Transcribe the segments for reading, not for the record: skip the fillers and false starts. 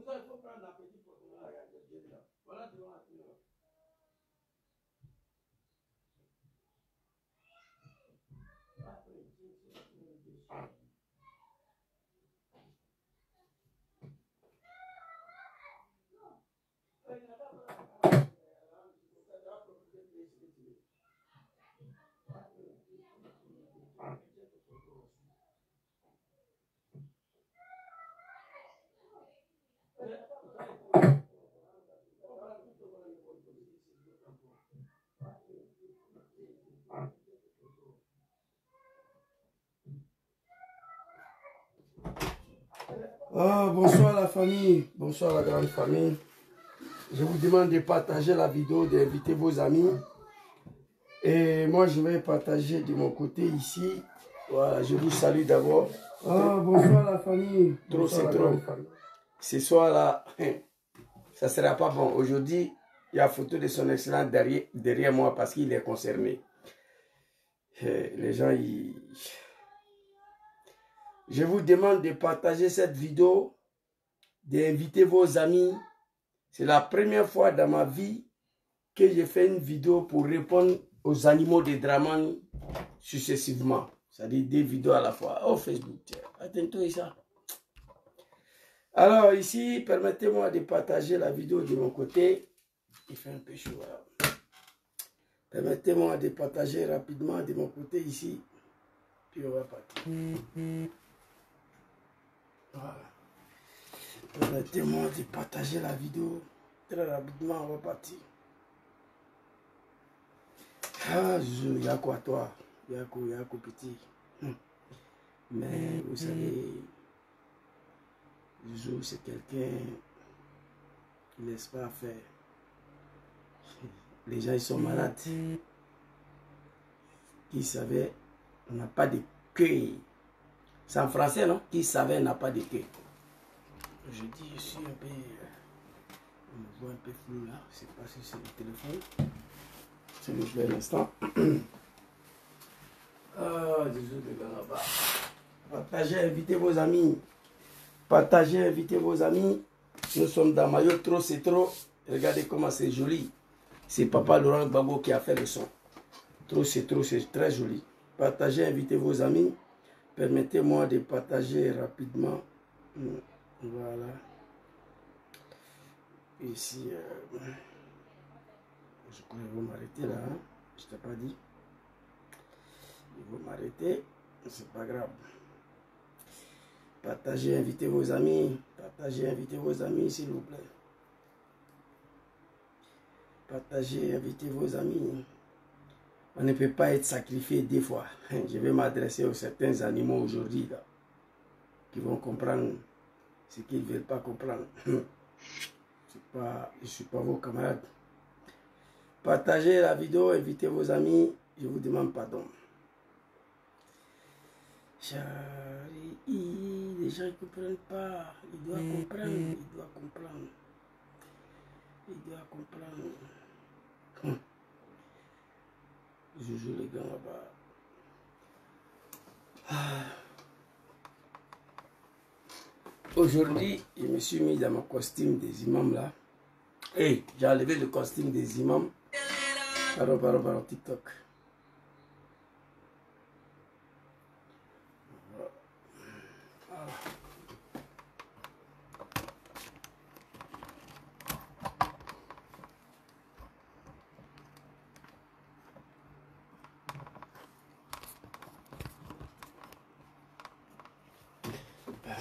ça, il faut prendre la petite photo. Voilà devant la caméra. Bonsoir la famille, bonsoir la grande famille. Je vous demande de partager la vidéo, d'inviter vos amis. Et moi je vais partager de mon côté ici. Voilà, je vous salue d'abord. Bonsoir la famille. Trop c'est trop. Ce soir là, ça ne sera pas bon. Aujourd'hui, il y a photo de son excellence derrière moi parce qu'il est concerné. Les gens, je vous demande de partager cette vidéo, d'inviter vos amis. C'est la première fois dans ma vie que j'ai fait une vidéo pour répondre aux animaux de Dramane successivement. C'est-à-dire des vidéos à la fois. Oh Facebook, attends-toi ça. Alors ici, permettez-moi de partager la vidéo de mon côté. Il fait un peu chaud. Voilà. Permettez-moi de partager rapidement de mon côté ici. Puis on va partir. Voilà. Permettez-moi de partager la vidéo. Très rapidement, on va partir. Ah, il y a quoi toi? Il y a quoi petit? Mais vous savez, Joujou c'est quelqu'un qui ne laisse pas faire. Les gens ils sont malades. Qui savait, on n'a pas de queue. C'est en français, non? Qui savait n'a pas de queue. Je dis, je suis un peu... on me voit un peu flou là. Je ne sais pas si c'est le téléphone. C'est le jeu l'instant. Ah, Jésus de là-bas. Partagez, invitez vos amis. Partagez, invitez vos amis. Nous sommes dans Mayo, trop c'est trop. Regardez comment c'est joli. C'est Papa Laurent Gbagbo qui a fait le son. Trop c'est très joli. Partagez, invitez vos amis. Permettez-moi de partager rapidement. Voilà. Ici, je crois qu'ils vont m'arrêter là. Hein? Je t'ai pas dit. Ils vont m'arrêter. C'est pas grave. Partagez, invitez vos amis. Partagez, invitez vos amis, s'il vous plaît. Partagez, invitez vos amis. On ne peut pas être sacrifié deux fois. Je vais m'adresser aux certains animaux aujourd'hui qui vont comprendre ce qu'ils ne veulent pas comprendre. Je ne suis pas vos camarades. Partagez la vidéo, invitez vos amis. Je vous demande pardon. Les gens ne comprennent pas. Ils doivent comprendre. Ils doivent comprendre. Ils doivent comprendre. Je joue les gars là-bas. Aujourd'hui, je me suis mis dans mon costume des imams là. Hey, j'ai enlevé le costume des imams. Pardon, TikTok.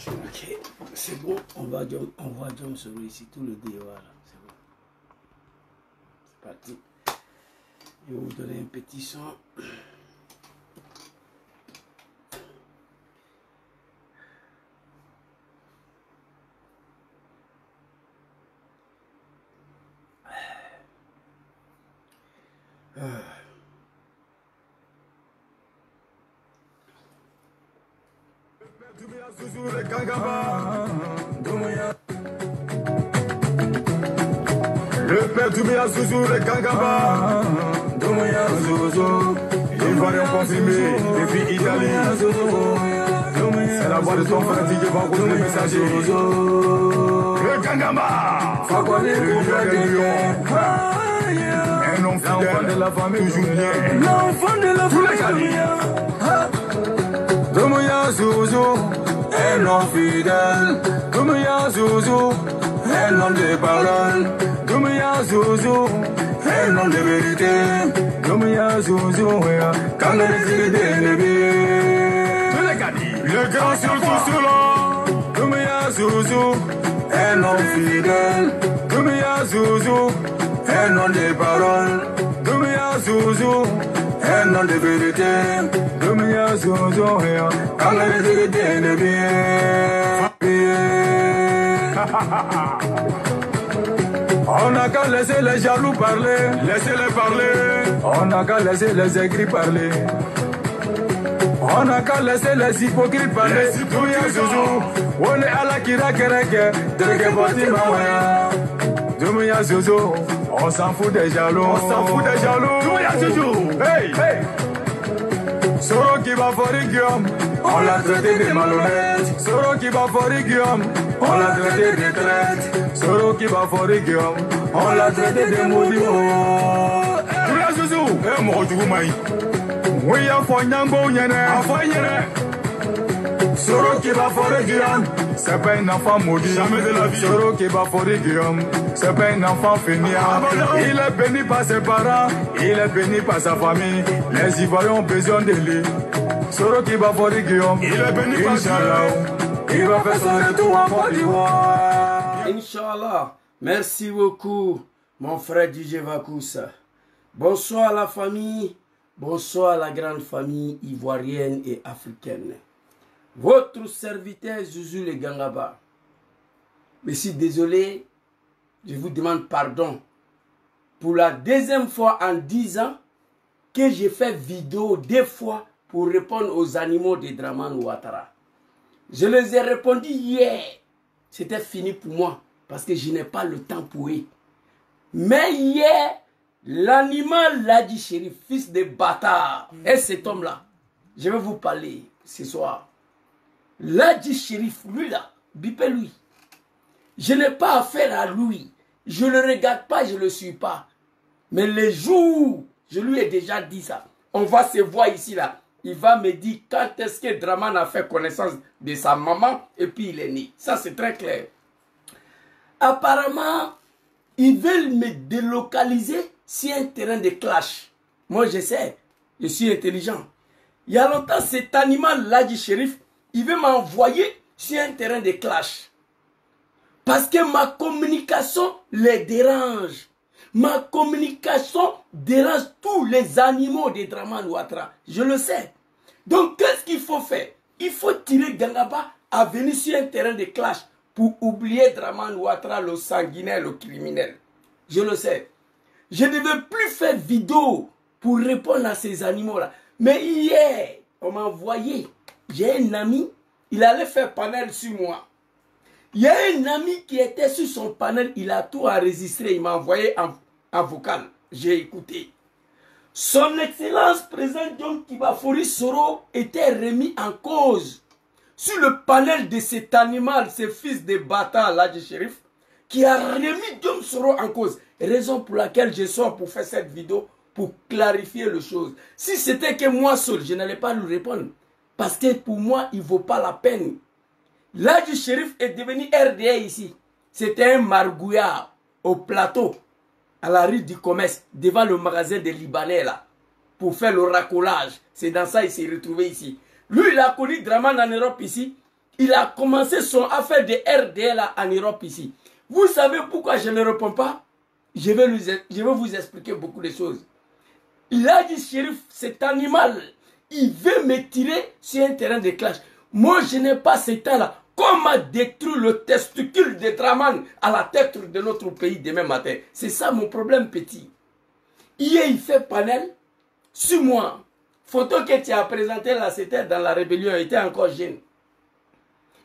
Ok, c'est bon, on voit John Soro ici, tout le dé, voilà, c'est bon. C'est parti. Je vais vous donner un petit son. Le père Doumia Zouzou, le Kangaba, Doumia Zouzou, Ivoirien confirmé depuis Italie. C'est la voix de ton frère qui va rouler le messager. le Gangama. Fakone, le lion. Un homme fidèle de la famille, toujours bien. L'enfant de la famille. Domoya Zouzou, un homme fidèle. Domoya Zouzou, un homme de parole. Domoya Zouzou, un homme de vérité. Domoya Zouzou, quand les idées ne le grand surtout cela. Domoya Zouzou, un homme fidèle. Domoya Zouzou, un homme de parole. Domoya Zouzou, un homme de vérité. Domoya Zouzou, quand les idées ne On n'a qu'à laisser les jaloux parler. Laissez-les parler. On n'a qu'à laisser les aigris parler. On n'a qu'à laisser les hypocrites parler. Domoya Zouzou, on est à la kira kereke. Dereke boti mawaya. Domoya Zouzou, on s'en fout des jaloux. On s'en fout des jaloux. Domoya Zouzou, hey, hey. Soro qui va forer Guillaume, on l'a traité de malhonnête. Soro qui va forer Guillaume, on l'a traité de traite. Soro qui va forer Guillaume, on l'a traité de maudit. Domoya Zouzou, eh mon Djoumaï. Oui, à Foynambo, Yene. À Foynambo. Soro qui va forer Guillaume, c'est pas un enfant maudit. Jamais de la vie. Soro qui va forer Guillaume, c'est pas un enfant fainéant. Il est béni par ses parents, il est béni par sa famille. Les Ivoiriens ont besoin de lui. Soro qui va forer Guillaume, il est béni par Inch'Allah. Il va faire son retour en Côte d'Ivoire. Inch'Allah. Merci beaucoup, mon frère DJ Vakoussa. Bonsoir la famille, bonsoir la grande famille ivoirienne et africaine. Votre serviteur Zouzou le Gangaba. Mais si désolé, je vous demande pardon pour la deuxième fois en 10 ans que j'ai fait vidéo 2 fois pour répondre aux animaux de Dramane Ouattara. Je les ai répondu hier. C'était fini pour moi parce que je n'ai pas le temps pour eux. Mais hier, l'animal Ladji Chérif, fils de bâtard, et cet homme-là, je vais vous parler ce soir. Ladji Chérif, lui là, bipez-lui. Je n'ai pas affaire à lui. Je ne le regarde pas, je ne le suis pas. Mais les jours, je lui ai déjà dit ça. On va se voir ici là. Il va me dire quand est-ce que Dramane a fait connaissance de sa maman et puis il est né. Ça c'est très clair. Apparemment, ils veulent me délocaliser sur un terrain de clash. Moi je sais, je suis intelligent. Il y a longtemps, cet animal Ladji Chérif, il veut m'envoyer sur un terrain de clash. Parce que ma communication les dérange. Ma communication dérange tous les animaux de Dramane Ouattara. Je le sais. Donc, qu'est-ce qu'il faut faire? Il faut tirer Gangaba à venir sur un terrain de clash pour oublier Dramane Ouattara, le sanguinaire, le criminel. Je le sais. Je ne veux plus faire vidéo pour répondre à ces animaux-là. Mais hier, on m'a envoyé. J'ai un ami, il allait faire panel sur moi. Il y a un ami qui était sur son panel, il a tout enregistré, il m'a envoyé en vocal. J'ai écouté. Son Excellence président John Kibafori Soro était remis en cause sur le panel de cet animal, ce fils de bâtard Ladji Chérif, qui a remis John Soro en cause. Raison pour laquelle je sors pour faire cette vidéo, pour clarifier les choses. Si c'était que moi seul, je n'allais pas lui répondre. Parce que pour moi, il ne vaut pas la peine. Ladji Chérif est devenu RDA ici. C'était un margouillard au plateau, à la rue du commerce, devant le magasin des Libanais là, pour faire le racolage. C'est dans ça qu'il s'est retrouvé ici. Lui, il a connu Dramane en Europe ici. Il a commencé son affaire de RDA là en Europe ici. Vous savez pourquoi je ne réponds pas? Je vais vous expliquer beaucoup de choses. Ladji Chérif, cet animal, il veut me tirer sur un terrain de clash. Moi, je n'ai pas ce temps-là. Comment détruire le testicule de Dramane à la tête de notre pays demain matin? C'est ça mon problème petit. Hier, il fait panel sur moi. Photo que tu as présentée là, c'était dans la rébellion, il était encore jeune.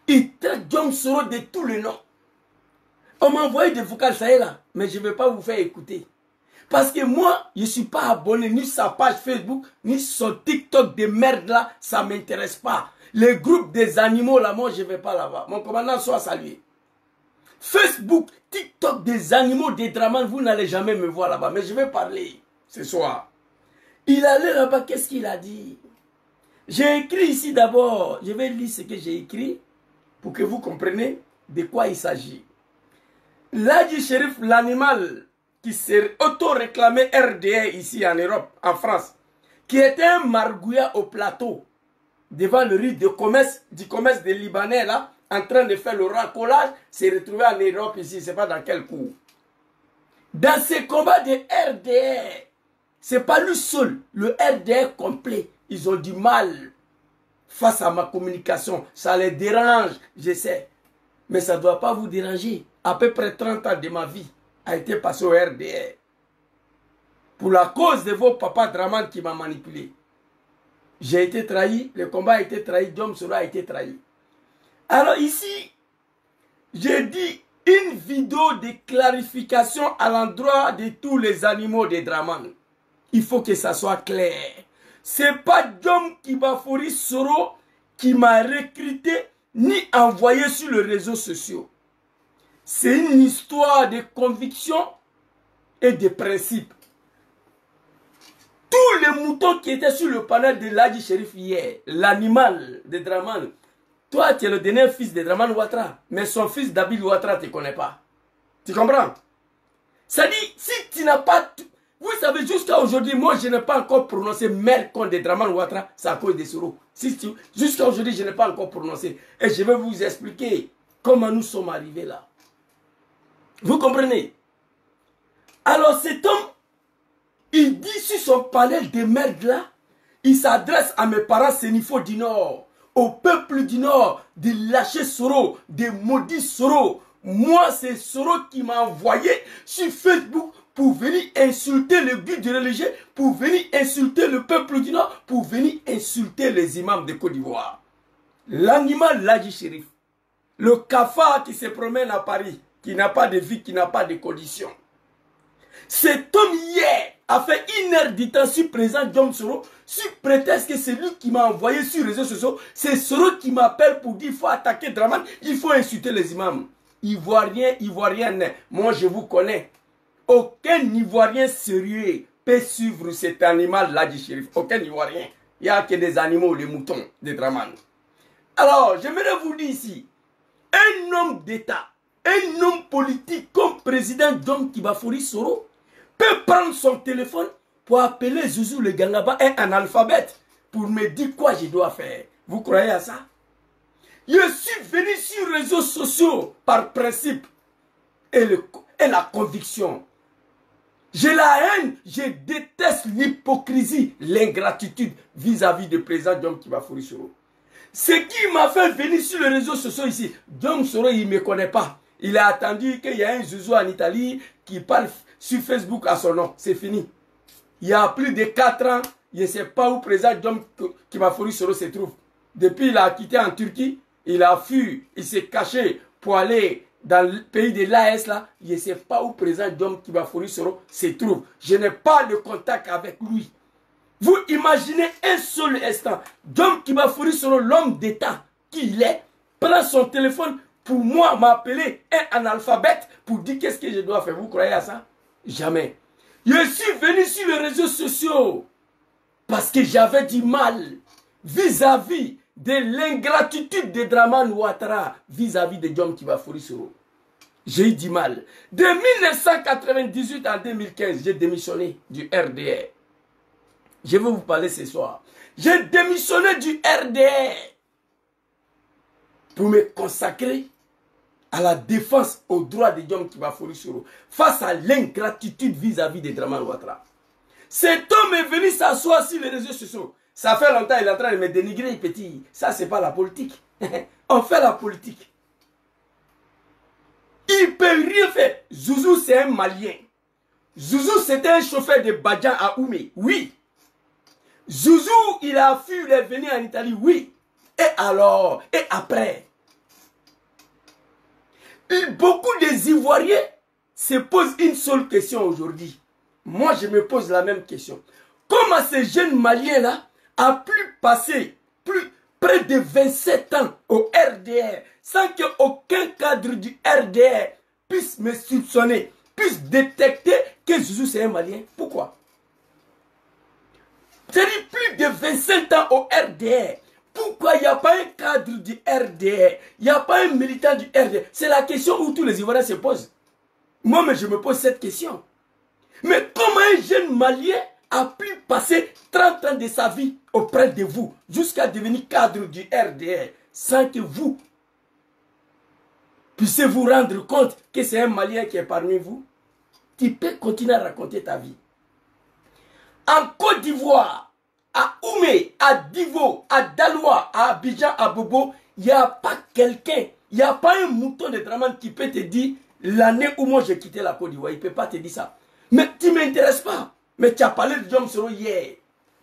Il traite John Soro de tous les noms. On m'a envoyé des vocales, ça y est là, mais je ne vais pas vous faire écouter. Parce que moi, je ne suis pas abonné ni sur sa page Facebook, ni sur son TikTok de merde là, ça ne m'intéresse pas. Les groupes des animaux là, moi je ne vais pas là-bas. Mon commandant soit salué. Facebook, TikTok des animaux, des Draman, vous n'allez jamais me voir là-bas. Mais je vais parler ce soir. Il allait là-bas, qu'est-ce qu'il a dit? J'ai écrit ici d'abord, je vais lire ce que j'ai écrit pour que vous compreniez de quoi il s'agit. L'Hadji Cherif, l'animal qui s'est auto-réclamé RDA ici en Europe, en France, qui était un margouillat au plateau, devant le rite du commerce des Libanais là, en train de faire le racolage, s'est retrouvé en Europe ici, je ne sais pas dans quel cours. Dans ces combats de RDA, ce n'est pas lui seul, le RDA complet, ils ont du mal face à ma communication, ça les dérange, je sais, mais ça ne doit pas vous déranger. À peu près 30 ans de ma vie a été passé au RDA. Pour la cause de vos papas Draman qui m'a manipulé. J'ai été trahi, le combat a été trahi, Diom Soro a été trahi. Alors ici, j'ai dit une vidéo de clarification à l'endroit de tous les animaux de Draman. Il faut que ça soit clair. C'est pas Diom Kibafori Soro qui m'a recruté ni envoyé sur les réseaux sociaux. C'est une histoire de conviction et de principe. Tous les moutons qui étaient sur le panel de l'Hadji Cherif hier, l'animal de Draman, toi tu es le dernier fils de Draman Ouattara, mais son fils Dabil Ouattara ne te connaît pas. Tu comprends? Ça dit, si tu n'as pas... Vous savez, jusqu'à aujourd'hui, moi je n'ai pas encore prononcé mère contre de Draman Ouattara, c'est à cause des Soro. Jusqu'à aujourd'hui, je n'ai pas encore prononcé. Et je vais vous expliquer comment nous sommes arrivés là. Vous comprenez? Alors cet homme, il dit sur son panel de merde là, il s'adresse à mes parents sénifaux du Nord, au peuple du Nord, de lâcher Soro, de maudire Soro. Moi, c'est Soro qui m'a envoyé sur Facebook pour venir insulter le guide religieux, pour venir insulter le peuple du Nord, pour venir insulter les imams de Côte d'Ivoire. L'animal l'Hadji Cherif, le cafard qui se promène à Paris, qui n'a pas de vie, qui n'a pas de conditions. Cet homme hier a fait 1 heure du temps sur président Diom Soro, sur prétexte que c'est lui qui m'a envoyé sur les réseaux sociaux. C'est Soro qui m'appelle pour dire qu'il faut attaquer Draman, il faut insulter les imams. Ivoirien, moi je vous connais. Aucun Ivoirien sérieux peut suivre cet animal l'Hadji Cherif. Aucun Ivoirien. Il n'y a que des animaux, les moutons de Draman. Alors, j'aimerais vous dire ici, un homme d'État, un homme politique comme président Diom Kibafori Soro peut prendre son téléphone pour appeler Zouzou le Gangaba un analphabète pour me dire quoi je dois faire. Vous croyez à ça? Je suis venu sur les réseaux sociaux par principe et la conviction. J'ai la haine, je déteste l'hypocrisie, l'ingratitude vis-à-vis du président Diom Kibafori Soro. Ce qui m'a fait venir sur les réseaux sociaux ici, Diom Soro, il ne me connaît pas. Il a attendu qu'il y ait un Zouzou en Italie qui parle sur Facebook à son nom. C'est fini. Il y a plus de 4 ans, je ne sais pas où le président Diom Kibafori Soro se trouve. Depuis il a quitté en Turquie, il a fui, il s'est caché pour aller dans le pays de l'AS là. Je ne sais pas où le président Diom Kibafori Soro se trouve. Je n'ai pas de contact avec lui. Vous imaginez un seul instant, Diom Kibafori Soro, l'homme d'État qu'il est, prend son téléphone pour moi m'appeler un analphabète pour dire qu'est-ce que je dois faire. Vous croyez à ça? Jamais. Je suis venu sur les réseaux sociaux parce que j'avais du mal vis-à-vis de l'ingratitude de Draman Ouattara vis-à-vis de Diom Kibafori Soro. J'ai eu du mal. De 1998 à 2015, j'ai démissionné du RDA. Je vais vous parler ce soir. J'ai démissionné du RDA pour me consacrer à la défense aux droits de Diom Kibafori Soro face à l'ingratitude vis-à-vis de Draman Ouattara. Cet homme est venu s'asseoir sur les réseaux sociaux. Ça fait longtemps qu'il est en train de me dénigrer, petit. Ça, c'est pas la politique. On fait la politique. Il ne peut rien faire. Zouzou, c'est un Malien. Zouzou, c'était un chauffeur de Badjan à Oumé. Oui. Zouzou, il a fui, il est venu en Italie. Oui. Et alors? Et après? Beaucoup des Ivoiriens se posent une seule question aujourd'hui. Moi, je me pose la même question. Comment ces jeunes Maliens-là a plus passé, près de 27 ans au RDR, sans qu'aucun cadre du RDR puisse me soupçonner, puisse détecter que Zouzou c'est un Malien. Pourquoi? C'est-à-dire plus de 25 ans au RDR. Pourquoi il n'y a pas un cadre du RDR? Il n'y a pas un militant du RDR? C'est la question où tous les Ivoiriens se posent. Moi, mais je me pose cette question. Mais comment un jeune Malien a pu passer 30 ans de sa vie auprès de vous, jusqu'à devenir cadre du RDR, sans que vous puissiez vous rendre compte que c'est un Malien qui est parmi vous? Tu peux continuer à raconter ta vie. En Côte d'Ivoire, à Oumé, à Divo, à Daloa, à Abidjan, à Bobo, il n'y a pas quelqu'un, il n'y a pas un mouton de Dramane qui peut te dire l'année où moi j'ai quitté la Côte d'Ivoire. Il ne peut pas te dire ça. Mais tu ne m'intéresses pas. Mais tu as parlé de Diom Soro hier.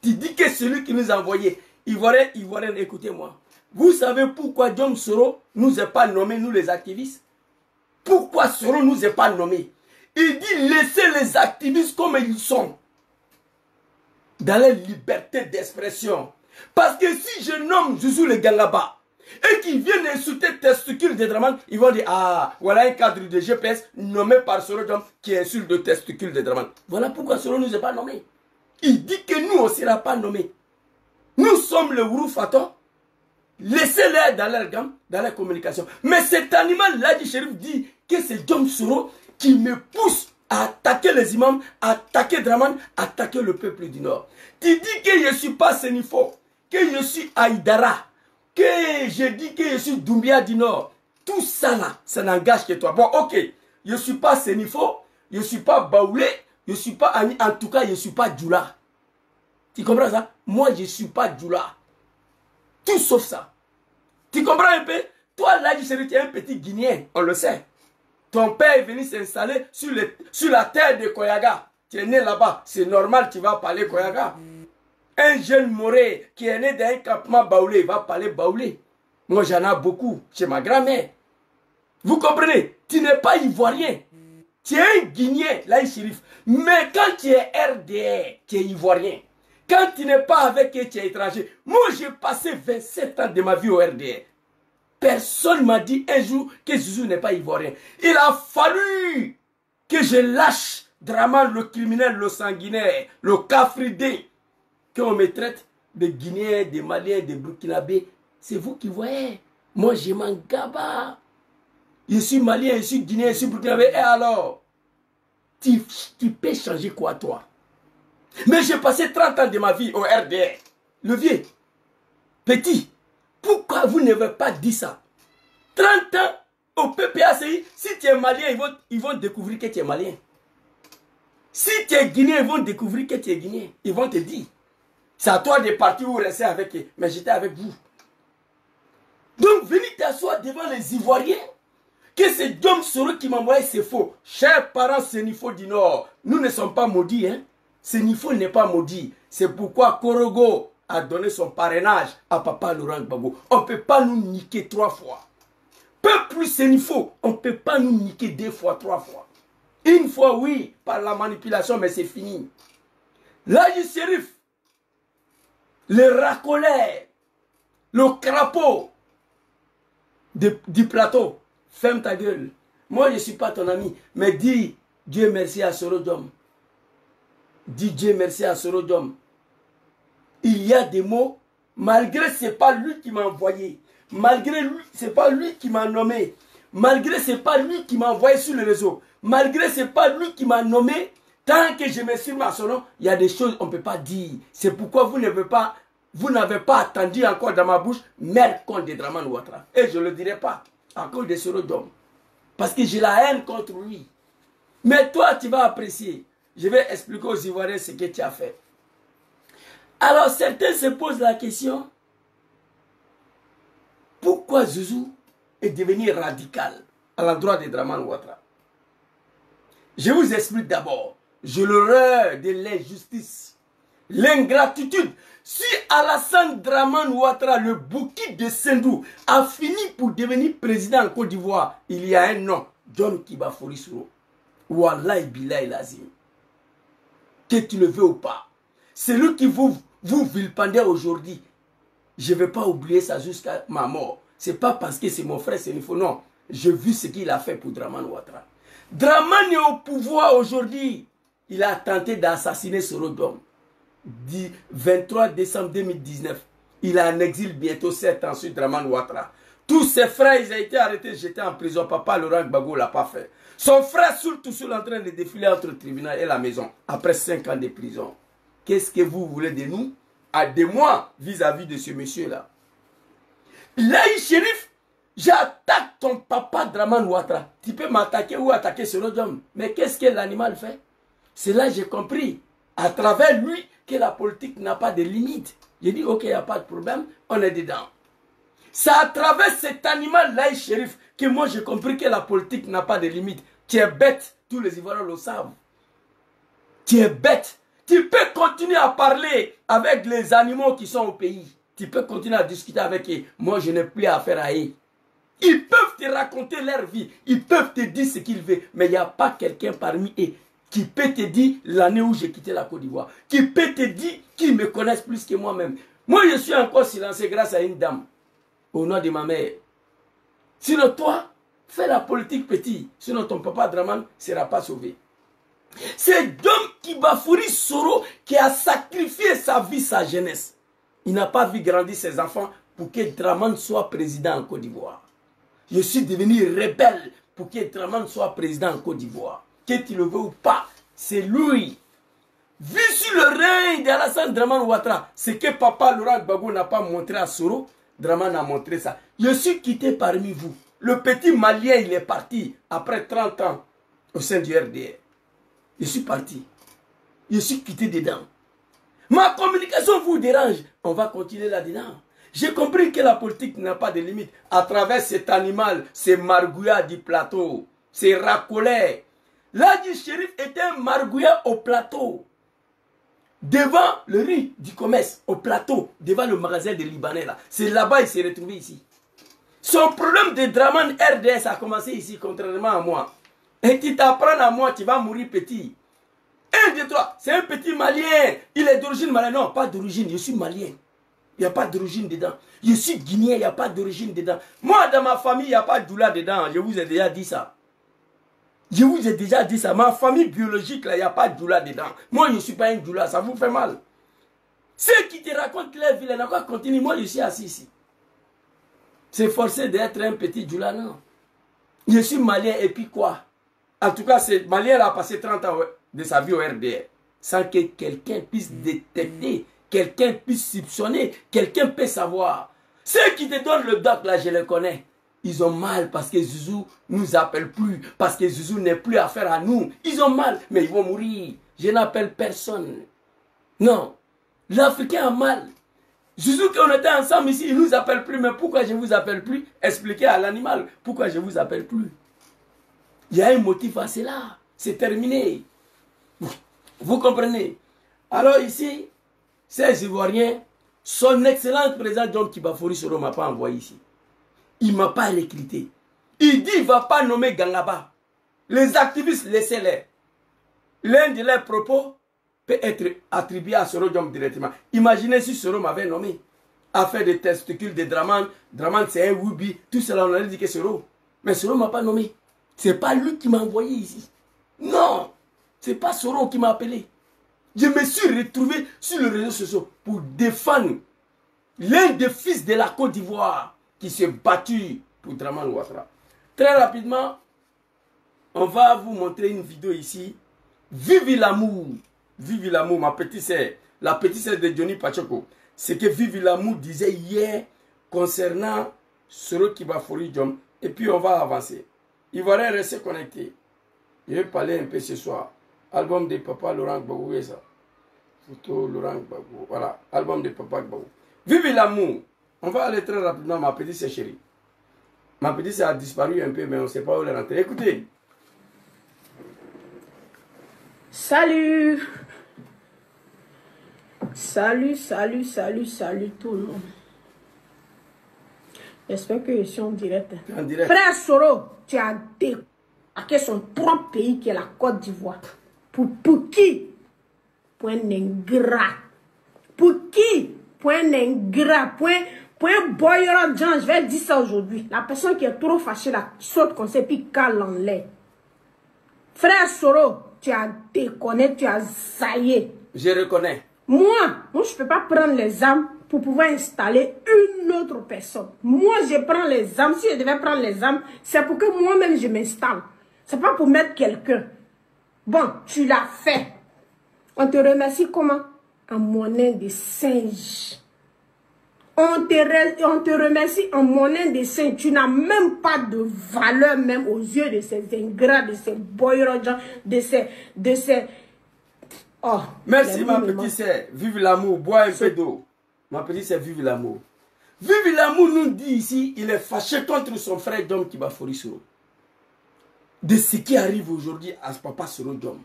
Tu dis que celui qui nous a envoyé, Ivoirien, écoutez-moi. Vous savez pourquoi Diom Soro nous a pas nommé, nous les activistes? Pourquoi Soro nous a pas nommé? Il dit laissez les activistes comme ils sont, dans la liberté d'expression. Parce que si je nomme Zouzou le Gangaba et qu'ils viennent insulter testicules de Dramane, ils vont dire ah, voilà un cadre de GPS nommé par Soro Diom qui insulte le testicule de Dramane. Voilà pourquoi Soro ne nous a pas nommé. Il dit que nous on ne sera pas nommés. Nous sommes le Wuru Faton. Laissez-les dans leur gamme, dans la communication. Mais cet animal-là du shérif dit que c'est Diom Soro qui me pousse à attaquer les imams, à attaquer Dramane, à attaquer le peuple du Nord. Tu dis que je ne suis pas Sénifo, que je suis Aïdara, que je dis que je suis Doumbia du Nord. Tout ça là, ça n'engage que toi. Bon, ok, je ne suis pas Sénifo, je ne suis pas Baoulé, je ne suis pas Ani, en tout cas, je ne suis pas Djoula. Tu comprends ça? Moi, je ne suis pas Djoula. Tout sauf ça. Tu comprends un peu? Toi, là, tu es un petit Guinéen, on le sait. Ton père est venu s'installer sur la terre de Koyaga. Tu es né là-bas. C'est normal, tu vas parler Koyaga. Un jeune Moré qui est né dans un campement Baoulé, il va parler Baoulé. Moi, j'en ai beaucoup chez ma grand-mère. Vous comprenez? Tu n'es pas ivoirien. Tu es un Guinéen, là, shérif. Mais quand tu es RDR, tu es ivoirien. Quand tu n'es pas avec eux, tu es étranger. Moi, j'ai passé 27 ans de ma vie au RDR. Personne ne m'a dit un jour que Zouzou n'est pas ivoirien. Il a fallu que je lâche Dramane, le criminel, le sanguinaire, le cafridé, qu'on me traite de Guinéens, de Maliens, de Burkinabés. C'est vous qui voyez. Moi, je m'en gaba. Je suis Malien, je suis Guinéen, je suis Burkinabé. Et alors, tu peux changer quoi, toi? Mais j'ai passé 30 ans de ma vie au RDR. Le vieux, petit. Pourquoi vous n'avez pas dit ça? 30 ans au PPACI, si tu es malien, ils vont découvrir que tu es malien. Si tu es guinéen, ils vont découvrir que tu es guinéen. Ils vont te dire. C'est à toi de partir ou rester avec eux. Mais j'étais avec vous. Donc, venez t'asseoir devant les Ivoiriens. Que c'est Diom Soro qui m'a envoyé, c'est faux. Chers parents Sénifo du Nord, nous ne sommes pas maudits. Hein? Sénifo n'est pas maudit. C'est pourquoi Korogo a donné son parrainage à Papa Laurent Gbagbo. On ne peut pas nous niquer 3 fois. Peuple Sénifo, on ne peut pas nous niquer 2 fois, 3 fois. Une fois, oui, par la manipulation, mais c'est fini. Là, du shérif, le racoleur, le crapaud du plateau, ferme ta gueule. Moi, je ne suis pas ton ami, mais dis Dieu merci à Soro Diom. Dis Dieu merci à Soro Diom. Il y a des mots, malgré ce n'est pas lui qui m'a envoyé, malgré lui, ce n'est pas lui qui m'a nommé, malgré ce n'est pas lui qui m'a envoyé sur le réseau, malgré ce n'est pas lui qui m'a nommé, tant que je m'exprime à son nom, il y a des choses qu'on ne peut pas dire. C'est pourquoi vous n'avez pas attendu encore dans ma bouche, merde contre Dramane Ouattara. Et je ne le dirai pas, à cause de Soro Diom. Parce que j'ai la haine contre lui. Mais toi, tu vas apprécier. Je vais expliquer aux Ivoiriens ce que tu as fait. Alors certains se posent la question, pourquoi Zouzou est devenu radical à l'endroit de Dramane Ouattara? Je vous explique d'abord. J'ai l'horreur de l'injustice, l'ingratitude. Si Alassane Dramane Ouattara, le bouquet de Sendou, a fini pour devenir président en Côte d'Ivoire, il y a un nom, John Kiba Forisoro. Wallahi billahi lazim. Que tu le veux ou pas. C'est lui qui vous vilipendez aujourd'hui. Je ne vais pas oublier ça jusqu'à ma mort. Ce n'est pas parce que c'est mon frère, c'est une fois. Non. J'ai vu ce qu'il a fait pour Dramane Ouattara. Dramane est au pouvoir aujourd'hui. Il a tenté d'assassiner Sorodom. 23 décembre 2019. Il est en exil bientôt 7 ans sur Dramane Ouattara. Tous ses frères, ils ont été arrêtés, jetés en prison. Papa Laurent Gbagbo ne l'a pas fait. Son frère, surtout, en train de défiler entre le tribunal et la maison. Après 5 ans de prison. Qu'est-ce que vous voulez de nous? De moi, vis-à-vis de ce monsieur-là. Laï Chérif, j'attaque ton papa Dramane Ouattara. Tu peux m'attaquer ou attaquer ce homme. Mais qu'est-ce que l'animal fait? C'est là que j'ai compris, à travers lui, que la politique n'a pas de limite. J'ai dit, ok, il n'y a pas de problème, on est dedans. C'est à travers cet animal Laï Chérif que moi j'ai compris que la politique n'a pas de limite. Tu es bête, tous les Ivoiriens le savent. Tu es bête. Tu peux continuer à parler avec les animaux qui sont au pays. Tu peux continuer à discuter avec eux. Moi, je n'ai plus affaire à eux. Ils peuvent te raconter leur vie. Ils peuvent te dire ce qu'ils veulent. Mais il n'y a pas quelqu'un parmi eux qui peut te dire l'année où j'ai quitté la Côte d'Ivoire. Qui peut te dire qu'ils me connaissent plus que moi-même. Moi, je suis encore silencieux grâce à une dame. Au nom de ma mère. Sinon, toi, fais la politique petit. Sinon, ton papa Dramane ne sera pas sauvé. C'est Dom Kibafouri Soro qui a sacrifié sa vie, sa jeunesse. Il n'a pas vu grandir ses enfants pour que Dramane soit président en Côte d'Ivoire. Je suis devenu rebelle pour que Dramane soit président en Côte d'Ivoire. Que tu le veux ou pas, c'est lui. Vu sur le règne d'Alassane Dramane Ouattara, ce que papa Laurent Gbagbo n'a pas montré à Soro, Dramane a montré ça. Je suis quitté parmi vous. Le petit Malien, il est parti après 30 ans au sein du RDR. Je suis parti. Je suis quitté dedans. Ma communication vous dérange. On va continuer là-dedans. J'ai compris que la politique n'a pas de limite. À travers cet animal, ces margouillas du plateau, ces racolets. Laï Chérif était un margouillat au plateau. Devant le riz du commerce, au plateau, devant le magasin des Libanais là. C'est là-bas qu'il s'est retrouvé ici. Son problème de Dramane RDS a commencé ici, contrairement à moi. Et tu t'apprends à moi, tu vas mourir petit. 1, 2, 3, c'est un petit malien. Il est d'origine malienne. Non, pas d'origine, je suis malien. Il n'y a pas d'origine dedans. Je suis guinéen, il n'y a pas d'origine dedans. Moi, dans ma famille, il n'y a pas de doula dedans. Je vous ai déjà dit ça. Je vous ai déjà dit ça. Ma famille biologique, là, il n'y a pas de doula dedans. Moi, je ne suis pas un doula, ça vous fait mal. Ceux qui te racontent leur vie, là, continue. Moi, je suis assis ici. C'est forcé d'être un petit doula, non. Je suis malien et puis quoi? En tout cas, ce malien a passé 30 ans de sa vie au RDR. Sans que quelqu'un puisse détecter, quelqu'un puisse soupçonner, quelqu'un puisse savoir. Ceux qui te donnent le doc, là, je les connais. Ils ont mal parce que Zouzou ne nous appelle plus. Parce que Zouzou n'est plus affaire à nous. Ils ont mal, mais ils vont mourir. Je n'appelle personne. Non. L'Africain a mal. Zouzou, qu'on était ensemble ici, il ne nous appelle plus. Mais pourquoi je ne vous appelle plus? Expliquez à l'animal pourquoi je ne vous appelle plus. Il y a un motif à cela. C'est terminé. Vous comprenez? Alors ici, ces Ivoiriens, son excellent président Dom Kibafouri Soro ne m'a pas envoyé ici. Il ne m'a pas recruté. Il dit qu'il ne va pas nommer Gangaba. Les activistes, laissez-les. L'un de leurs propos peut être attribué à Soro Diom directement. Imaginez si Soro m'avait nommé. Affaire des testicules de Dramane. Dramane, c'est un Wubi. Tout cela, on a dit que Soro. Mais Soro ne m'a pas nommé. Ce n'est pas lui qui m'a envoyé ici. Non. Ce n'est pas Soro qui m'a appelé. Je me suis retrouvé sur les réseaux sociaux pour défendre l'un des fils de la Côte d'Ivoire qui s'est battu pour Dramane Ouattara. Très rapidement, on va vous montrer une vidéo ici. Vive l'amour. Vive l'amour, ma petite sœur. La petite sœur de Johnny Pachoko. Ce que Vive l'amour disait hier concernant Soro Kibafouri Diom. Et puis on va avancer. Ivoirien, restez connecté. Je vais parler un peu ce soir. Album de papa Laurent Gbagbo, oui ça. Photo Laurent Gbagbo. Voilà, album de papa Gbagbo. Vive l'amour. On va aller très rapidement, ma petite sœur chérie. Ma petite sœur a disparu un peu, mais on ne sait pas où elle est rentrée. Écoutez. Salut. Salut, salut, salut, salut tout le monde. J'espère que je suis en direct. En direct. Frère Soro, tu as débarqué son propre pays qui est la Côte d'Ivoire. Pour qui? Pour un ingrat. Pour qui? point ingrat, point boyeur Jean, je vais dire ça aujourd'hui. La personne qui est trop fâchée là, saute comme ça, puis cale en l'air. Frère Soro, tu as déconné, tu as zaillé. Je reconnais. Moi, je ne peux pas prendre les armes pour pouvoir installer une autre personne. Moi, je prends les armes. Si je devais prendre les armes, c'est pour que moi-même je m'installe. C'est pas pour mettre quelqu'un. Bon, tu l'as fait. On te remercie comment? En monnaie de singe. On te remercie en monnaie de singe. Tu n'as même pas de valeur même aux yeux de ces ingrats, de ces boyrogens, de ces... Oh, merci ma petite sœur. Vive l'amour. Bois un peu d'eau. Ma petite sœur, vive l'amour. Vive l'amour nous dit ici, il est fâché contre son frère Dom Kibafori Soro. De ce qui arrive aujourd'hui à ce papa Soro Dom.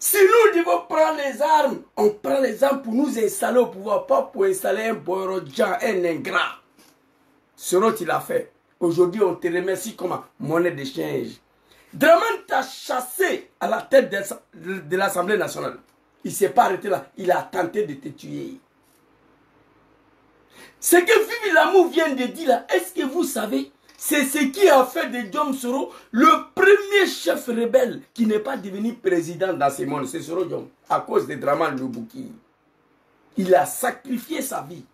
Si nous devons prendre les armes, on prend les armes pour nous installer au pouvoir, pas pour installer un boyrodjan, un ingrat. Soro, tu l'as fait. Aujourd'hui, on te remercie comme monnaie d'échange. Draman t'a chassé à la tête de l'Assemblée nationale. Il ne s'est pas arrêté là. Il a tenté de te tuer. Ce que Vive l'amour vient de dire là, est-ce que vous savez, c'est ce qui a fait de Dom Soro le premier chef rebelle qui n'est pas devenu président dans ce monde. C'est Soro Dom, à cause de Draman Lubouki. Il a sacrifié sa vie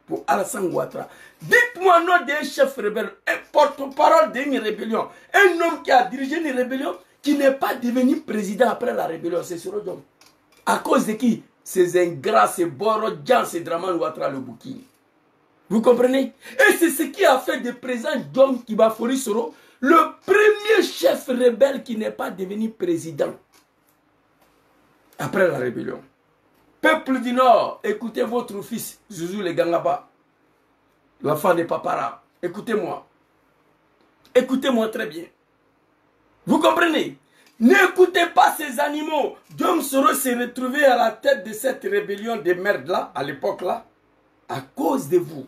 pour Alassane Ouattara. Dites-moi nom d'un chef rebelle, un porte-parole d'une rébellion, un homme qui a dirigé une rébellion qui n'est pas devenu président après la rébellion. C'est Soro Dom. À cause de qui? Ces ingrats, ces borodjans, ces Draman Ouattara Lubouki. Vous comprenez? Et c'est ce qui a fait de président Dom Kibafori Soro le premier chef rebelle qui n'est pas devenu président après la rébellion. Peuple du Nord, écoutez votre fils, Zouzou le Gangaba, l'enfant de Papara. Écoutez-moi. Écoutez-moi très bien. Vous comprenez? N'écoutez pas ces animaux. Dom Soro s'est retrouvé à la tête de cette rébellion de merde là, à l'époque là, à cause de vous.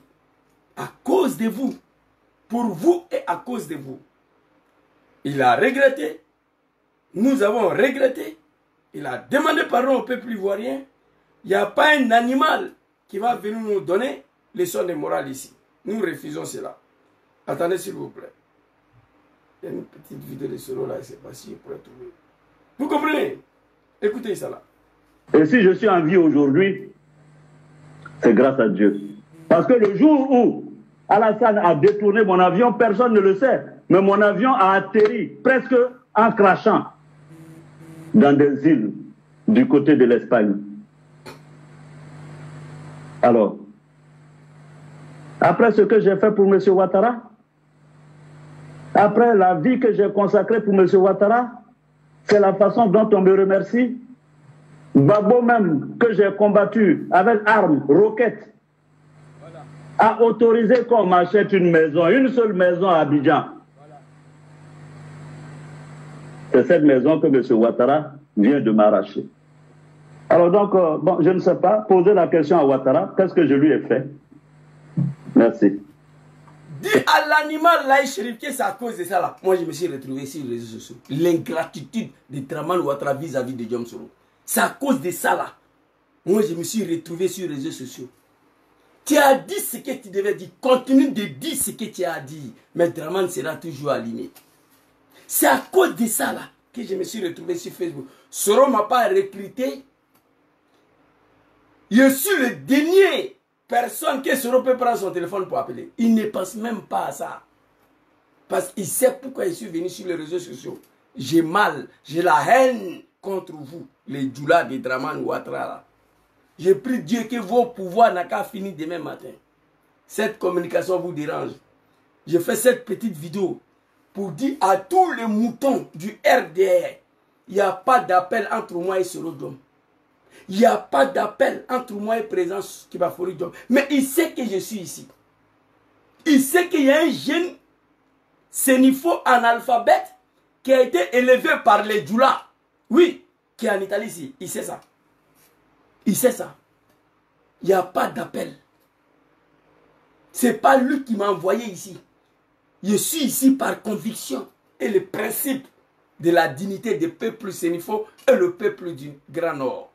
À cause de vous. Pour vous et à cause de vous. Il a regretté. Nous avons regretté. Il a demandé pardon au peuple ivoirien. Il n'y a pas un animal qui va venir nous donner leçon de morale ici. Nous refusons cela. Attendez s'il vous plaît. Il y a une petite vidéo de Soro là, je ne sais pas si je pourrais trouver. Vous comprenez? Écoutez ça là. Et si je suis en vie aujourd'hui, c'est grâce à Dieu. Parce que le jour où Alassane a détourné mon avion, personne ne le sait. Mais mon avion a atterri presque en crachant dans des îles du côté de l'Espagne. Alors, après ce que j'ai fait pour M. Ouattara, après la vie que j'ai consacrée pour M. Ouattara, c'est la façon dont on me remercie. Babo même, que j'ai combattu avec armes, roquettes, a autorisé qu'on m'achète une maison, une seule maison à Abidjan. C'est cette maison que M. Ouattara vient de m'arracher. Alors donc, bon, je ne sais pas, poser la question à Ouattara, qu'est-ce que je lui ai fait? Merci. Dis à l'animal là, Chérif, que c'est à cause de ça là. Moi, je me suis retrouvé sur les réseaux sociaux. L'ingratitude de Draman Ouattara vis-à-vis de Dom Soro. C'est à cause de ça là. Moi, je me suis retrouvé sur les réseaux sociaux. Tu as dit ce que tu devais dire. Continue de dire ce que tu as dit. Mais Draman sera toujours aligné. C'est à cause de ça là que je me suis retrouvé sur Facebook. Soro ne m'a pas recruté. Je suis le dernier personne que Soro peut prendre son téléphone pour appeler. Il ne pense même pas à ça. Parce qu'il sait pourquoi je suis venu sur les réseaux sociaux. J'ai mal, j'ai la haine contre vous, les djoulas de Draman Ouattara. Je prie Dieu que vos pouvoirs n'ont qu'à finir demain matin. Cette communication vous dérange. Je fais cette petite vidéo pour dire à tous les moutons du RDR, il n'y a pas d'appel entre moi et Soro Dom. Il n'y a pas d'appel entre moi et Présence Kibafori Dom. Mais il sait que je suis ici. Il sait qu'il y a un jeune sénifo analphabète qui a été élevé par les djoulas. Oui, qui est en Italie ici. Il sait ça. Il sait ça. Il n'y a pas d'appel. Ce n'est pas lui qui m'a envoyé ici. Je suis ici par conviction et le principe de la dignité des peuples sénifaux et le peuple du Grand Nord.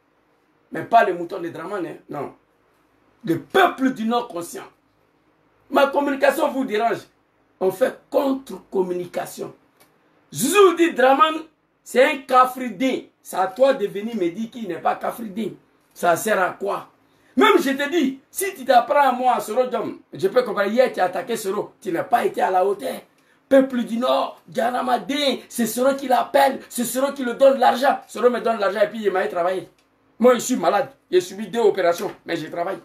Mais pas les moutons de Draman, hein? Non. Le peuple du Nord conscient. Ma communication vous dérange. On fait contre-communication. Zouzou dit Draman, c'est un Kafridin. C'est à toi de venir me dire qu'il n'est pas Kafridin. Ça sert à quoi? Même je te dis, si tu t'apprends à moi, Soro Dom, je peux comprendre, hier tu as attaqué Soro, tu n'as pas été à la hauteur. Peuple du Nord, Dianamadin, c'est Soro qui l'appelle, c'est Soro qui le donne de l'argent. Soro me donne de l'argent et puis il m'a travaillé. Moi je suis malade, j'ai subi 2 opérations, mais je travaille.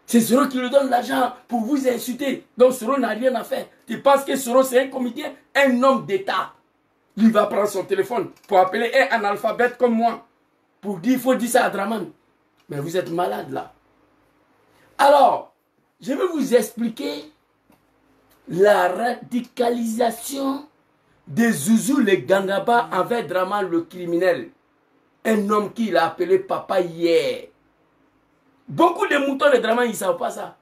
C'est Soro qui le donne l'argent pour vous insulter. Donc Soro n'a rien à faire. Tu penses que Soro c'est un comité, un homme d'État. Il va prendre son téléphone pour appeler un analphabète comme moi. Pour dire, il faut dire ça à Draman. Mais vous êtes malade là. Alors, je vais vous expliquer la radicalisation de Zouzou le Gangaba envers Draman le criminel. Un homme qu'il a appelé papa hier. Beaucoup de moutons de Draman, ils ne savent pas ça.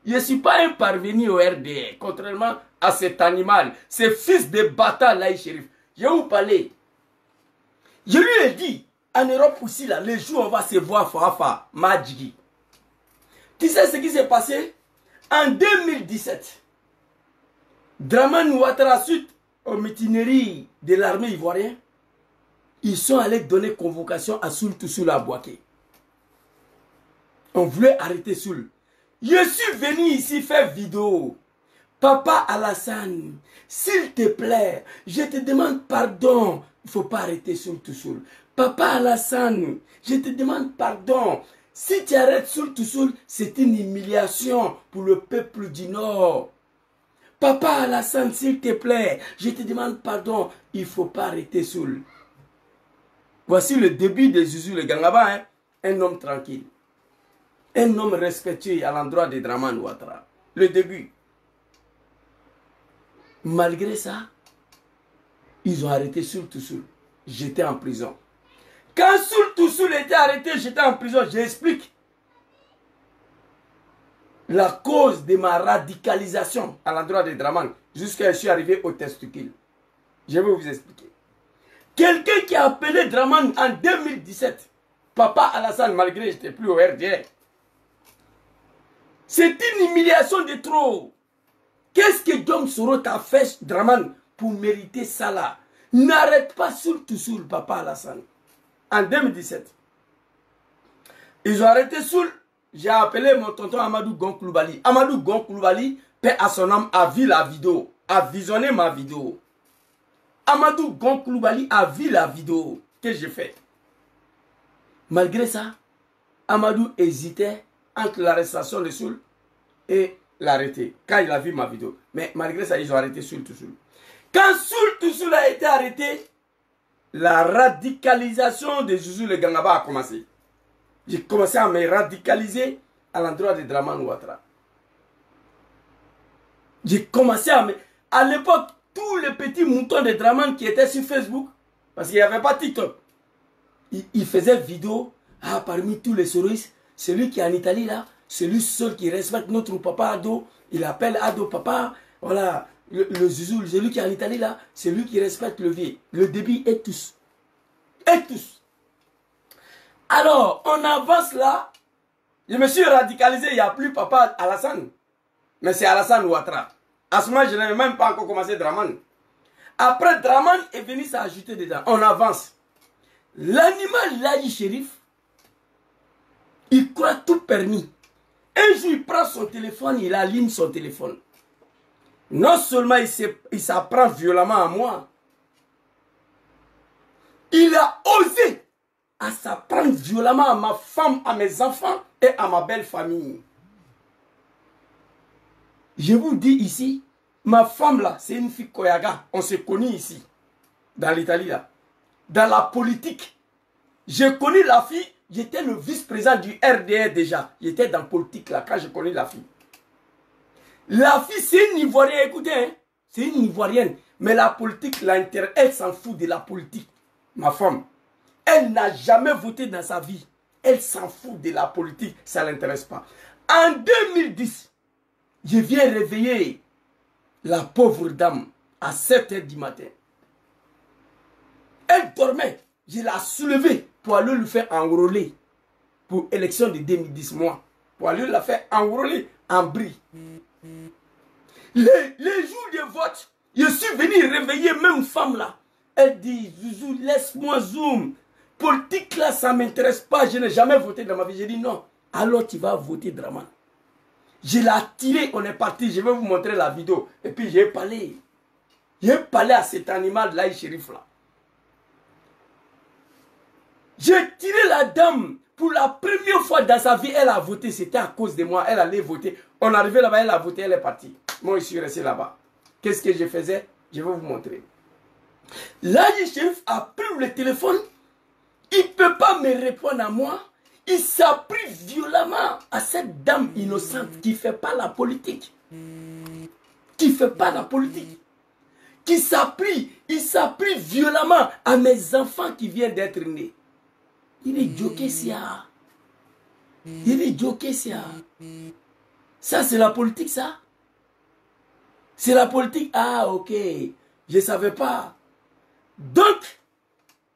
Je ne suis pas un parvenu au RDR, contrairement à cet animal, ce fils de bâtard là, shérif. Je vais vous parler. Je lui ai dit, en Europe aussi, là, les jours où on va se voir, Fafa, Madjigi. Tu sais ce qui s'est passé? En 2017, Draman Ouattara, suite aux mutineries de l'armée ivoirienne, ils sont allés donner convocation à Soul Toussoul à Bouaké. On voulait arrêter Soul. Je suis venu ici faire vidéo. Papa Alassane, s'il te plaît, je te demande pardon. Il ne faut pas arrêter Soul Toussoul. Papa Alassane, je te demande pardon. Si tu arrêtes Soul Toussoul, c'est une humiliation pour le peuple du Nord. Papa Alassane, s'il te plaît, je te demande pardon. Il ne faut pas arrêter Soul. Voici le début de Zouzou le Gangaba, hein? Un homme tranquille. Un homme respectueux à l'endroit de Draman Ouattara. Le début. Malgré ça, ils ont arrêté Soul Toussoul. J'étais en prison. Quand Soul Toussoul était arrêté, j'étais en prison. J'explique la cause de ma radicalisation à l'endroit de Draman jusqu'à ce que je suis arrivé au testicule. Je vais vous expliquer. Quelqu'un qui a appelé Draman en 2017, Papa Alassane, malgré que je n'étais plus au RDR. C'est une humiliation de trop. Qu'est-ce que Dom Soro t'a fait, Draman, pour mériter ça là? N'arrête pas Soul Toussoul, Papa Alassane. En 2017, ils ont arrêté Soul. J'ai appelé mon tonton Amadou Gonkouloubali. Amadou Gonkouloubali, paix à son âme, a vu la vidéo, a visionné ma vidéo. Amadou Gonkouloubali a vu la vidéo que j'ai faite. Malgré ça, Amadou hésitait entre l'arrestation de Soul et l'arrêter. Quand il a vu ma vidéo. Mais malgré ça, ils ont arrêté Soul Toussoul. Quand Soul Toussoul a été arrêté, la radicalisation de Zouzou le Gangaba a commencé. J'ai commencé à me radicaliser à l'endroit de Draman Ouattara. J'ai commencé à me... À l'époque, tous les petits moutons de Draman qui étaient sur Facebook, parce qu'il n'y avait pas TikTok, ils faisaient vidéo. Ah, parmi tous les souris, celui qui est en Italie là, celui seul qui respecte notre papa Ado, il appelle Ado papa. Voilà, le Zouzou, celui qui est en Italie là, c'est lui qui respecte le vieux. Le débit est tous. Et tous. Alors, on avance là. Je me suis radicalisé, il n'y a plus papa Alassane. Mais c'est Alassane Ouattara. À ce moment, je n'avais même pas encore commencé Draman. Après, Draman est venu s'ajouter dedans. On avance. L'animal là, shérif, il croit tout permis. Un jour, il prend son téléphone, il allume son téléphone. Non seulement il s'apprend violemment à moi, il a osé à s'apprendre violemment à ma femme, à mes enfants et à ma belle famille. Je vous dis ici, ma femme là, c'est une fille Koyaga. On s'est connus ici, dans l'Italie là. Dans la politique. J'ai connu la fille, j'étais le vice-président du RDR déjà. J'étais dans la politique là, quand j'ai connu la fille. La fille, c'est une Ivoirienne, écoutez, hein, c'est une Ivoirienne. Mais la politique l'intéresse, elle s'en fout de la politique. Ma femme, elle n'a jamais voté dans sa vie. Elle s'en fout de la politique, ça ne l'intéresse pas. En 2010, je viens réveiller la pauvre dame à 7 h du matin. Elle dormait. Je l'ai soulevée pour aller lui faire enrôler pour l'élection de 2010 mois. pour aller la faire enrôler en bris. Les jours de vote, je suis venu réveiller même femme là. Elle dit, Zouzou, laisse-moi zoom. Politique là, ça ne m'intéresse pas. Je n'ai jamais voté dans ma vie. J'ai dit non. Alors tu vas voter Draman. Je l'ai attiré, on est parti. Je vais vous montrer la vidéo. Et puis j'ai parlé. J'ai parlé à cet animal là, shérif là. J'ai tiré la dame. Pour la première fois dans sa vie, elle a voté. C'était à cause de moi. Elle allait voter. On est arrivé là-bas, elle a voté, elle est partie. Moi, je suis resté là-bas. Qu'est-ce que je faisais? Je vais vous montrer. Là, le shérif a pris le téléphone. Il ne peut pas me répondre à moi. Il s'est pris violemment à cette dame innocente qui ne fait pas la politique. Qui ne fait pas la politique. Il s'est pris violemment à mes enfants qui viennent d'être nés. Il est joké ça. Il est joké ça. Ça, c'est la politique, ça. C'est la politique. Ah, ok. Je ne savais pas. Donc,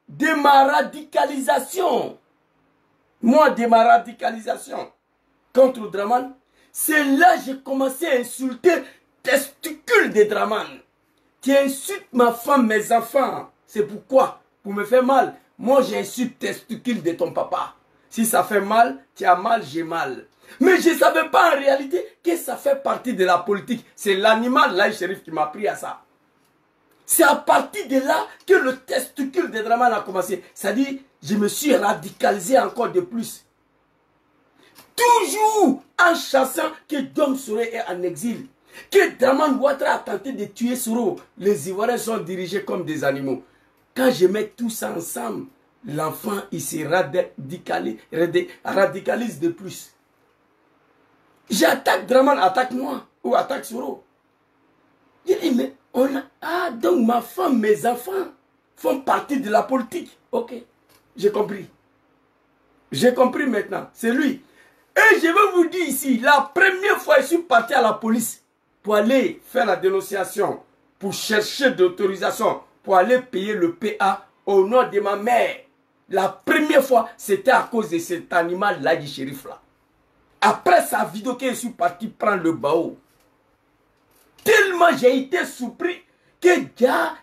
de ma radicalisation, contre Draman, c'est là que j'ai commencé à insulter testicules de Draman. Tu insultes ma femme, mes enfants. C'est pourquoi? Pour me faire mal. Moi, j'insulte testicules de ton papa. Si ça fait mal, tu as mal, j'ai mal. Mais je ne savais pas en réalité que ça fait partie de la politique. C'est l'animal, là, le shérif, qui m'a appris à ça. C'est à partir de là que le testicule de Draman a commencé. C'est-à-dire, je me suis radicalisé encore de plus. Toujours en chassant que Dom Soroé est en exil. Que Draman Ouattara a tenté de tuer Soro. Les Ivoiriens sont dirigés comme des animaux. Quand je mets tout ça ensemble, l'enfant, il se radicalise de plus. J'attaque Draman, attaque-moi, ou attaque Soro. Je dis, mais donc ma femme, mes enfants font partie de la politique. Ok, j'ai compris. J'ai compris maintenant, c'est lui. Et je vais vous dire ici, la première fois je suis parti à la police pour aller faire la dénonciation, pour chercher d'autorisation, pour aller payer le PA au nom de ma mère. La première fois, c'était à cause de cet animal-là du shérif là. Après sa vidéo que je suis parti prendre le bao. Tellement j'ai été surpris que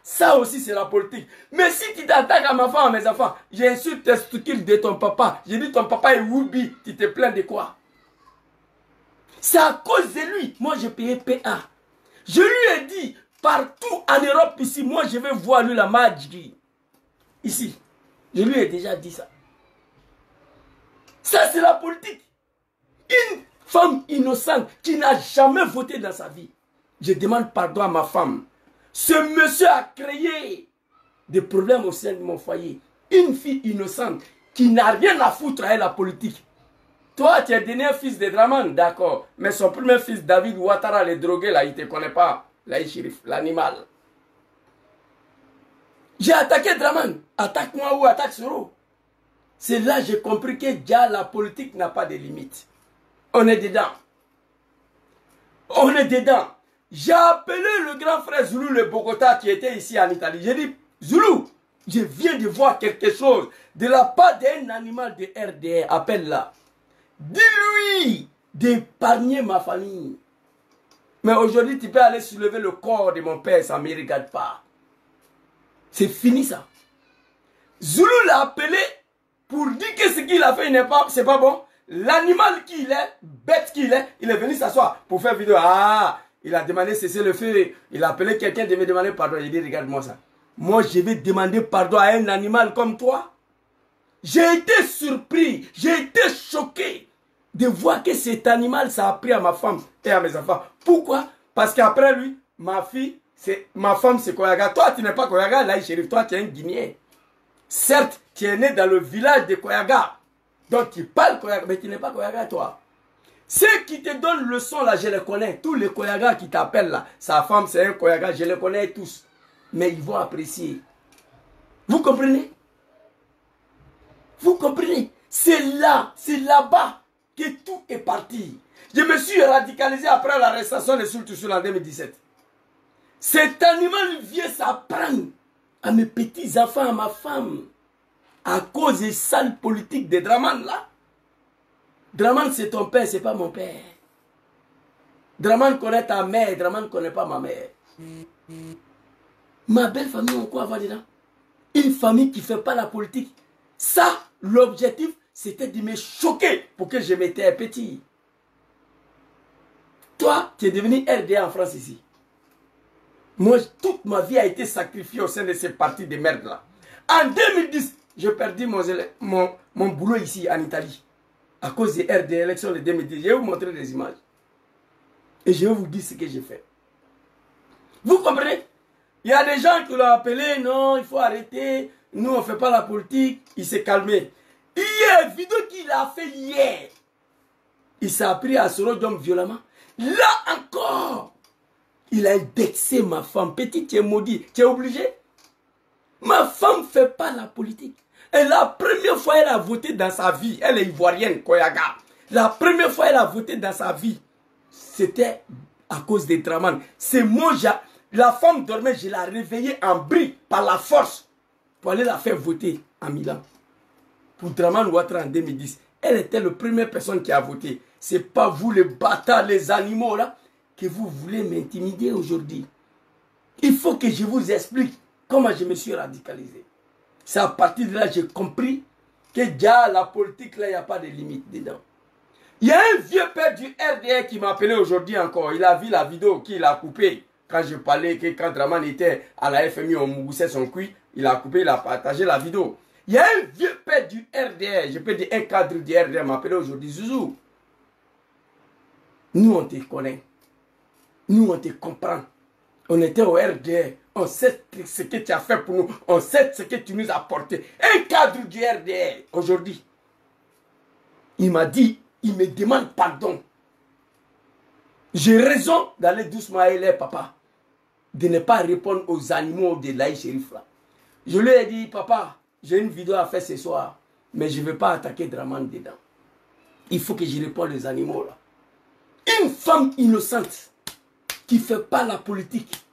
ça aussi c'est la politique. Mais si tu t'attaques à ma femme, à mes enfants, j'insulte testicule de ton papa. J'ai dit ton papa est Woubi, tu te plains de quoi? C'est à cause de lui. Moi j'ai payé PA. Je lui ai dit, partout en Europe ici, moi je vais voir lui la magie. Ici. Je lui ai déjà dit ça. Ça c'est la politique. Une femme innocente qui n'a jamais voté dans sa vie. Je demande pardon à ma femme. Ce monsieur a créé des problèmes au sein de mon foyer. Une fille innocente qui n'a rien à foutre à la politique. Toi, tu es donné un fils de Draman, d'accord. Mais son premier fils, David Ouattara, le drogué, là, il ne te connaît pas. Là, il shérif, l'animal. J'ai attaqué Draman. Attaque-moi ou attaque Soro. C'est là que j'ai compris que déjà la politique n'a pas de limite. On est dedans. On est dedans. J'ai appelé le grand frère Zoulou, le Bogota, qui était ici en Italie. J'ai dit, Zoulou, je viens de voir quelque chose de la part d'un animal de RDR. Appelle-la. Dis-lui d'épargner ma famille. Mais aujourd'hui, tu peux aller soulever le corps de mon père, ça ne me regarde pas. C'est fini ça. Zoulou l'a appelé pour dire que ce qu'il a fait n'est pas, c'est pas bon. L'animal qu'il est, bête qu'il est, il est venu s'asseoir pour faire vidéo. Ah, il a demandé cesser le feu. Il a appelé quelqu'un de me demander pardon. Il dit, regarde-moi ça. Moi, je vais demander pardon à un animal comme toi. J'ai été surpris, j'ai été choqué de voir que cet animal, ça a pris à ma femme et à mes enfants. Pourquoi? Parce qu'après lui, ma femme, c'est Koyaga. Toi, tu n'es pas Koyaga, là, shérif. Toi, tu es un Guinéen. Certes, tu es né dans le village de Koyaga. Donc, tu parles Koyaga, mais tu n'es pas Koyaga, toi. Ceux qui te donnent le son, là, je les connais. Tous les Koyaga qui t'appellent, là. Sa femme, c'est un Koyaga, je les connais tous. Mais ils vont apprécier. Vous comprenez? Vous comprenez? C'est là-bas que tout est parti. Je me suis radicalisé après l'arrestation de Sultusul en 2017. Cet animal vient s'apprendre à mes petits-enfants, à ma femme, à cause des sales politiques de Draman là. Draman, c'est ton père, c'est pas mon père. Draman connaît ta mère, Draman ne connaît pas ma mère. Ma belle famille, on quoi avoir dedans? Une famille qui ne fait pas la politique. Ça, l'objectif, c'était de me choquer pour que je m'étais petit. Toi, tu es devenu RDA en France ici. Moi, toute ma vie a été sacrifiée au sein de ces partis de merde là. En 2010, j'ai perdu mon boulot ici en Italie. À cause des RDA élections de 2010. Je vais vous montrer des images. Et je vais vous dire ce que j'ai fait. Vous comprenez? Il y a des gens qui l'ont appelé, non, il faut arrêter. Nous, on ne fait pas la politique. Il s'est calmé. Hier, vidéo qu'il a fait hier. Il s'est pris à Sorodom violemment. Là encore, il a indexé ma femme. Petit, tu es maudit. Tu es obligé? Ma femme ne fait pas la politique. Et la première fois, elle a voté dans sa vie. Elle est ivoirienne, Koyaga. La première fois, elle a voté dans sa vie. C'était à cause des Draman. C'est moi, la femme dormait, je l'ai réveillée en bris par la force pour aller la faire voter à Milan. Pour Draman Ouattara en 2010. Elle était la première personne qui a voté. Ce n'est pas vous les bâtards, les animaux là, que vous voulez m'intimider aujourd'hui. Il faut que je vous explique comment je me suis radicalisé. C'est à partir de là que j'ai compris que déjà la politique là, il n'y a pas de limite dedans. Il y a un vieux père du RDR qui m'a appelé aujourd'hui encore. Il a vu la vidéo qu'il a coupée. Quand je parlais que quand Draman était à la FMI, on moussait son cuit. Il a coupé, il a partagé la vidéo. Il y a un vieux père du RDR, je peux dire un cadre du RDR m'a appelé aujourd'hui. Zouzou, nous on te connaît. Nous on te comprend. On était au RDR. On sait ce que tu as fait pour nous. On sait ce que tu nous as apporté. Un cadre du RDR aujourd'hui. Il m'a dit, il me demande pardon. J'ai raison d'aller doucement à l'air, papa. De ne pas répondre aux animaux de l'Aïe Chérif là. Je lui ai dit, papa, j'ai une vidéo à faire ce soir, mais je ne vais pas attaquer Draman dedans. Il faut que je réponde aux animaux là. Une femme innocente qui ne fait pas la politique.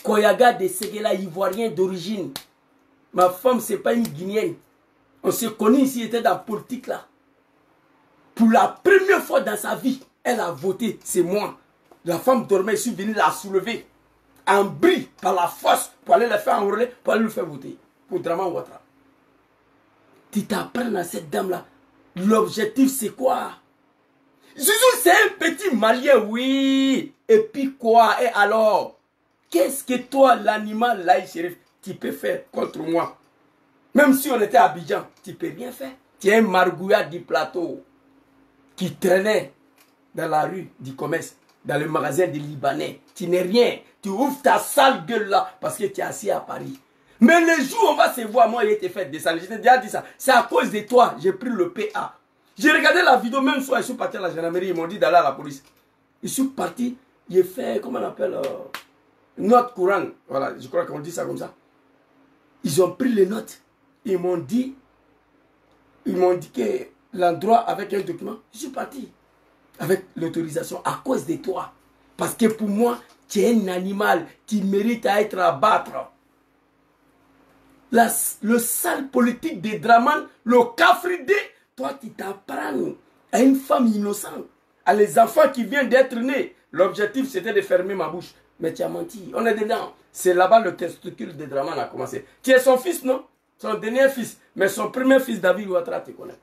Koyaga de Séguéla, ivoirien d'origine. Ma femme, ce n'est pas une Guinéenne. On s'est connus ici, elle était dans la politique là. Pour la première fois dans sa vie, elle a voté, c'est moi. La femme dormait, je suis venu la soulever. En bris, par la force, pour aller la faire enrôler, pour aller le faire voter. Pour Draman Ouattara. Tu t'apprends à cette dame-là. L'objectif, c'est quoi? Zouzou, c'est un petit Malien, oui. Et puis quoi? Et alors? Qu'est-ce que toi, l'animal, l'Aïe Chérif, tu peux faire contre moi? Même si on était à Abidjan, tu peux rien faire. Tu es un margouillat du plateau qui traînait dans la rue du commerce, dans le magasin des Libanais. Tu n'es rien. Tu ouvres ta sale gueule là parce que tu es assis à Paris. Mais le jour où on va se voir, moi, il a été fait descendre. Je t'ai déjà dit ça. C'est à cause de toi, j'ai pris le PA. J'ai regardé la vidéo, même soir, je suis parti à la gendarmerie, ils m'ont dit d'aller à la police. Je suis parti, j'ai fait, comment on appelle, note courante. Voilà, je crois qu'on dit ça comme ça. Ils ont pris les notes. Ils m'ont dit que l'endroit avec un document. Je suis parti avec l'autorisation à cause de toi. Parce que pour moi, tu es un animal qui mérite à être abattu. Le sale politique de Draman, le cafridé, toi tu t'apprends à une femme innocente, à les enfants qui viennent d'être nés. L'objectif c'était de fermer ma bouche. Mais tu as menti, on est dedans. C'est là-bas le testicule de Draman a commencé. Tu es son fils, non? Son dernier fils. Mais son premier fils, David Ouattara, te connaît.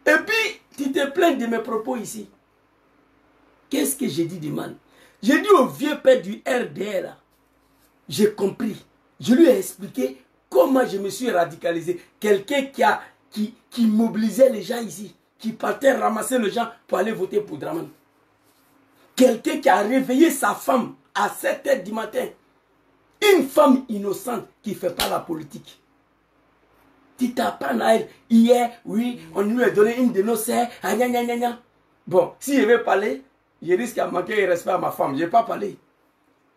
Et puis, tu te plains de mes propos ici. Qu'est-ce que j'ai dit de mal? J'ai dit au vieux père du RDR, là, j'ai compris. Je lui ai expliqué comment je me suis radicalisé. Quelqu'un qui mobilisait les gens ici, qui partait ramasser les gens pour aller voter pour Draman. Quelqu'un qui a réveillé sa femme à 7 h du matin. Une femme innocente qui ne fait pas la politique. Tu t'apprends à elle. Hier, oui, on lui a donné une de nos sœurs. Bon, si je vais parler, je risque de manquer de respect à ma femme. Je ne vais pas parler.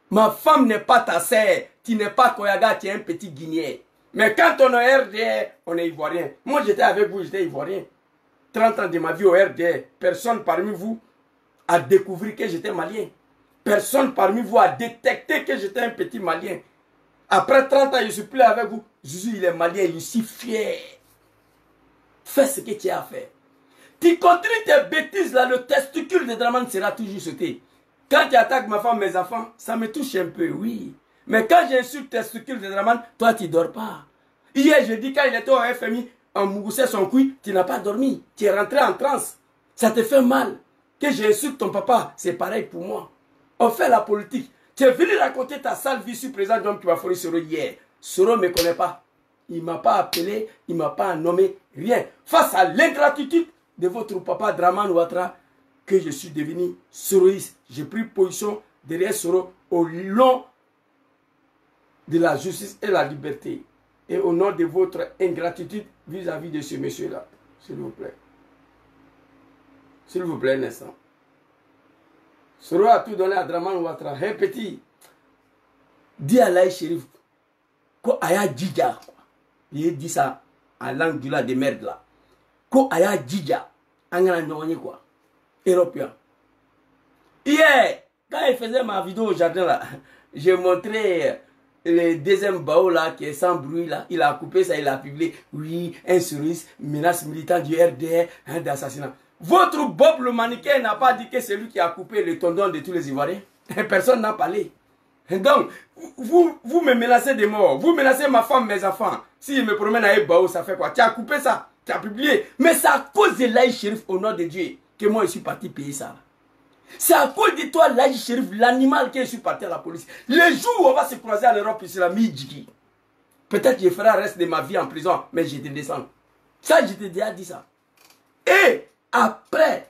Ma femme n'est pas ta sœur. Tu n'es pas Koyaga, tu es un petit Guinéen. Mais quand on est RDR, on est Ivoirien. Moi, j'étais avec vous, j'étais Ivoirien. 30 ans de ma vie au RDR. Personne parmi vous a découvert que j'étais Malien. Personne parmi vous a détecté que j'étais un petit Malien. Après 30 ans, je ne suis plus avec vous. Jésus, il est Malien, il est si fier. Fais ce que tu as à faire. Tu continues tes bêtises là, le testicule de Draman sera toujours sauté. Quand tu attaques ma femme, mes enfants, ça me touche un peu, oui. Mais quand j'insulte le testicule de Draman, toi tu dors pas. Hier, je dis quand il était au FMI, on moussait son couille, tu n'as pas dormi. Tu es rentré en transe. Ça te fait mal. Que j'insulte ton papa, c'est pareil pour moi. On fait la politique. Tu es venu raconter ta sale vie sur le président d'homme qui m'a fourni Soro hier. Soro ne me connaît pas. Il ne m'a pas appelé, il ne m'a pas nommé, rien. Face à l'ingratitude de votre papa Draman Ouattara, que je suis devenu soroïste. J'ai pris position derrière Soro au long de la justice et la liberté. Et au nom de votre ingratitude vis-à-vis de ce monsieur-là. S'il vous plaît. S'il vous plaît, un instant. Soro a tout donné à Draman Ouattara. Hey petit, dis à Laï Chérif, ko aya djidja. Il dit ça en langue du la de merde là. Ko aya djidja. Angana nyonye quoi. Européen. Hier, quand il faisait ma vidéo au jardin là, j'ai montré le deuxième bao là qui est sans bruit là. Il a coupé ça, il a publié. Oui, un souriste, menace militant du RDR, un d'assassinat. Votre Bob le mannequin n'a pas dit que c'est lui qui a coupé le tendon de tous les Ivoiriens. Personne n'a parlé. Donc, vous me menacez de mort. Vous menacez ma femme, mes enfants. Si je me promène à Ebao, ça fait quoi? Tu as coupé ça, tu as publié. Mais c'est à cause de Laï Chérif, au nom de Dieu, que moi je suis parti payer ça. C'est à cause de toi, Laï Chérif, l'animal, que je suis parti à la police. Le jour où on va se croiser à l'Europe islamique, peut-être que je ferai le reste de ma vie en prison, mais je te descends. Ça, je t'ai déjà dit ça. Et après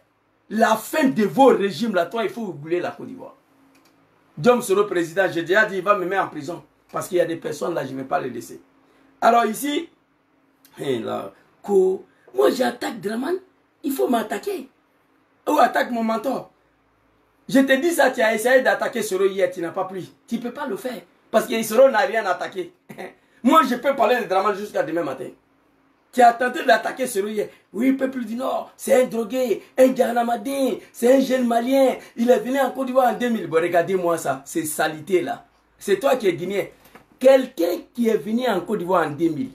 la fin de vos régimes, là, toi, il faut oublier la Côte d'Ivoire. Diom Soro président, j'ai déjà dit, il va me mettre en prison. Parce qu'il y a des personnes là, je ne vais pas les laisser. Alors ici, là, moi j'attaque Draman, il faut m'attaquer. Ou attaque mon mentor. Je te dis ça, tu as essayé d'attaquer Soro hier, tu n'as pas pris. Tu ne peux pas le faire. Parce que Soro n'a rien attaqué. Moi je peux parler de Draman jusqu'à demain matin. Tu as tenté d'attaquer Soro hier. Oui, peuple du Nord, c'est un drogué, un Garnamadin, c'est un jeune malien. Il est venu en Côte d'Ivoire en 2000. Bon, regardez-moi ça, c'est salité là. C'est toi qui es guinéen. Quelqu'un qui est venu en Côte d'Ivoire en 2000,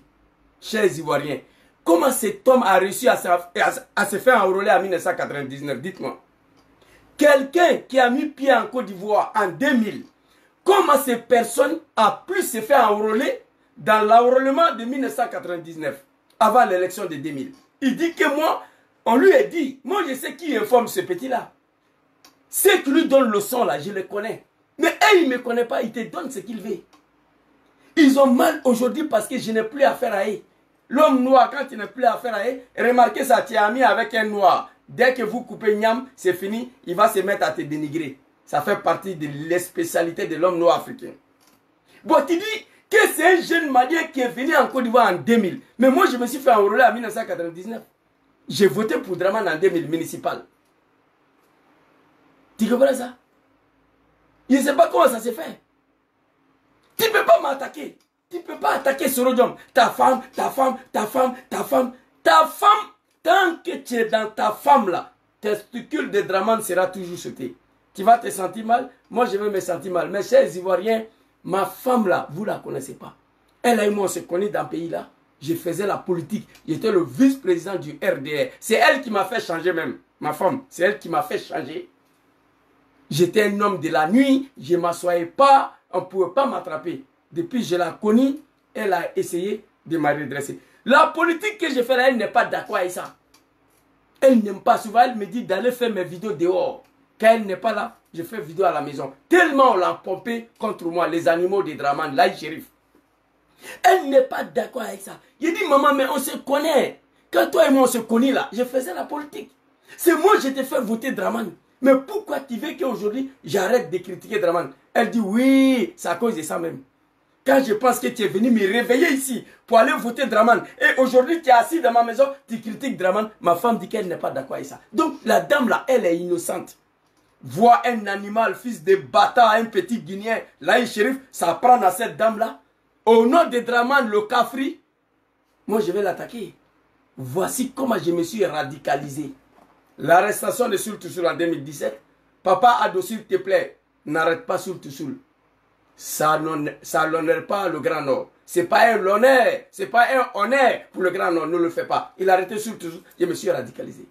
chers Ivoiriens, comment cet homme a réussi à se faire enrôler en 1999? Dites-moi. Quelqu'un qui a mis pied en Côte d'Ivoire en 2000, comment cette personne a pu se faire enrôler dans l'enrôlement de 1999, avant l'élection de 2000? Il dit que moi, on lui a dit, moi je sais qui informe ce petit-là. Ceux qui lui donnent le son là, je le connais. Mais eux, ils ne me connaissent pas, ils te donnent ce qu'ils veulent. Ils ont mal aujourd'hui parce que je n'ai plus affaire à eux. L'homme noir, quand il n'a plus affaire à eux, remarquez ça, tu es ami avec un noir. Dès que vous coupez Niam, c'est fini, il va se mettre à te dénigrer. Ça fait partie de l'espécialité de l'homme noir africain. Bon, tu dis que c'est un jeune malien qui est venu en Côte d'Ivoire en 2000. Mais moi, je me suis fait enrôler en 1999. J'ai voté pour Draman en 2000, municipal. Tu comprends ça? Je ne sais pas comment ça s'est fait. Tu ne peux pas m'attaquer. Tu ne peux pas attaquer Soro Diom. Ta femme, tant que tu es dans ta femme là, testicule de Draman sera toujours sauté. Tu vas te sentir mal, moi je vais me sentir mal. Mais chers Ivoiriens, ma femme là, vous ne la connaissez pas. Elle et moi, on se connaît dans le pays là. Je faisais la politique. J'étais le vice-président du RDR. C'est elle qui m'a fait changer même. Ma femme, c'est elle qui m'a fait changer. J'étais un homme de la nuit, je ne m'assoyais pas, on ne pouvait pas m'attraper. Depuis que je l'ai connue, elle a essayé de me redresser. La politique que je fais là, elle n'est pas d'accord avec ça. Elle n'aime pas. Souvent, elle me dit d'aller faire mes vidéos dehors. Quand elle n'est pas là, je fais vidéo à la maison. Tellement on l'a pompé contre moi, les animaux de Draman, Laï Chérif. Elle n'est pas d'accord avec ça. Je dis, maman, mais on se connaît. Quand toi et moi on se connaît là, je faisais la politique. C'est moi qui t'ai fait voter Draman. Mais pourquoi tu veux qu'aujourd'hui j'arrête de critiquer Draman? Elle dit oui, c'est à cause de ça même. Quand je pense que tu es venu me réveiller ici pour aller voter Draman, et aujourd'hui tu es assis dans ma maison, tu critiques Draman, ma femme dit qu'elle n'est pas d'accord avec ça. Donc la dame là, elle est innocente. Voir un animal, fils de bâtard, un petit Guinéen, Laï Chérif, ça prend à cette dame là. Au nom de Draman, le Kafri, moi je vais l'attaquer. Voici comment je me suis radicalisé. L'arrestation de Soul Toussoul en 2017. Papa Ado, s'il te plaît, n'arrête pas Soul Toussoul. Ça n'honore pas le Grand Nord. C'est pas un honneur. C'est pas un honneur pour le Grand Nord. Ne le fais pas. Il a arrêté Soul Toussoul. Je me suis radicalisé.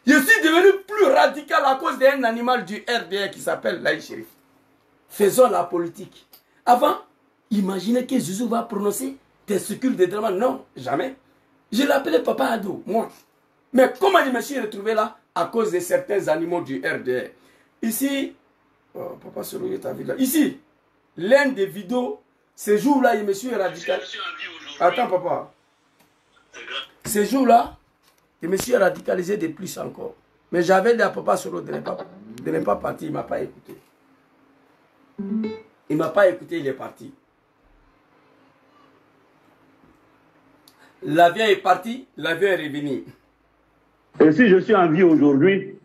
Je suis devenu plus radical à cause d'un animal du RDR qui s'appelle Laye Chérif. Faisons la politique. Avant, imaginez que Zouzou va prononcer testicule de Dramane. Non, jamais. Je l'appelais Papa Ado, moi. Mais comment je me suis retrouvé là? À cause de certains animaux du RDR. Ici, oh, Papa Soro, ta vie là. Ici, l'un des vidéos, ce jour-là, je me suis radicalisé. Attends, papa. Ce jour-là, je me suis radicalisé de plus encore. Mais j'avais dit à Papa Soro de ne pas partir. Il ne m'a pas écouté. Il ne m'a pas écouté, il est parti. L'avion est parti, l'avion est revenu. Et si je suis en vie aujourd'hui,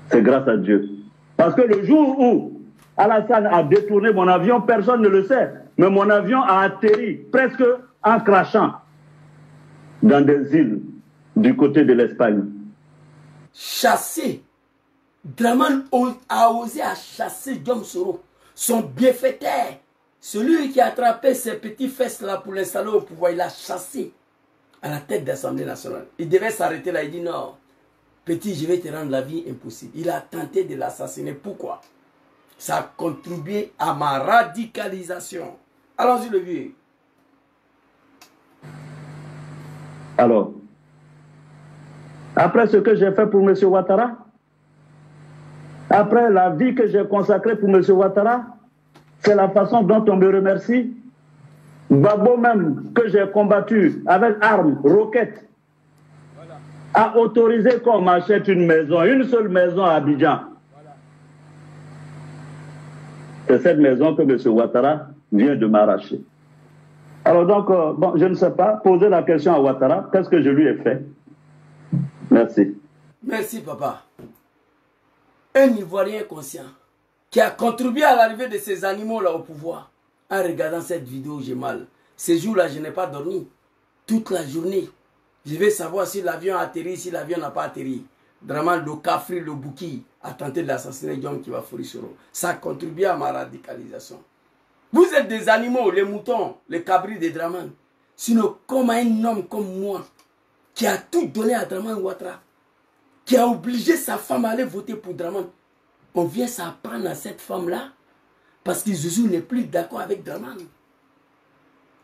c'est grâce à Dieu. Parce que le jour où Alassane a détourné mon avion, personne ne le sait. Mais mon avion a atterri presque en crachant dans des îles du côté de l'Espagne. Chasser. Dramane a osé à chasser Diom Soro, son bienfaiteur. Celui qui a attrapé ses petits fesses là pour l'installer au pouvoir, il l'a chassé à la tête de l'Assemblée nationale. Il devait s'arrêter là, il dit non, petit, je vais te rendre la vie impossible. Il a tenté de l'assassiner. Pourquoi? Ça a contribué à ma radicalisation. Allons-y le vieux. Alors, après ce que j'ai fait pour M. Ouattara, après la vie que j'ai consacrée pour M. Ouattara, c'est la façon dont on me remercie. Babo même, que j'ai combattu avec armes, roquettes, a autorisé qu'on m'achète une maison, une seule maison à Abidjan. C'est cette maison que M. Ouattara vient de m'arracher. Alors donc, bon, je ne sais pas, poser la question à Ouattara, qu'est-ce que je lui ai fait? Merci. Merci, papa. Un Ivoirien conscient qui a contribué à l'arrivée de ces animaux-là au pouvoir. En regardant cette vidéo, j'ai mal. Ces jours-là, je n'ai pas dormi. Toute la journée. Je vais savoir si l'avion a atterri, si l'avion n'a pas atterri. Dramane, le Kafri, le Bouki a tenté d'assassiner Diom Kiba-Fori Soro. Ça a contribué à ma radicalisation. Vous êtes des animaux, les moutons, les cabris de Dramane. Sinon, comme un homme comme moi, qui a tout donné à Dramane Ouattara, qui a obligé sa femme à aller voter pour Dramane, on vient s'apprendre à cette femme-là parce que Zouzou n'est plus d'accord avec Dramane.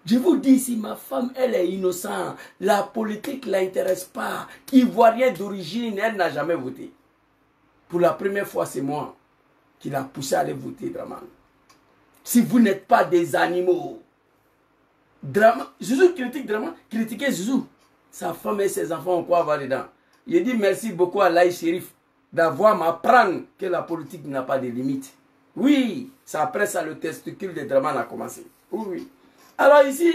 Je vous dis ici, ma femme, elle est innocente. La politique ne l'intéresse pas. Ivoirien d'origine, elle n'a jamais voté. Pour la première fois, c'est moi qui l'a poussé à aller voter Dramane. Si vous n'êtes pas des animaux, Zouzou critique Dramane, critiquez Zouzou. Sa femme et ses enfants ont quoi avoir dedans. Il dit merci beaucoup à Laye Chérif d'avoir m'apprendre que la politique n'a pas de limite. Oui, c'est après ça le testicule de Dramane a commencé. Oui, oui. Alors ici,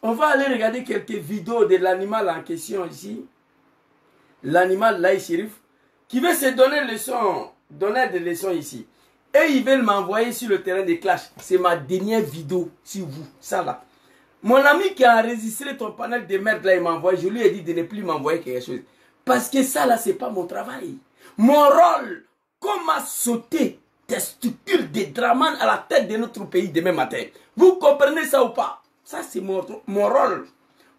on va aller regarder quelques vidéos de l'animal en question ici. L'animal Laye Chérif, qui veut se donner des leçons ici. Et ils veulent m'envoyer sur le terrain de clash. C'est ma dernière vidéo sur vous, ça là. Mon ami qui a enregistré ton panel de merde là, il m'a envoyé. Je lui ai dit de ne plus m'envoyer quelque chose. Parce que ça là, c'est pas mon travail. Mon rôle, comment sauter testicule de Dramane à la tête de notre pays demain matin. Vous comprenez ça ou pas? Ça c'est mon rôle.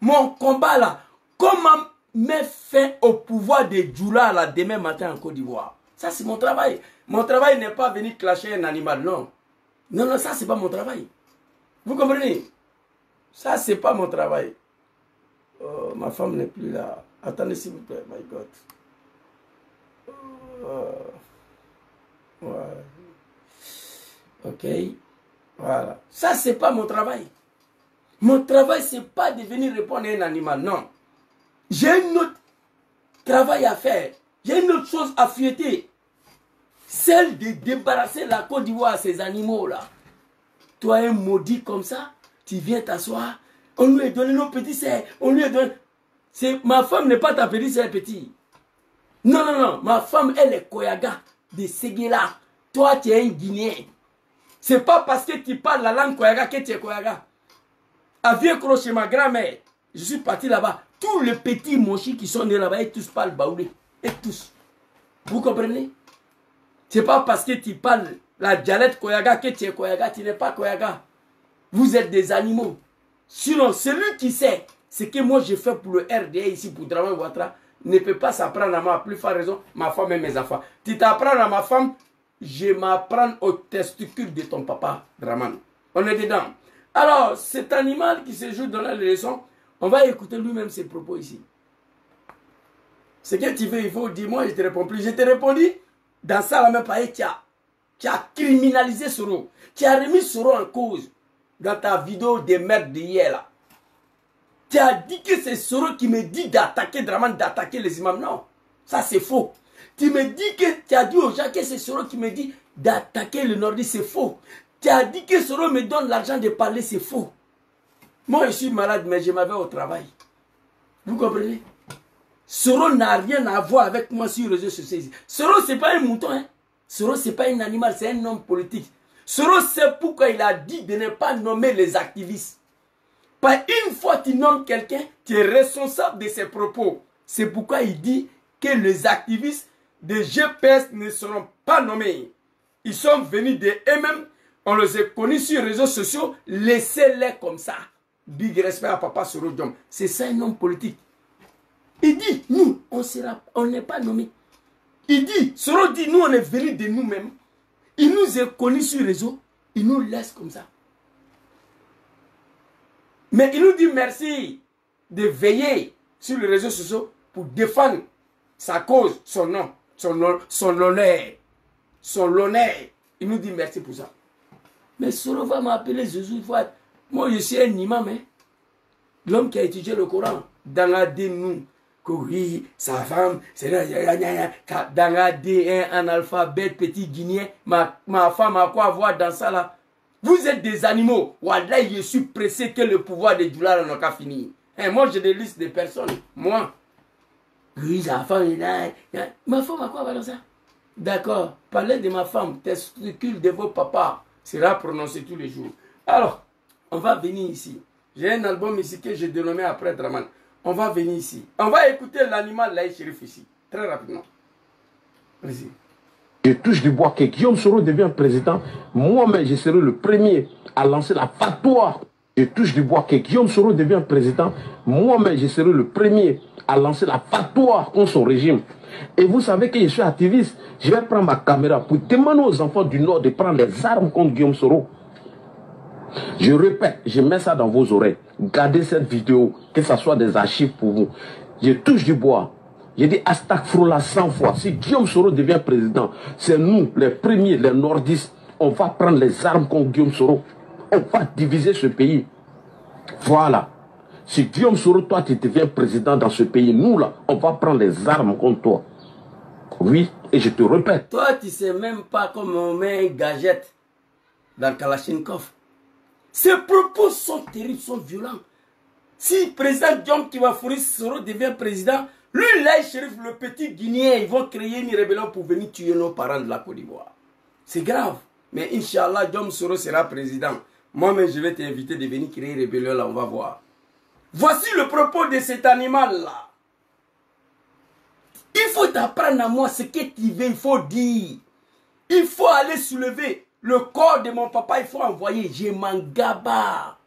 Mon combat là, comment mettre fin au pouvoir de Djoula là demain matin en Côte d'Ivoire. Ça c'est mon travail. Mon travail n'est pas venir clasher un animal, non. Non, non, ça c'est pas mon travail. Vous comprenez? Ça c'est pas mon travail. Oh, ma femme n'est plus là. Attendez s'il vous plaît, my God. Ouais. Ok. Voilà. Ça, c'est pas mon travail. Mon travail, c'est pas de venir répondre à un animal. Non. J'ai un autre travail à faire. J'ai une autre chose à fêter. Celle de débarrasser la Côte d'Ivoire à ces animaux-là. Toi, un maudit comme ça, tu viens t'asseoir. On lui a donné nos petits sœurs. On lui a donné. Ma femme n'est pas ta petite sœur petit. Non, non, non. Ma femme, elle est Koyaga de Séguéla. Toi, tu es un Guinéen. C'est pas parce que tu parles la langue Koyaga que tu es Koyaga. À Vieux-Cro chez ma grand-mère, je suis parti là-bas. Tous les petits mochis qui sont nés là-bas, ils tous parlent baoulé. Et tous. Vous comprenez? C'est pas parce que tu parles la dialecte Koyaga que tu es Koyaga. Tu n'es pas Koyaga. Vous êtes des animaux. Sinon, celui qui sait ce que moi j'ai fait pour le RDA ici, pour Dramane Ouattara, ne peut pas s'apprendre à moi, à plus faire raison, ma femme et mes enfants. Tu t'apprends à ma femme, je m'apprends aux testicules de ton papa, Draman. On est dedans. Alors, cet animal qui se joue dans la leçon, on va écouter lui-même ses propos ici. Ce que tu veux, il faut dire, moi je te réponds plus. Je t'ai répondu, dans ça, la même paille, tu as criminalisé Soro. Tu as remis Soro en cause dans ta vidéo de merde d'hier là. Tu as dit que c'est Soro qui me dit d'attaquer Draman, d'attaquer les imams. Non, ça c'est faux. Tu me dis que tu as dit aux gens que c'est Soro qui me dit d'attaquer le nordiste, c'est faux. Tu as dit que Soro me donne l'argent de parler, c'est faux. Moi je suis malade, mais je m'avais au travail. Vous comprenez? Soro n'a rien à voir avec moi sur les réseaux sociaux. Soro c'est pas un mouton, hein. Soro c'est pas un animal, c'est un homme politique. Soro c'est pourquoi il a dit de ne pas nommer les activistes. Pas une fois tu nommes quelqu'un, tu es responsable de ses propos. C'est pourquoi il dit que les activistes de GPS ne seront pas nommés. Ils sont venus de eux-mêmes, on les a connus sur les réseaux sociaux, laissez-les comme ça. Big respect à Papa Soro Diom. C'est ça un homme politique. Il dit, nous, on n'est pas nommés. Il dit, Soro dit, nous, on est venus de nous-mêmes. Il nous a connus sur les réseaux, il nous laisse comme ça. Mais il nous dit merci de veiller sur les réseaux sociaux pour défendre sa cause, son nom, son honneur. Il nous dit merci pour ça. Mais Soro va m'appeler Jésus. Moi, je suis un imam. Hein? L'homme qui a étudié le Coran. Dans la nous, que oui, sa femme, c'est dans la un analphabète petit guinéen. Ma femme a quoi voir dans ça là? Vous êtes des animaux. Wallah, je suis pressé que le pouvoir de Djoula n'a qu'à finir. Hein, moi, j'ai des listes de personnes. Moi. Oui, sa femme est là. Ma femme a quoi voir dans ça? D'accord. Parlez de ma femme. Testicule de vos papas sera prononcé tous les jours. Alors, on va venir ici. J'ai un album ici que j'ai dénommé après Draman. On va venir ici. On va écouter l'animal Laï Chérif ici. Très rapidement. Vas-y. Je touche du bois que Guillaume Soro devient président. Moi-même, je serai le premier à lancer la fatwa. Je touche du bois que Guillaume Soro devient président. Moi-même, je serai le premier à lancer la fatwa contre son régime. Et vous savez que je suis activiste. Je vais prendre ma caméra pour demander aux enfants du Nord de prendre les armes contre Guillaume Soro. Je répète, je mets ça dans vos oreilles. Gardez cette vidéo, que ce soit des archives pour vous. Je touche du bois. J'ai dit Astaghfirullah 100 fois. Si Guillaume Soro devient président, c'est nous, les premiers, les nordistes, on va prendre les armes contre Guillaume Soro. On va diviser ce pays. Voilà. Si Guillaume Soro, toi, tu deviens président dans ce pays, nous, là, on va prendre les armes contre toi. Oui, et je te répète. Toi, tu ne sais même pas comment on met une gagette dans le Kalachnikov. Ces propos sont terribles, sont violents. Si le président Diom qui va fournir Soro devient président, lui, là, Chérif, le petit Guinéen, ils vont créer une rébellion pour venir tuer nos parents de la Côte d'Ivoire. C'est grave. Mais Inch'Allah, Diom Soro sera président. Moi-même, je vais t'inviter de venir créer une rébellion là, on va voir. Voici le propos de cet animal-là. Il faut t'apprendre à moi ce que tu veux, il faut dire. Il faut aller soulever le corps de mon papa, il faut envoyer. Je m'en gaba.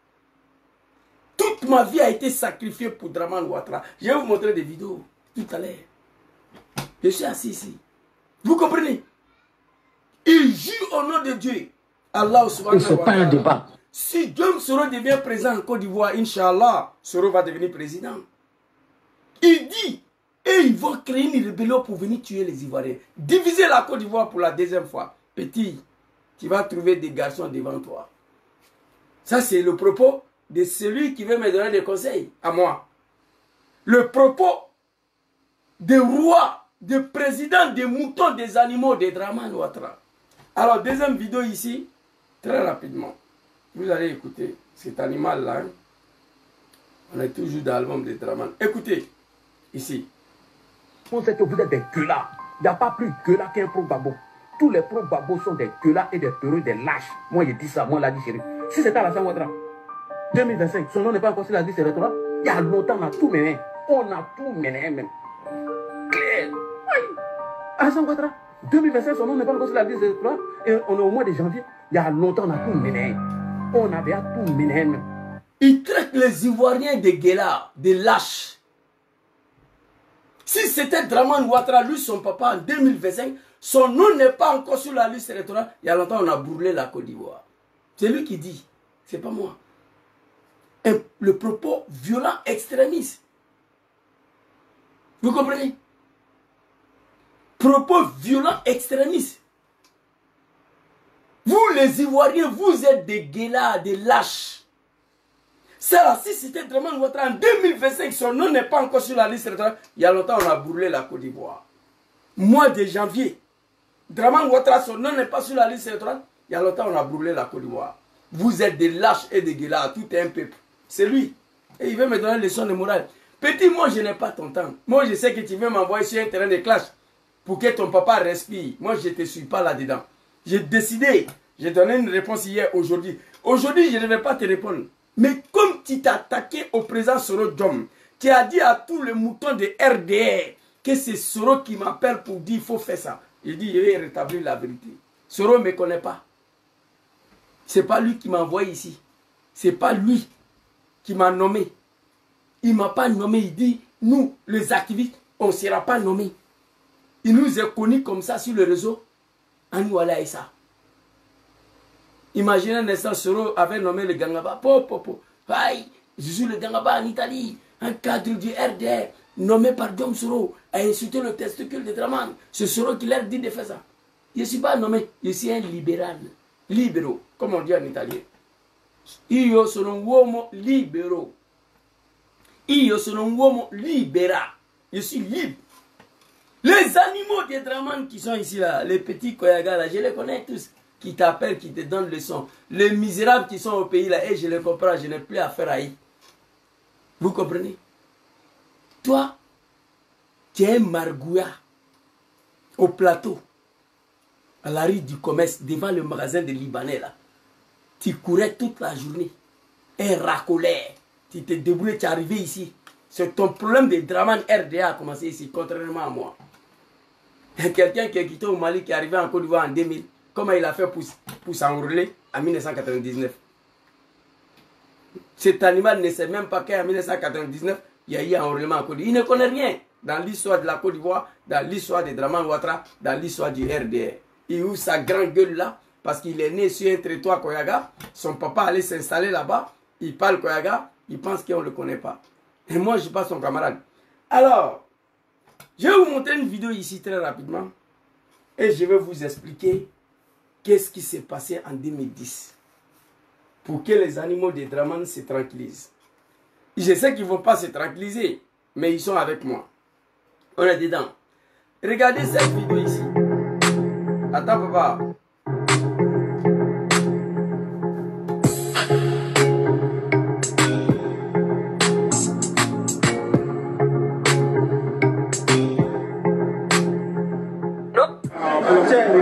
Toute ma vie a été sacrifiée pour Draman Ouattara. Je vais vous montrer des vidéos tout à l'heure. Je suis assis ici. Vous comprenez? Il jure au nom de Dieu. Allah subhanahu wa ta'ala. C'est pas un débat. Si Guillaume Soro devient président en Côte d'Ivoire, Inch'Allah, Soro va devenir président. Il dit, et ils vont créer une rébellion pour venir tuer les Ivoiriens. Diviser la Côte d'Ivoire pour la deuxième fois. Petit, tu vas trouver des garçons devant toi. Ça, c'est le propos de celui qui veut me donner des conseils à moi. Le propos des rois, des présidents, des moutons, des animaux, des Draman Ouattara. Alors, deuxième vidéo ici, très rapidement. Vous allez écouter cet animal-là. Hein? On est toujours dans l'album des Draman. Écoutez, ici. On sait que vous êtes des gueulards. Il n'y a pas plus gueulard qu'un pro-babo. Tous les pro-babos sont des gueulards et des peureux, des lâches. Moi, je dis ça, moi, l'a dit Chérif. Si c'était Alassane Ouattara, 2025, son nom n'est pas encore sur la liste électorale. Il y a longtemps, on a tout mené. On a tout mené, même. Claire. Oui. Alassane Ouattara, 2025, son nom n'est pas encore sur la liste électorale. Et on est au mois de janvier. Il y a longtemps, on a tout mené. On avait à tout mené, même. Il traite les Ivoiriens de gueulards, de lâches. Si c'était Draman Ouattara, lui, son papa, en 2025, son nom n'est pas encore sur la liste électorale. Il y a longtemps, on a brûlé la Côte d'Ivoire. C'est lui qui dit, c'est pas moi. Et le propos violent extrémiste. Vous comprenez? Propos violents extrémistes. Vous, les Ivoiriens, vous êtes des guélards, des lâches. Ça là, si c'était Draman Ouattara en 2025, son nom n'est pas encore sur la liste électorale. Il y a longtemps, on a brûlé la Côte d'Ivoire. Mois de janvier, Draman Ouattara, son nom n'est pas sur la liste électorale. Il y a longtemps, on a brûlé la Côte d'Ivoire. Vous êtes des lâches et des guélards, tout est un peuple. C'est lui. Et il veut me donner une leçon de morale. Petit, moi, je n'ai pas ton temps. Moi, je sais que tu veux m'envoyer sur un terrain de clash pour que ton papa respire. Moi, je ne te suis pas là-dedans. J'ai décidé, j'ai donné une réponse hier, aujourd'hui. Aujourd'hui, je ne vais pas te répondre. Mais comme tu t'es attaqué au président Soro Diom, tu as dit à tous les moutons de RDR que c'est Soro qui m'appelle pour dire qu'il faut faire ça. Il dit, je vais rétablir la vérité. Soro ne me connaît pas. Ce n'est pas lui qui m'a envoyé ici. Ce n'est pas lui qui m'a nommé. Il ne m'a pas nommé. Il dit, nous, les activistes, on ne sera pas nommés. Il nous a connus comme ça sur le réseau. Anouala et ça. Imaginez un instant, Soro avait nommé le Gangaba. Aïe, je suis le Gangaba en Italie. Un cadre du RDR, nommé par Diom Soro, a insulté le testicule de Draman. C'est Soro qui leur dit de faire ça. Je ne suis pas nommé, je suis un libéral. Libero, comme on dit en italien. Io sono un uomo libero. Io sono un uomo libera. Je suis libre. Les animaux des Draman qui sont ici, là, les petits Koyaga, là, je les connais tous. Qui t'appellent, qui te donnent le son. Les misérables qui sont au pays, là, et je les comprends, je n'ai plus affaire à eux. Vous comprenez? Toi, tu es un margouilla au plateau, à la rue du commerce, devant le magasin des Libanais, là. Tu courais toute la journée. Un racoleur. Tu te débrouillais, tu es arrivé ici. C'est ton problème de Draman RDA a commencé ici, contrairement à moi. Quelqu'un qui est quitté au Mali, qui est arrivé en Côte d'Ivoire en 2000, comment il a fait pour s'enrôler en 1999? Cet animal ne sait même pas qu'en 1999, il y a eu un enrôlement en Côte d'Ivoire. Il ne connaît rien dans l'histoire de la Côte d'Ivoire, dans l'histoire de Draman Ouattara, dans l'histoire du RDR. Il ouvre sa grande gueule là, parce qu'il est né sur un territoire Koyaga. Son papa allait s'installer là-bas. Il parle Koyaga. Il pense qu'on ne le connaît pas. Et moi, je ne suis pas son camarade. Alors, je vais vous montrer une vidéo ici très rapidement. Et je vais vous expliquer qu'est-ce qui s'est passé en 2010. Pour que les animaux de Draman se tranquillisent. Je sais qu'ils ne vont pas se tranquilliser. Mais ils sont avec moi. On est dedans. Regardez cette vidéo ici. Attends, papa.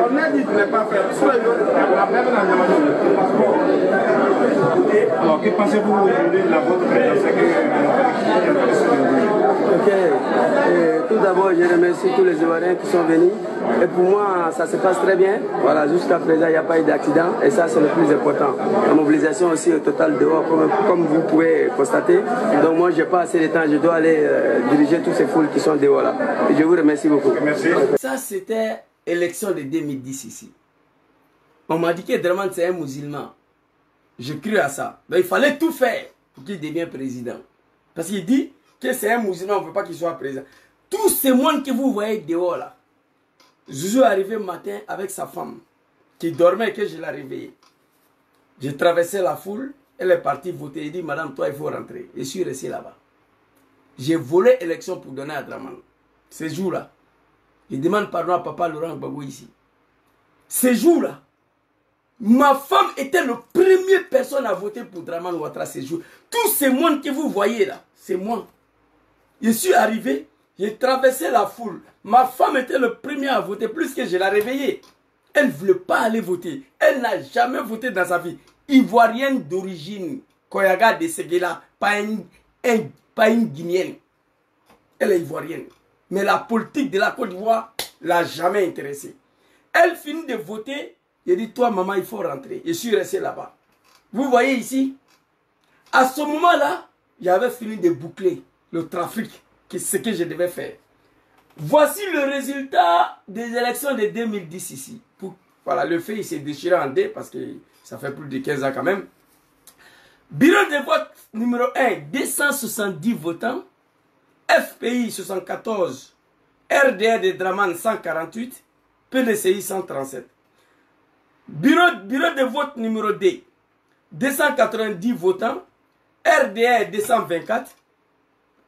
On a dit de ne pas faire. Alors, que pensez-vous de la votre présence? Tout d'abord, je remercie tous les Ivoiriens qui sont venus. Et pour moi, ça se passe très bien. Voilà, jusqu'à présent, il n'y a pas eu d'accident. Et ça, c'est le plus important. La mobilisation aussi est totale dehors, comme vous pouvez constater. Donc moi, je n'ai pas assez de temps. Je dois aller diriger toutes ces foules qui sont dehors là. Et je vous remercie beaucoup. Merci. Ça, c'était l'élection de 2010 ici. On m'a dit que Draman, c'est un musulman. Je cru à ça. Donc il fallait tout faire pour qu'il devienne président. Parce qu'il dit que c'est un musulman, on ne veut pas qu'il soit président. Tous ces moines que vous voyez dehors là, je suis arrivé le matin avec sa femme qui dormait et que je l'ai réveillée. J'ai traversé la foule, elle est partie voter. Il dit, madame, toi il faut rentrer. Je suis resté là-bas. J'ai volé l'élection pour donner à Draman. Ce jour-là, je demande pardon à papa Laurent Gbagbo ici. Ce jour-là, ma femme était la première personne à voter pour Draman Ouattara ce jour. Tous ces moines que vous voyez là, c'est moi. Je suis arrivé, j'ai traversé la foule. Ma femme était le premier à voter, plus que je l'ai réveillée. Elle ne voulait pas aller voter. Elle n'a jamais voté dans sa vie. Ivoirienne d'origine, Koyaga de Séguéla, pas une Guinéenne. Elle est ivoirienne. Mais la politique de la Côte d'Ivoire ne l'a jamais intéressée. Elle finit de voter. Il dit, toi maman, il faut rentrer. Je suis resté là-bas. Vous voyez ici, à ce moment-là, j'avais fini de boucler le trafic, ce que je devais faire. Voici le résultat des élections de 2010 ici. Voilà, le fait, il s'est déchiré en deux parce que ça fait plus de 15 ans quand même. Bureau de vote numéro 1, 270 votants. FPI 74. RDR de Draman 148. PDCI 137. Bureau de vote numéro 2, 290 votants. RDR 224.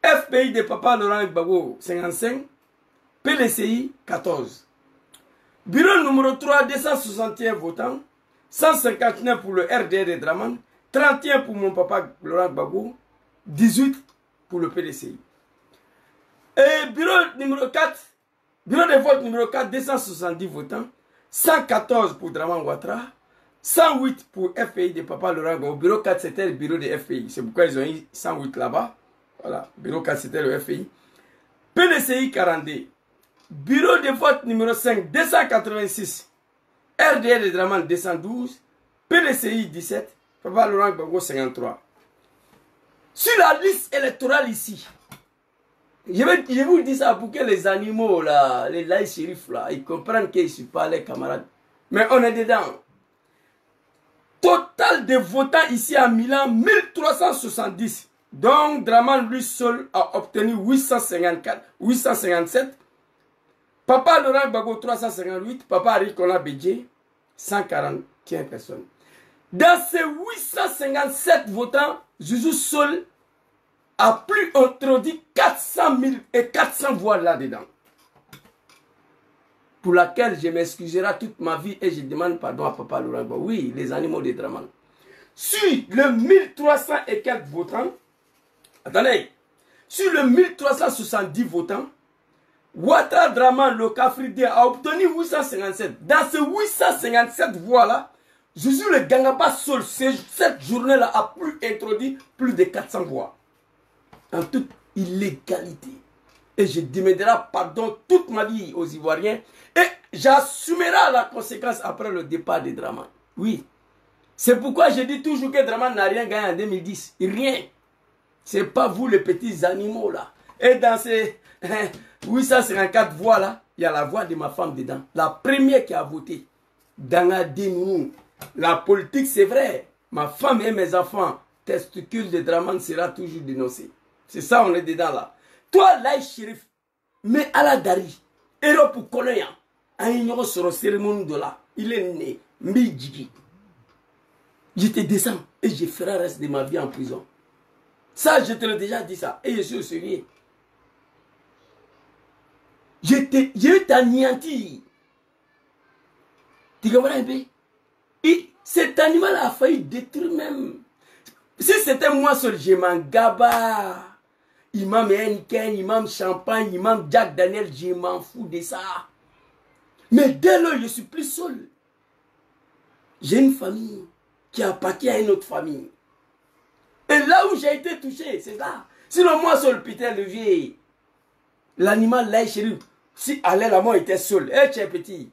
FPI de Papa Laurent Gbagbo 55. PDCI 14. Bureau numéro 3, 261 votants. 159 pour le RDR de Draman. 31 pour mon papa Laurent Gbagbo. 18 pour le PDCI. Et bureau numéro 4, bureau de vote numéro 4, 270 votants, 114 pour Draman Ouattara, 108 pour FPI de Papa Laurent Gbagbo. Bureau 4, c'était le bureau de FPI. C'est pourquoi ils ont eu 108 là-bas. Voilà, bureau 4, c'était le FPI. PDCI 42. Bureau de vote numéro 5, 286. RDR de Draman 212. PDCI 17. Papa Laurent Gbagbo 53. Sur la liste électorale ici, je vous dis ça pour que les animaux, là, les laïcs shérifs, là, ils comprennent qu'ils ne sont pas les camarades. Mais on est dedans. Total de votants ici à Milan, 1370. Donc, Draman, lui seul, a obtenu 857. Papa Laurent Gbagbo, 358. Papa Arikona Bédié, 141 personnes. Dans ces 857 votants, Zouzou Sol a plus introduit 400 000 et 400 voix là-dedans. Pour laquelle je m'excuserai toute ma vie et je demande pardon à Papa Laurent Gbagbo. Oui, les animaux de Draman. Sur le 1300 et quelques votants, attendez, sur le 1370 votants, Ouattara Draman, le Kafridi, a obtenu 857. Dans ces 857 voix-là, Zouzou le Gangaba Sol, cette journée-là, a plus introduit plus de 400 voix. En toute illégalité. Et je demanderai pardon toute ma vie aux Ivoiriens. Et j'assumerai la conséquence après le départ de Draman. Oui. C'est pourquoi je dis toujours que Draman n'a rien gagné en 2010. Rien. C'est pas vous les petits animaux là. Et dans ces 854 voix là, il y a la voix de ma femme dedans. La première qui a voté. Danga Demounou. La politique c'est vrai. Ma femme et mes enfants, testicules de Draman sera toujours dénoncé. C'est ça, on est dedans là. Toi, là, shérif, mais à la Dari, héros pour Koloya, un ignorant sur la cérémonie de là, il est né, Mbidjiki. Je te descends et je ferai le reste de ma vie en prison. Ça, je te l'ai déjà dit ça, et je suis au sérieux. Je t'anéantis. Tu comprends un peu? Et cet animal a failli détruire même. Si c'était moi seul, je m'en gaba. Imam Henken, Imam Champagne, Imam Jack Daniel, je m'en fous de ça. Mais dès lors, je suis plus seul. J'ai une famille qui appartient à une autre famille. Et là où j'ai été touché, c'est ça. Sinon, moi seul, Peter le vieil, l'animal là, chéri, si allait la mort était seul, eh, tu es petit,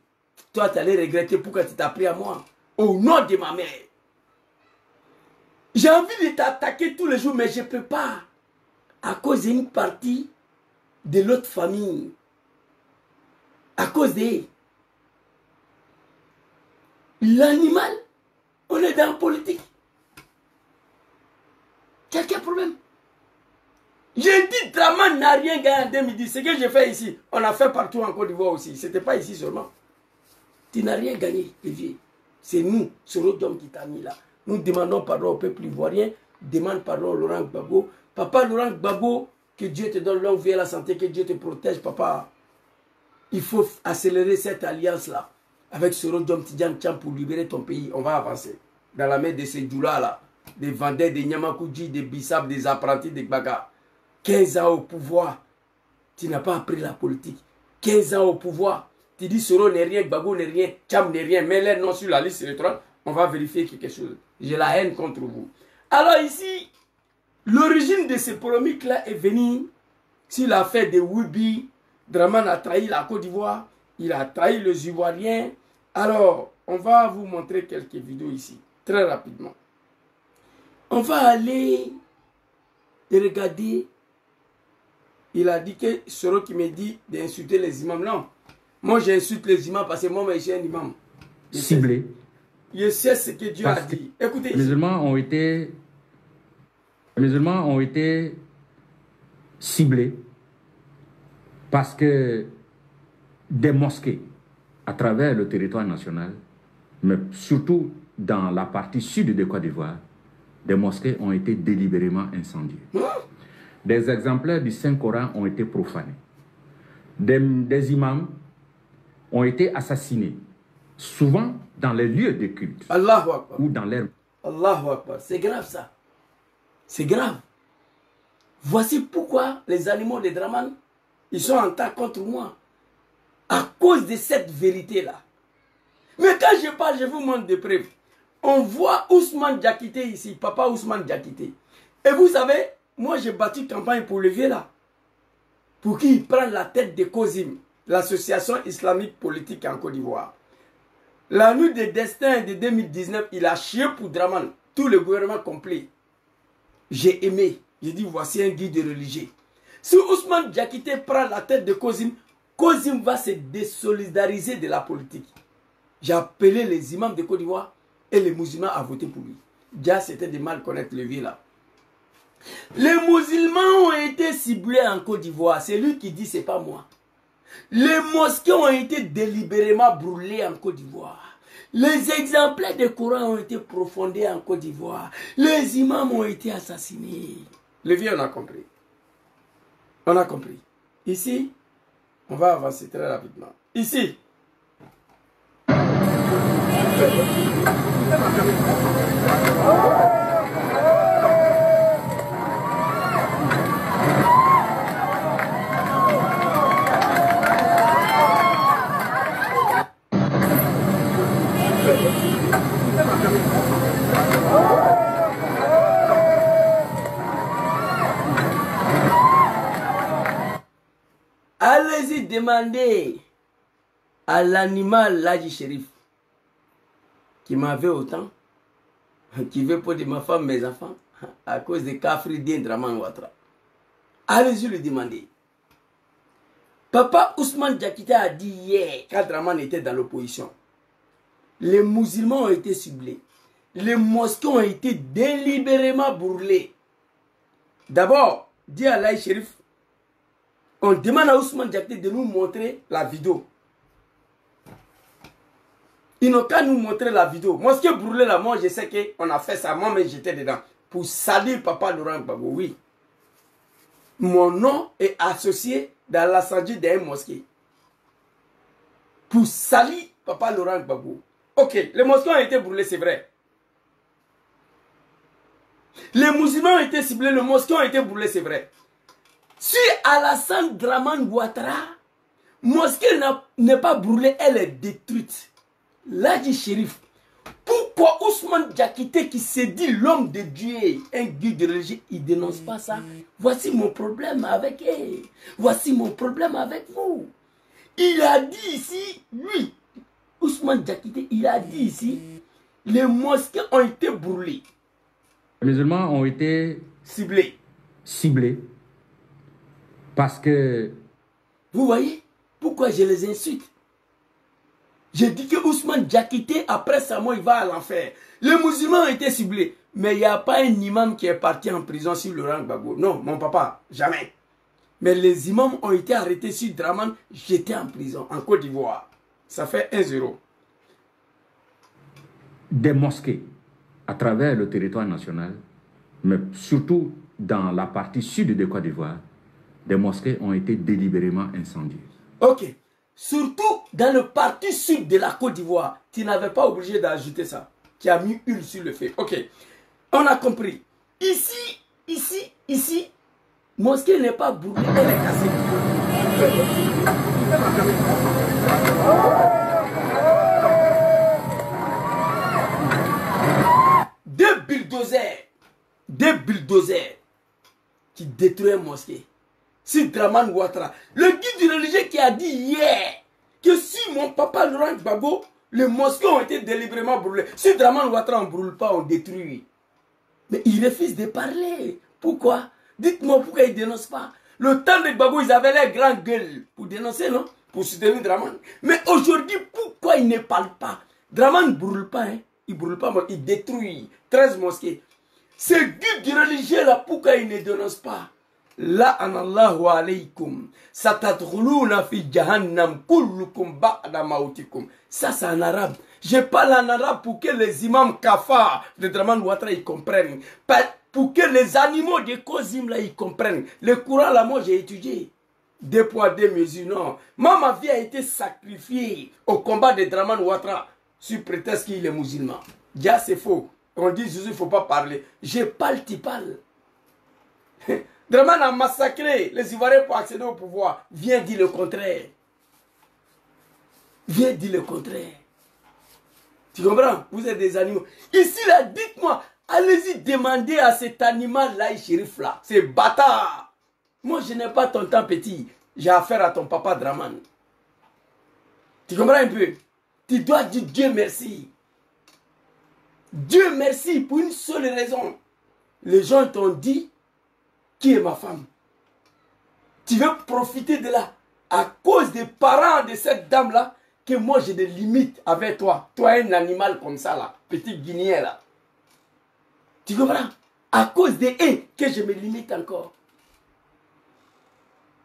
toi, tu allais regretter pourquoi tu t'as pris à moi. Au nom de ma mère. J'ai envie de t'attaquer tous les jours, mais je ne peux pas. À cause d'une partie de l'autre famille. À cause de l'animal. On est dans la politique. Quel problème? J'ai dit Draman n'a rien gagné en 2010. Ce que j'ai fait ici, on a fait partout en Côte d'Ivoire aussi. Ce n'était pas ici seulement. Tu n'as rien gagné, Olivier. C'est nous, ce homme qui t'a mis là. Nous demandons pardon au peuple ivoirien. Demande pardon à Laurent Gbagbo. Papa Laurent Gbagbo, que Dieu te donne longue vie et la santé, que Dieu te protège, papa. Il faut accélérer cette alliance-là avec ce Diom Tidjane Tcham pour libérer ton pays. On va avancer. Dans la main de ces djoulas-là, des vendeurs, des Nyamakoudji, des Bissap, des apprentis, des Baga. 15 ans au pouvoir. Tu n'as pas appris la politique. 15 ans au pouvoir. Tu dis Soro n'est rien, Gbagbo n'est rien, Tcham n'est rien. Mais les noms sur la liste électorale, on va vérifier quelque chose. J'ai la haine contre vous. Alors ici, l'origine de ces polémiques-là est venue sur l'affaire de Woubi. Draman a trahi la Côte d'Ivoire. Il a trahi les Ivoiriens. Alors, on va vous montrer quelques vidéos ici, très rapidement. On va aller regarder Il a dit que Soro qui me dit d'insulter les imams. Non. Moi, j'insulte les imams parce que moi, je suis un imam. Ciblé. Je sais ce que Dieu a dit. Écoutez. Les musulmans ont été ciblés parce que des mosquées à travers le territoire national, mais surtout dans la partie sud de Côte d'Ivoire, des mosquées ont été délibérément incendiées. Des exemplaires du Saint-Coran ont été profanés. Des imams ont été assassinés, souvent dans les lieux de culte. Allahu Akbar. Ou dans l'air. Allahu Akbar. C'est grave ça. C'est grave. Voici pourquoi les animaux de Draman, ils sont en tas contre moi. À cause de cette vérité-là. Mais quand je parle, je vous montre des preuves. On voit Ousmane Diakité ici, papa Ousmane Diakité. Et vous savez, moi j'ai battu campagne pour le vieux là. Pour qu'il prenne la tête de COSIM, l'association islamique politique en Côte d'Ivoire. La nuit des destins de 2019, il a chié pour Draman, tout le gouvernement complet. J'ai aimé. J'ai dit, voici un guide religieux. Si Ousmane Diakité prend la tête de COSIM, COSIM va se désolidariser de la politique. J'ai appelé les imams de Côte d'Ivoire et les musulmans à voter pour lui. Déjà, c'était de mal connaître le vieux là. Les musulmans ont été ciblés en Côte d'Ivoire. C'est lui qui dit, c'est pas moi. Les mosquées ont été délibérément brûlées en Côte d'Ivoire. Les exemplaires de Coran ont été profondés en Côte d'Ivoire. Les imams ont été assassinés. Le vieux, on a compris. On a compris. Ici, on va avancer très rapidement. Ici. Allez-y demander à l'animal là du shérif qui m'avait autant, qui veut pour ma femme, mes enfants, à cause de Kafri Draman Ouattara. Allez-y lui demander. Papa Ousmane Diakité a dit hier, quand Draman était dans l'opposition, les musulmans ont été ciblés. Les mosquées ont été délibérément brûlées. D'abord, dit à l'Aïe Shérif, on demande à Ousmane Diakité de nous montrer la vidéo. Ils n'ont qu'à nous montrer la vidéo. Mosquée brûlée là, moi je sais qu'on a fait ça, moi mais j'étais dedans. Pour saluer Papa Laurent Gbagbo, oui. Mon nom est associé dans l'incendie d'un mosquée. Pour saluer Papa Laurent Gbagbo. Ok, les mosquées ont été brûlées, c'est vrai. Les musulmans ont été ciblés, les mosquées ont été brûlées, c'est vrai. Si Alassane Draman Ouattara, mosquée n'est pas brûlée, elle est détruite. Là dit shérif, pourquoi Ousmane Diakité qui se dit l'homme de Dieu, un guide religieux, il ne dénonce pas ça? Voici mon problème avec elle. Voici mon problème avec vous. Il a dit ici, lui, Ousmane Diakité, il a dit ici, les mosquées ont été brûlées. Les musulmans ont été ciblés. Parce que... Vous voyez pourquoi je les insulte? J'ai dit que Ousmane Diakité, après sa mort, il va à l'enfer. Les musulmans ont été ciblés. Mais il n'y a pas un imam qui est parti en prison sur Laurent Gbagbo. Non, mon papa, jamais. Mais les imams ont été arrêtés sur Draman, j'étais en prison, en Côte d'Ivoire. Ça fait 1-0. Des mosquées à travers le territoire national, mais surtout dans la partie sud de Côte d'Ivoire, des mosquées ont été délibérément incendiées. Ok. Surtout dans le parti sud de la Côte d'Ivoire, tu n'avais pas obligé d'ajouter ça. Qui a mis huile sur le feu. Ok. On a compris. Ici, mosquée n'est pas brûlée, elle est cassée. Deux bulldozers qui détruisent une mosquée. Si Draman Ouattara, le guide religieux qui a dit hier que si mon papa Laurent Gbagbo, les mosquées ont été délibérément brûlées. Si Draman Ouattara on ne brûle pas, on détruit. Mais il refuse de parler. Pourquoi? Dites-moi pourquoi il ne dénonce pas. Le temps de Gbagbo, ils avaient les grandes gueules pour dénoncer, non? Pour soutenir Draman. Mais aujourd'hui, pourquoi ils ne parlent pas? Draman ne brûle pas, hein? Il ne brûle pas, il détruit 13 mosquées. Ce guide religieux là, pourquoi il ne dénonce pas? La anallahu alaykum. Satadkhuluna fi jahannam kullukum ba'da mautikum. Ça c'est en arabe. Je parle en arabe pour que les imams kafa de Draman Ouattara ils comprennent. Pour que les animaux de Kozim là ils comprennent. Le Coran là, moi j'ai étudié. 2 poids 2 mesures, non. Moi ma vie a été sacrifiée au combat de Draman Ouattara sur prétexte qu'il est musulman. Déjà c'est faux. On dit Jésus il ne faut pas parler. Je parle, tu parles. Draman a massacré les Ivoiriens pour accéder au pouvoir. Viens dire le contraire. Viens dire le contraire. Tu comprends? Vous êtes des animaux. Ici là, dites-moi, allez-y demander à cet animal-là, shérif là, c'est bâtard. Moi je n'ai pas ton temps petit. J'ai affaire à ton papa Draman. Tu comprends un peu? Tu dois dire Dieu merci. Dieu merci pour une seule raison. Les gens t'ont dit qui est ma femme. Tu veux profiter de là à cause des parents de cette dame-là que moi j'ai des limites avec toi. Toi un animal comme ça là, petit guinéen là. Tu comprends? À cause des haies que je me limite encore.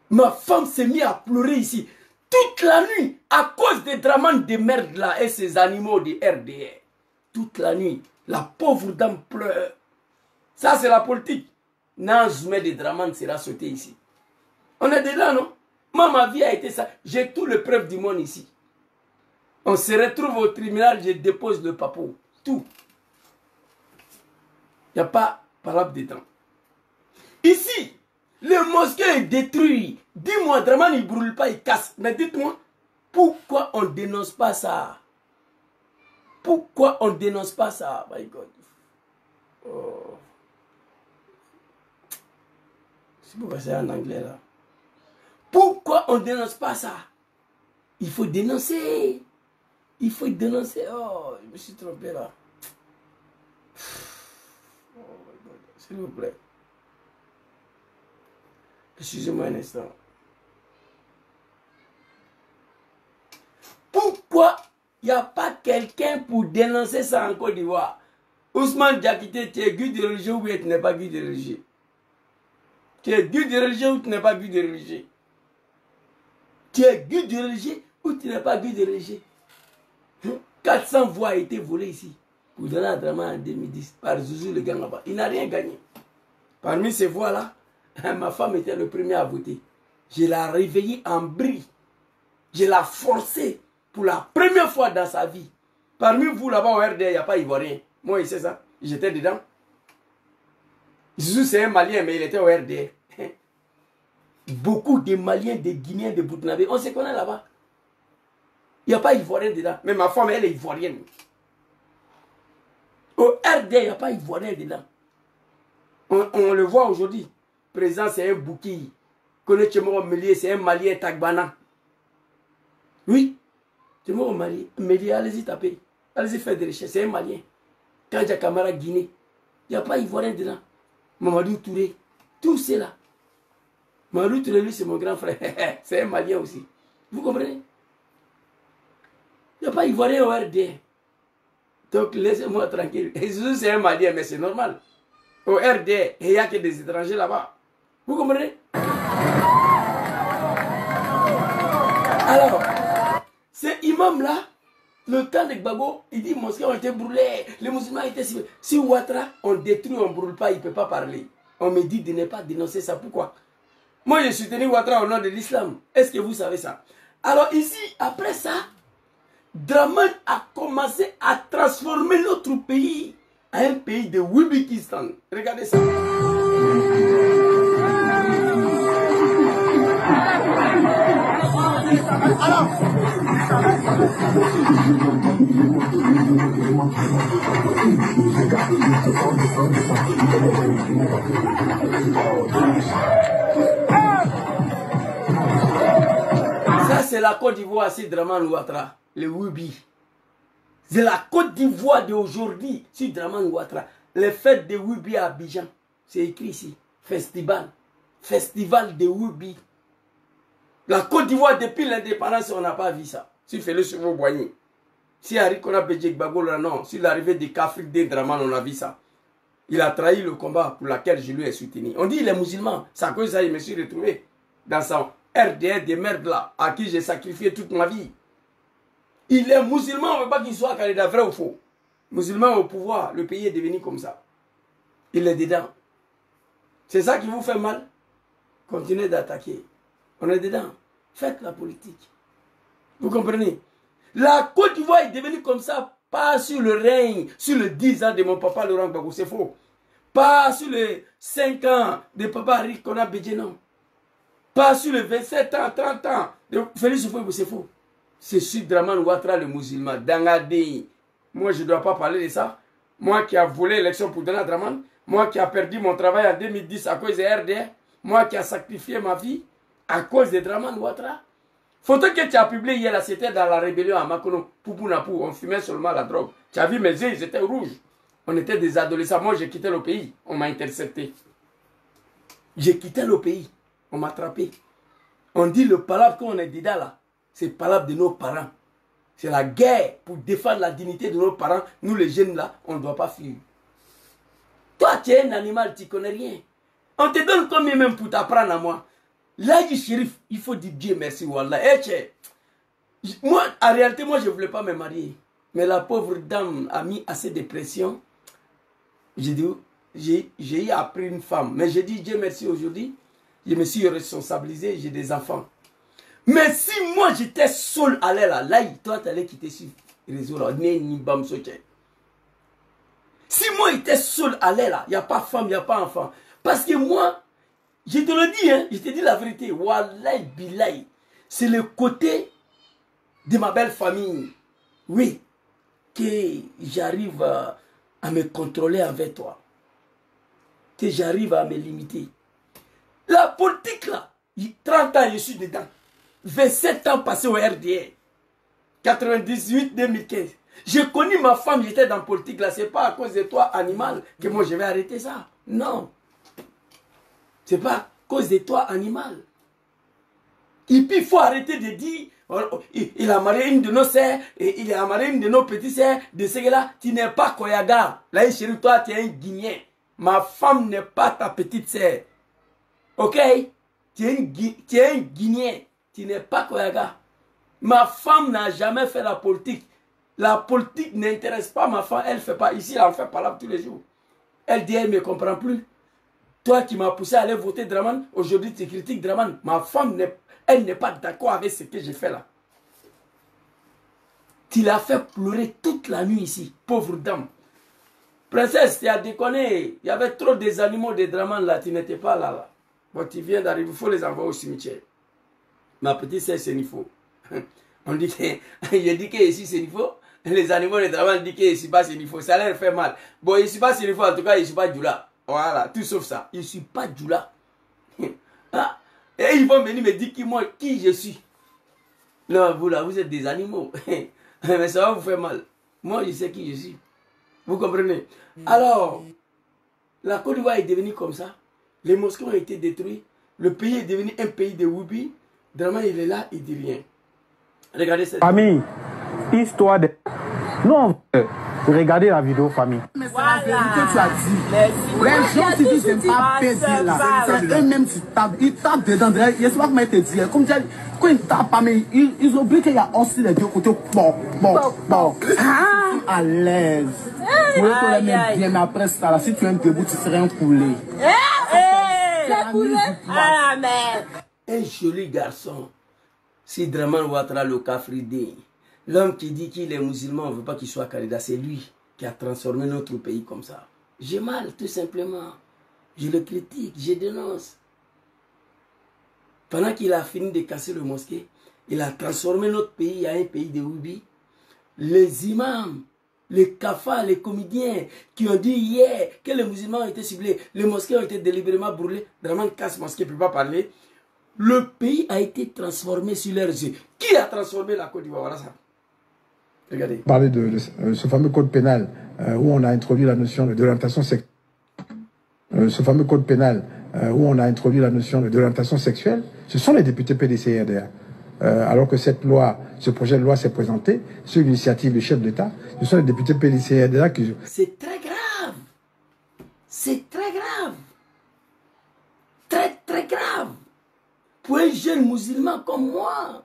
Ma femme s'est mise à pleurer ici toute la nuit à cause des drames de merde là et ces animaux de RDR. Toute la nuit, la pauvre dame pleure. Ça c'est la politique. Nanzoume de Draman sera sauté ici. On est dedans, non? Moi, ma vie a été ça. J'ai tout le preuve du monde ici. On se retrouve au tribunal, je dépose le papeau. Tout. Il n'y a pas parole dedans. Ici, le mosquée est détruit. Dis-moi, Draman, il ne brûle pas, il casse. Mais dites-moi, pourquoi on ne dénonce pas ça? Pourquoi on ne dénonce pas ça? My God. Oh. C'est pour passer en anglais là. Pourquoi on ne dénonce pas ça? Il faut dénoncer. Il faut dénoncer. Oh, je me suis trompé là. Oh my God. S'il vous plaît. Excusez-moi un instant. Pourquoi il n'y a pas quelqu'un pour dénoncer ça en Côte d'Ivoire? Ousmane Diakité, tu es guide de religieux ou tu n'es pas guide de religieux? Tu es guide de religieux ou tu n'es pas guide de religieux? Tu es guide de religieux ou tu n'es pas guide de religieux? 400 voix ont été volées ici pour donner à Draman en 2010 par Zouzou le gang là-bas. Il n'a rien gagné. Parmi ces voix-là, ma femme était le premier à voter. Je l'ai réveillée en bris. Je l'ai forcée pour la première fois dans sa vie. Parmi vous là-bas au RD, il n'y a pas Ivoirien. Moi, il sait ça. J'étais dedans. Zouzou, c'est un Malien, mais il était au RD. Beaucoup de Maliens, de Guinéens, de Burkinabé, on se connaît là-bas. Il n'y a pas Ivoirien dedans. Mais ma femme, elle est Ivoirienne. Au RD, il n'y a pas Ivoirien dedans. On le voit aujourd'hui. Présent, c'est un Bouki. Connaît Tchemoro Mélier, c'est un Malien Tagbana. Oui. Tchemoro Mélier, allez-y taper. Allez-y faire des recherches. C'est un Malien. Kandja Kamara, Guinée. Il n'y a pas Ivoirien dedans. Mamadou Touré. Tout c'est là. Mamadou Touré, lui, c'est mon grand frère. C'est un Malien aussi. Vous comprenez? Il n'y a pas Ivoirien au RD. Donc, laissez-moi tranquille. Jésus, c'est un Malien, mais c'est normal. Au RD, il n'y a que des étrangers là-bas. Vous comprenez? Alors, ces imams-là, le temps de Gbagbo, il dit mosquées ont été brûlées, les musulmans ont été ciblés. Si Ouattara, on détruit, on ne brûle pas, il ne peut pas parler. On me dit de ne pas dénoncer ça. Pourquoi? Moi, je soutenu Ouattara au nom de l'islam. Est-ce que vous savez ça? Alors ici, après ça, Draman a commencé à transformer notre pays en un pays de Wibikistan. Regardez ça. Ça, c'est la Côte d'Ivoire, c'est Draman Ouattara, le Wibi. C'est la Côte d'Ivoire d'aujourd'hui, c'est Draman Ouattara. Les fêtes de Wibi à Abidjan, c'est écrit ici, festival. Festival de Woubi. La Côte d'Ivoire, depuis l'indépendance, on n'a pas vu ça. Si Félix sur vos boignées. Si Harikona Bédjek Bagola, non. Si l'arrivée de Kafrik Draman, on a vu ça. Il a trahi le combat pour lequel je lui ai soutenu. On dit il est musulman. C'est à cause de ça il me suis retrouvé dans son RDR de merde là, à qui j'ai sacrifié toute ma vie. Il est musulman, on ne veut pas qu'il soit candidat, vrai ou faux. Musulman au pouvoir, le pays est devenu comme ça. Il est dedans. C'est ça qui vous fait mal. Continuez d'attaquer. On est dedans. Faites la politique. Vous comprenez? La Côte d'Ivoire est devenue comme ça, pas sur le règne, sur les 10 ans de mon papa Laurent Gbagbo, c'est faux. Pas sur les 5 ans de papa Harikona Bédjé, non. Pas sur les 27 ans, 30 ans de Félix Houphouët, c'est faux. C'est sur Draman Ouattara le musulman, Dangadei. Moi, je ne dois pas parler de ça. Moi qui a volé l'élection pour donner à Draman, moi qui a perdu mon travail en 2010 à cause de RDR, moi qui a sacrifié ma vie à cause de Draman Ouattara. Photo que tu as publié hier, c'était dans la rébellion à Makono, Poupounapou, on fumait seulement la drogue. Tu as vu mes yeux, ils étaient rouges. On était des adolescents. Moi, j'ai quitté le pays. On m'a intercepté. J'ai quitté le pays. On m'a attrapé. On dit le palabre qu'on est dedans là, c'est le palabre de nos parents. C'est la guerre pour défendre la dignité de nos parents. Nous, les jeunes là, on ne doit pas fuir. Toi, tu es un animal, tu ne connais rien. On te donne combien même pour t'apprendre à moi? Là, du shérif, il faut dire Dieu merci, Wallah. Moi, en réalité, moi, je ne voulais pas me marier. Mais la pauvre dame a mis assez de pression. J'ai appris une femme. Mais j'ai dit Dieu merci aujourd'hui. Je me suis responsabilisé, j'ai des enfants. Mais si moi, j'étais seul à l'air là, toi, tu allais quitter ce réseau là. Si moi, j'étais seul à l'air là, il n'y a pas femme, il n'y a pas enfant. Parce que moi, je te le dis, hein, je te dis la vérité. Wallahi billahi. C'est le côté de ma belle famille. Oui. Que j'arrive à me contrôler avec toi. Que j'arrive à me limiter. La politique là, 30 ans je suis dedans. 27 ans passés au RDR. 98-2015. J'ai connu ma femme, j'étais dans la politique là. C'est pas à cause de toi, animal, que moi je vais arrêter ça. Non. C'est pas à cause de toi, animal. Et puis il faut arrêter de dire, il a marié une de nos sœurs, et il a marié une de nos petites sœurs, de ce là, tu n'es pas Koyaga. Là, chérie, toi, tu es un Guinéen. Ma femme n'est pas ta petite sœur. Ok? Tu es un Guinéen. Tu n'es pas Koyaga. Ma femme n'a jamais fait la politique. La politique n'intéresse pas ma femme. Elle ne fait pas. Ici, elle en fait parler tous les jours. Elle dit, elle ne me comprend plus. Toi qui m'as poussé à aller voter Draman, aujourd'hui tu critiques Draman. Ma femme, elle n'est pas d'accord avec ce que j'ai fait là. Tu l'as fait pleurer toute la nuit ici, pauvre dame. Princesse, tu as déconné. Il y avait trop des animaux de Draman là, tu n'étais pas là. Bon, tu viens d'arriver, il faut les envoyer au cimetière. Ma petite sœur, c'est Nifo. On dit que, je dis que ici c'est Nifo. Les animaux de Draman disent que ici pas c'est Nifo. Ça leur fait mal. Bon, ici pas c'est Nifo, en tout cas, je ne suis pas Djoula. Voilà, tout sauf ça. Je ne suis pas Djoula. Ah, et ils vont venir me dire qui je suis. Non, vous là, vous êtes des animaux. Mais ça va vous faire mal. Moi, je sais qui je suis. Vous comprenez? Alors, la Côte d'Ivoire est devenue comme ça. Les mosquées ont été détruits. Le pays est devenu un pays de Woubi. Draman, il est là, il dit rien. Regardez cette famille. Histoire de... Non, regardez la vidéo, famille. Mais c'est la vérité que tu as dit. Les gens qui disent que pas baiser là, c'est eux-mêmes qui tapent. Ils tapent dedans. Je sais pas comment ils te disent. Comme tu dis, quand ils tapent, mais ils oublient qu'il y a aussi les deux côtés. Bon. À l'aise. Vous pouvez même bien, mais après ça, si tu es un debout, tu serais un coulé. Un joli garçon. Si Draman Ouattara le Kafridé, l'homme qui dit qu'il est musulman, on ne veut pas qu'il soit candidat, c'est lui qui a transformé notre pays comme ça. J'ai mal, tout simplement. Je le critique, je dénonce. Pendant qu'il a fini de casser le mosquée, il a transformé notre pays en un pays de Woubi. Les imams, les kafa, les comédiens qui ont dit hier que les musulmans ont été ciblés, les mosquées ont été délibérément brûlées. Draman casse mosquée, ne peut pas parler. Le pays a été transformé sur leurs yeux. Qui a transformé la Côte d'Ivoire? Voilà ça. Regardez. Parler de ce fameux code pénal où on a introduit la notion de l'orientation sexuelle. Ce fameux code pénal où on a introduit la notion d'orientation sexuelle, ce sont les députés PDC-RDA. Alors que cette loi, ce projet de loi s'est présenté sur l'initiative du chef d'État, ce sont les députés PDC-RDA qui... C'est très grave. C'est très grave. Très, très grave. Pour un jeune musulman comme moi,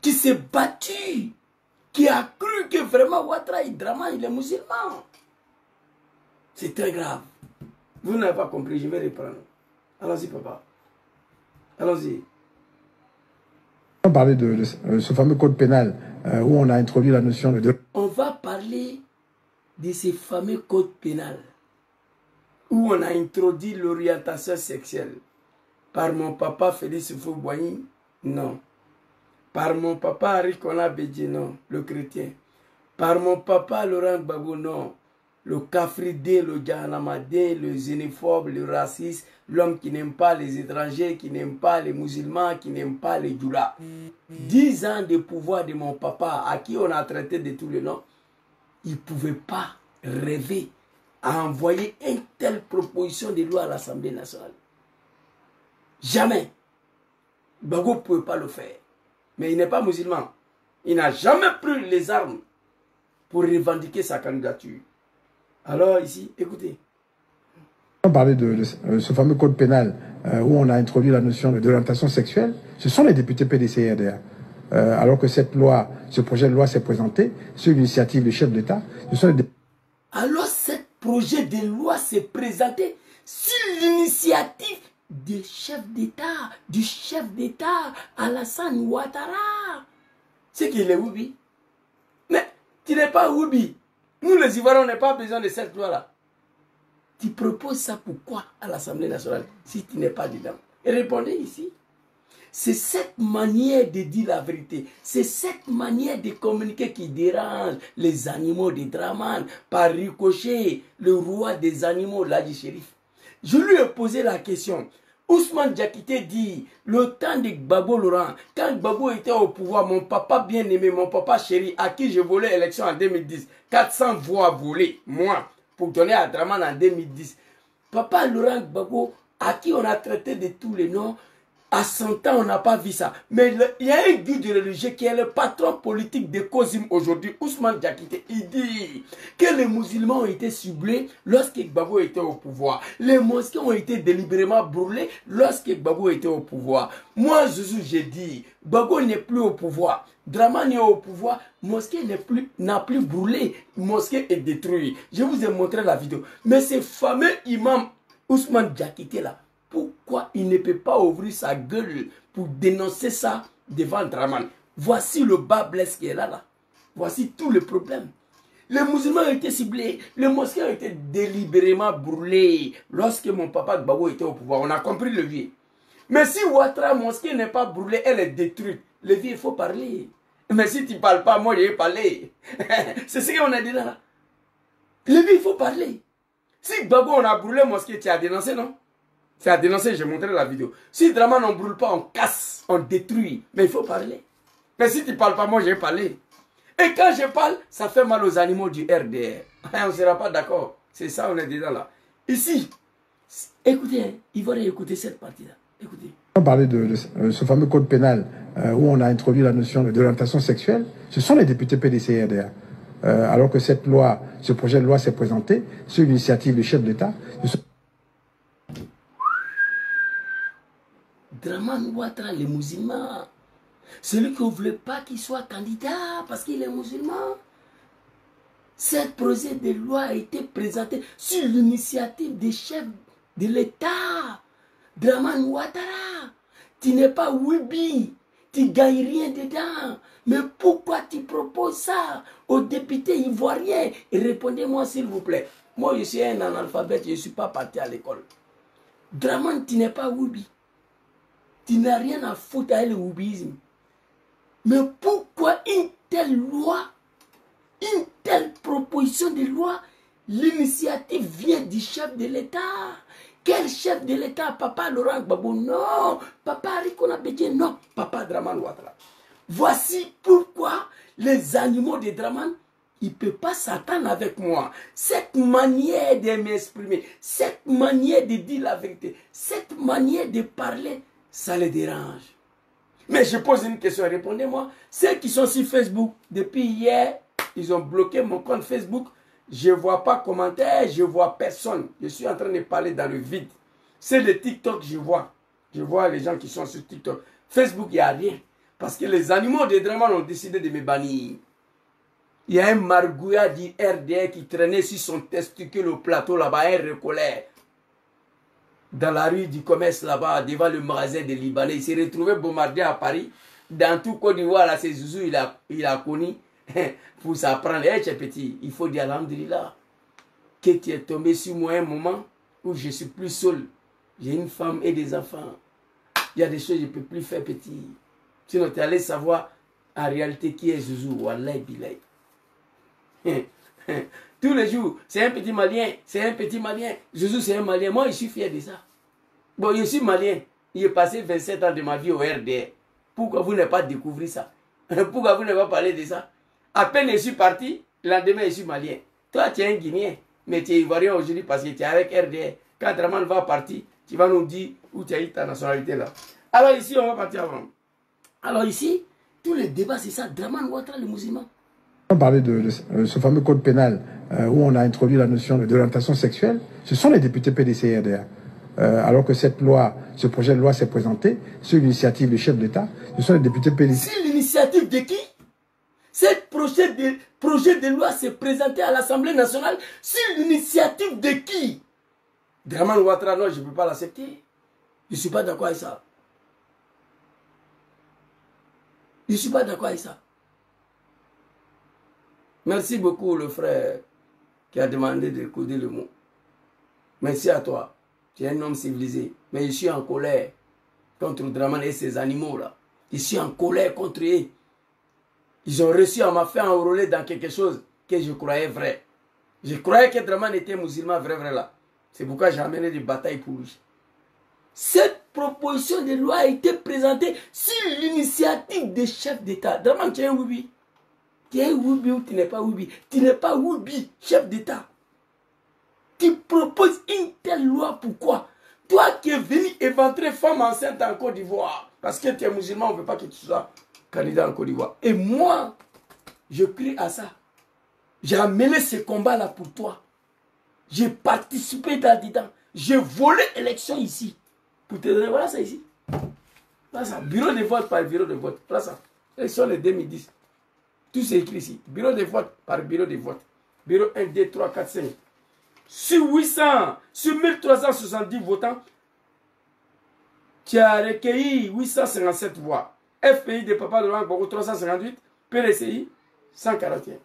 qui s'est battu, qui a cru que vraiment Ouattara et Draman, il est musulman. C'est très grave. Vous n'avez pas compris, je vais reprendre. Allons-y, papa. Allons-y. On va parler de ce fameux code pénal où on a introduit la notion de... On va parler de ce fameux code pénal où on a introduit l'orientation sexuelle. Par mon papa Félix Houphouët-Boigny, non. Par mon papa Arikona Bédié, non, le chrétien. Par mon papa Laurent Gbagbo, non. Le cafridé, le djahanamadé, le xénophobe, le raciste, l'homme qui n'aime pas les étrangers, qui n'aime pas les musulmans, qui n'aime pas les djoulas. 10 ans de pouvoir de mon papa, à qui on a traité de tous les noms, il ne pouvait pas rêver à envoyer une telle proposition de loi à l'Assemblée nationale. Jamais. Gbagbo ne pouvait pas le faire. Mais il n'est pas musulman. Il n'a jamais pris les armes pour revendiquer sa candidature. Alors ici, écoutez. On va parler de ce fameux code pénal où on a introduit la notion d'orientation sexuelle. Ce sont les députés PDC-RDA. Alors que cette loi, ce projet de loi s'est présenté sur l'initiative du chef d'État. Alors ce projet de loi s'est présenté sur l'initiative du chef d'État, Alassane Ouattara. C'est qu'il est Woubi. Mais tu n'es pas Woubi. Nous les Ivoiriens, on n'a pas besoin de cette loi-là. Tu proposes ça pourquoi à l'Assemblée nationale si tu n'es pas dedans? Et répondez ici. C'est cette manière de dire la vérité. C'est cette manière de communiquer qui dérange les animaux de Draman. Par ricochet, le roi des animaux, Ladji Chérif. Je lui ai posé la question. Ousmane Diakité dit, le temps de Gbagbo Laurent, quand Gbagbo était au pouvoir, mon papa bien-aimé, mon papa chéri, à qui je volais l'élection en 2010, 400 voix volées, moi, pour donner à Draman en 2010. Papa Laurent Gbagbo, à qui on a traité de tous les noms, à 100 ans, on n'a pas vu ça. Mais il y a un guide religieux qui est le patron politique de COSIM aujourd'hui, Ousmane Diakité. Il dit que les musulmans ont été ciblés lorsque Gbagbo était au pouvoir. Les mosquées ont été délibérément brûlées lorsque Gbagbo était au pouvoir. Moi, j'ai dit, Gbagbo n'est plus au pouvoir. Draman est au pouvoir. Mosquée n'a plus brûlé. Mosquée est détruite. Je vous ai montré la vidéo. Mais ce fameux imam Ousmane Diakité là, pourquoi il ne peut pas ouvrir sa gueule pour dénoncer ça devant Draman? Voici le bas blesse qui est là. Voici tout le problème. Les musulmans ont été ciblés. Les mosquées ont été délibérément brûlées lorsque mon papa Gbagbo était au pouvoir. On a compris le vieux. Mais si Ouattara mosquée n'est pas brûlée, elle est détruite. Le vieux, il faut parler. Mais si tu ne parles pas, moi je vais parler. C'est ce qu'on a dit là. Le vieux, il faut parler. Si Gbagbo on a brûlé mosquée, tu as dénoncé, non? C'est à dénoncer, j'ai montré la vidéo. Si Draman on ne brûle pas, on casse, on détruit. Mais il faut parler. Mais si tu ne parles pas, moi je vais parler. Et quand je parle, ça fait mal aux animaux du RDR. On ne sera pas d'accord. C'est ça, on est dedans là. Ici, écoutez, hein, il va écouter cette partie-là. Écoutez. On va parler de ce fameux code pénal où on a introduit la notion d'orientation sexuelle. Ce sont les députés PDC-RDA. Alors que cette loi, ce projet de loi s'est présenté sur l'initiative du chef d'État. Draman Ouattara, les musulmans. Celui qui ne voulait pas qu'il soit candidat parce qu'il est musulman. Cette projet de loi a été présenté sur l'initiative des chefs de l'État. Draman Ouattara, tu n'es pas Woubi, tu ne gagnes rien dedans. Mais pourquoi tu proposes ça aux députés ivoiriens? Répondez-moi s'il vous plaît. Moi je suis un analphabète, je ne suis pas parti à l'école. Draman, tu n'es pas Woubi. Tu n'as rien à foutre avec le woubisme. Mais pourquoi une telle loi, une telle proposition de loi, l'initiative vient du chef de l'État? Quel chef de l'État? Papa Laurent Gbagbo? Non. Papa Arikona Bédié? Non. Papa Draman Ouattara. Voici pourquoi les animaux de Draman, il ne peut pas s'attendre avec moi. Cette manière de m'exprimer, cette manière de dire la vérité, cette manière de parler, ça les dérange. Mais je pose une question, répondez-moi. Ceux qui sont sur Facebook, depuis hier, ils ont bloqué mon compte Facebook. Je ne vois pas commentaire, je ne vois personne. Je suis en train de parler dans le vide. C'est le TikTok, je vois. Je vois les gens qui sont sur TikTok. Facebook, il n'y a rien. Parce que les animaux de Draman ont décidé de me bannir. Il y a un margouillat du RDR qui traînait sur son testicule au plateau là-bas, un recolère. Dans la rue du commerce là-bas, devant le magasin des Libanais. Il s'est retrouvé bombardé à Paris. Dans tout Côte d'Ivoire, là, c'est Zouzou, il a connu. Pour s'apprendre, hey, tu es petit, il faut dire alhamdulillah que tu es tombé sur moi un moment où je suis plus seul. J'ai une femme et des enfants. Il y a des choses que je ne peux plus faire petit. Sinon, tu es allé savoir en réalité qui est Zouzou. Wallahi bilay. Tous les jours, c'est un petit Malien, c'est un petit Malien. Zouzou, c'est un Malien. Moi, je suis fier de ça. Bon, je suis Malien. Il est passé 27 ans de ma vie au RDR. Pourquoi vous n'avez pas découvert ça? Pourquoi vous n'avez pas parlé de ça? À peine je suis parti, le lendemain je suis malien. Toi tu es un Guinéen, mais tu es ivoirien aujourd'hui parce que tu es avec RDR. Quand Draman va partir, tu vas nous dire où tu as eu ta nationalité là. Alors ici, on va partir avant. Alors ici, tous les débats c'est ça, Draman Ouattara, le musulman. On parlait de ce fameux code pénal où on a introduit la notion de l'orientation sexuelle. Ce sont les députés PDC-RDR. Alors que cette loi, ce projet de loi s'est présenté sur l'initiative du chef d'État, ce sont les députés PDC. C'est l'initiative de qui? Cette projet de loi s'est présenté à l'Assemblée nationale sur l'initiative de qui? Draman Ouattara, non, je ne peux pas l'accepter. Je ne suis pas d'accord avec ça. Je ne suis pas d'accord avec ça. Merci beaucoup, le frère qui a demandé de coder le mot. Merci à toi. Tu es un homme civilisé. Mais je suis en colère contre Draman et ces animaux-là. Je suis en colère contre eux. Ils ont réussi à m'a fait enrôler dans quelque chose que je croyais vrai. Je croyais que Draman était musulman vrai là. C'est pourquoi j'ai amené des batailles pour lui. Cette proposition de loi a été présentée sur l'initiative des chefs d'État. Draman, tu es un Woubi. Tu es un Woubi ou tu n'es pas Woubi? Tu n'es pas Woubi, chef d'État. Tu proposes une telle loi, pourquoi? Toi qui es venu éventrer femme enceinte en Côte d'Ivoire, parce que tu es musulman, on ne veut pas que tu sois candidat en Côte d'Ivoire. Et moi, je crie à ça. J'ai amené ce combat-là pour toi. J'ai participé là-dedans. J'ai volé l'élection ici. Pour te donner, voilà ça ici. Voilà ça. Bureau de vote par bureau de vote. Voilà ça. Élection de 2010. Tout c'est écrit ici. Bureau de vote par bureau de vote. Bureau 1, 2, 3, 4, 5. Sur 800, sur 1370 votants, tu as recueilli 857 voix. FPI de Papa de Langboro 358, PLCI 141.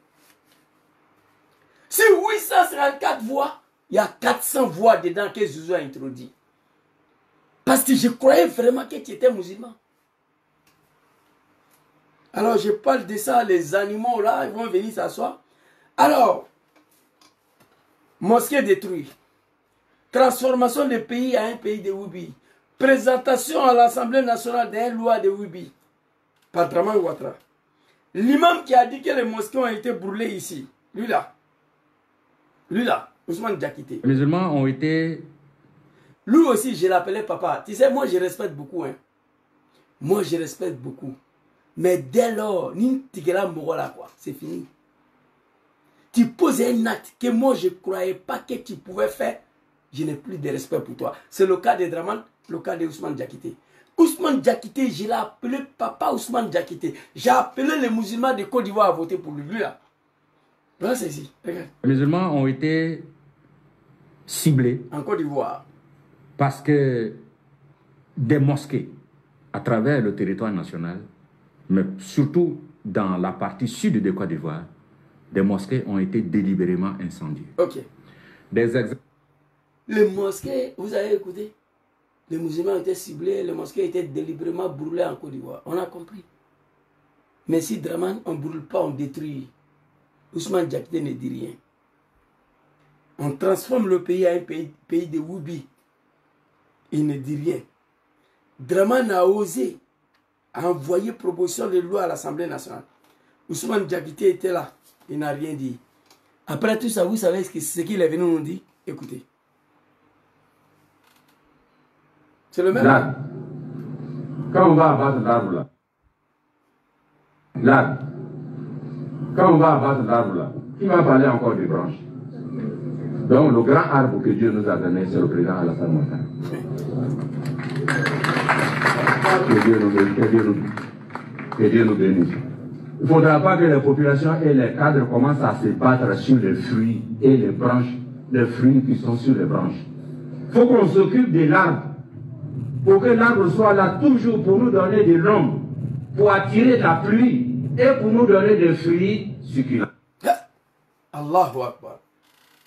Sur 854 voix, il y a 400 voix dedans que Zouzou a introduit. Parce que je croyais vraiment que tu étais musulman. Alors je parle de ça, les animaux là, ils vont venir s'asseoir. Alors, mosquée détruite. Transformation du pays à un pays de Woubi. Présentation à l'Assemblée nationale d'une loi de Woubi. Par Draman Ouattara. L'imam qui a dit que les mosquées ont été brûlées ici. Lui là, Ousmane Diakité. Les musulmans ont été... Lui aussi, je l'appelais papa. Tu sais, moi je respecte beaucoup. Hein. Moi je respecte beaucoup. Mais dès lors, c'est fini. Tu poses un acte que moi je ne croyais pas que tu pouvais faire. Je n'ai plus de respect pour toi. C'est le cas de Draman, le cas de Ousmane Diakité. Ousmane Diakité, je l'ai appelé papa Ousmane Diakité. J'ai appelé les musulmans de Côte d'Ivoire à voter pour lui. Lui là. Voilà, c'est ici. Regarde. Les musulmans ont été ciblés. En Côte d'Ivoire. Parce que des mosquées à travers le territoire national, mais surtout dans la partie sud de Côte d'Ivoire, des mosquées ont été délibérément incendiées. Ok. Les mosquées, vous avez écouté? Les musulmans étaient ciblés, les mosquées étaient délibérément brûlées en Côte d'Ivoire. On a compris. Mais si Draman, on ne brûle pas, on détruit. Ousmane Diakité ne dit rien. On transforme le pays à un pays de Woubi. Il ne dit rien. Draman a osé envoyer proposition de loi à l'Assemblée nationale. Ousmane Diakité était là. il n'a rien dit. Après tout ça, vous savez ce qu'il est venu nous dire? Écoutez. C'est le même. Là, quand on va abattre l'arbre là, quand on va abattre l'arbre là, qui va parler encore des branches? Donc le grand arbre que Dieu nous a donné, c'est le président Alassane Ouattara. Que Dieu nous bénisse. Il ne faudra pas que les populations et les cadres commencent à se battre sur les fruits et les branches, les fruits qui sont sur les branches. Il faut qu'on s'occupe de l'arbre, pour que l'arbre soit là toujours pour nous donner de l'ombre, pour attirer la pluie et pour nous donner des fruits succulents. Allahu Akbar.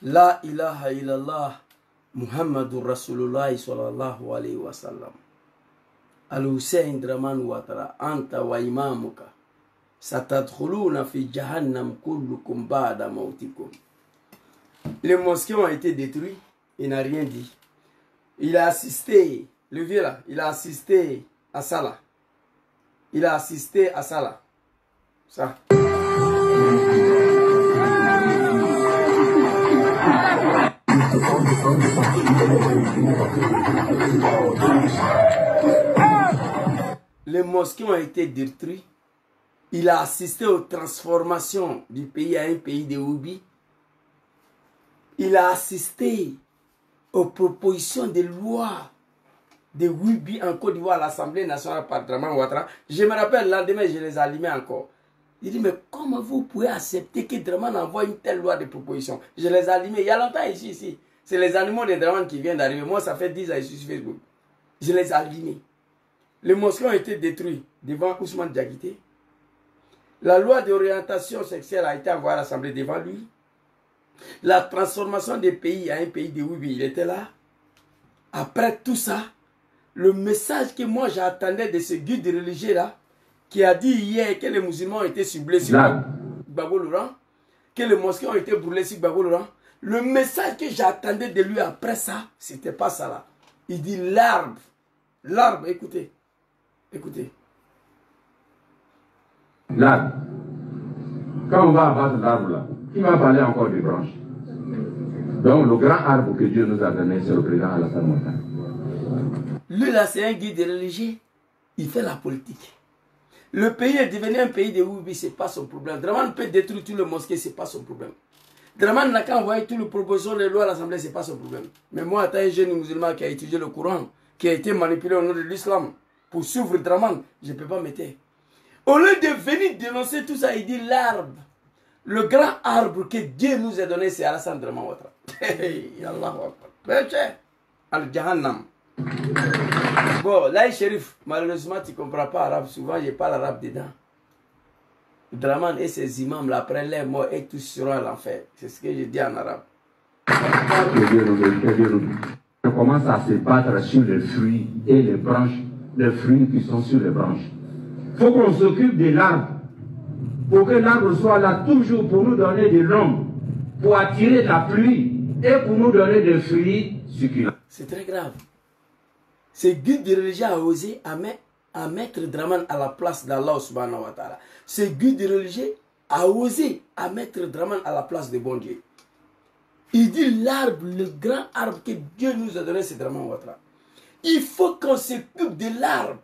La ilaha illallah Muhammadur Rasulullah sallallahu alayhi wa sallam. Al-Hussein Draman Ouattara, anta wa imamuka. Satadkhuluna fi jahannam kullukum ba'da mautikum. Les mosquées ont été détruits, il n'a rien dit. Il a assisté, le vieux là, il a assisté à ça là. Il a assisté à ça là. Ça. Les mosquées ont été détruits. Il a assisté aux transformations du pays à un pays de Woubi. Il a assisté aux propositions de loi de Woubi en Côte d'Ivoire à l'Assemblée nationale par Draman Ouattara. Je me rappelle, le lendemain, je les allumais encore. Il dit, mais comment vous pouvez accepter que Draman envoie une telle loi de proposition? Je les allumais. Il y a longtemps ici. C'est les animaux de Draman qui viennent d'arriver. Moi, ça fait 10 ans ici sur Facebook. Je les allumais. Les mosquées ont été détruits devant Ousmane Diakité. La loi d'orientation sexuelle a été envoyée à l'Assemblée devant lui. La transformation des pays à un pays de Woubi, il était là. Après tout ça, le message que moi j'attendais de ce guide religieux là, qui a dit hier que les musulmans ont été ciblés sur Gbagbo Laurent, que les mosquées ont été brûlées sur Gbagbo Laurent, le message que j'attendais de lui après ça, c'était pas ça là. Il dit l'arbre. L'arbre, écoutez. Écoutez. L'arbre. Quand on va abattre l'arbre là, qui va parler encore des branches? Donc le grand arbre que Dieu nous a donné, c'est le président Alassane Ouattara. Lui là, c'est un guide religieux. Il fait la politique. Le pays est devenu un pays de Woubi, ce n'est pas son problème. Draman peut détruire tous les mosquées, ce n'est pas son problème. Draman n'a qu'à envoyer toutes les propositions de loi à l'Assemblée, ce n'est pas son problème. Mais moi, étant un jeune musulman qui a étudié le Coran, qui a été manipulé au nom de l'islam pour suivre Draman, je ne peux pas me taire. Au lieu de venir dénoncer tout ça, il dit l'arbre. Le grand arbre que Dieu nous a donné, c'est Alassane Draman Ouattara. Allahu Akbar. Al-Jahannam. Bon, là, Chérif, malheureusement, tu ne comprends pas arabe. Souvent, je parle arabe dedans. Draman et ses imams, là, après les morts, et tous seront à l'enfer. C'est ce que je dis en arabe. On commence à se battre sur les fruits et les branches, les fruits qui sont sur les branches. Il faut qu'on s'occupe de l'arbre, pour que l'arbre soit là toujours pour nous donner de l'ombre, pour attirer la pluie et pour nous donner des fruits succulents. C'est très grave. Ce guide religieux a osé à mettre Draman à la place d'Allah subhanahu wa ta'ala. Ce guide religieux a osé à mettre Draman à la place de bon Dieu. Il dit l'arbre, le grand arbre que Dieu nous a donné, c'est Draman Ouattara. Il faut qu'on s'occupe de l'arbre.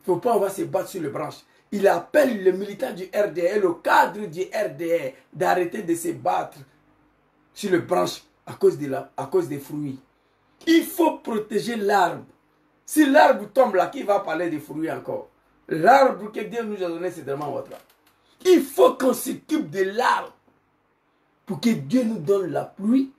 Il ne faut pas, on va se battre sur les branches. Il appelle les militants du RDR, le cadre du RDR, d'arrêter de se battre sur les branches à cause des fruits. Il faut protéger l'arbre. Si l'arbre tombe là, qui va parler des fruits encore? L'arbre que Dieu nous a donné, c'est Draman Ouattara. Il faut qu'on s'occupe de l'arbre pour que Dieu nous donne la pluie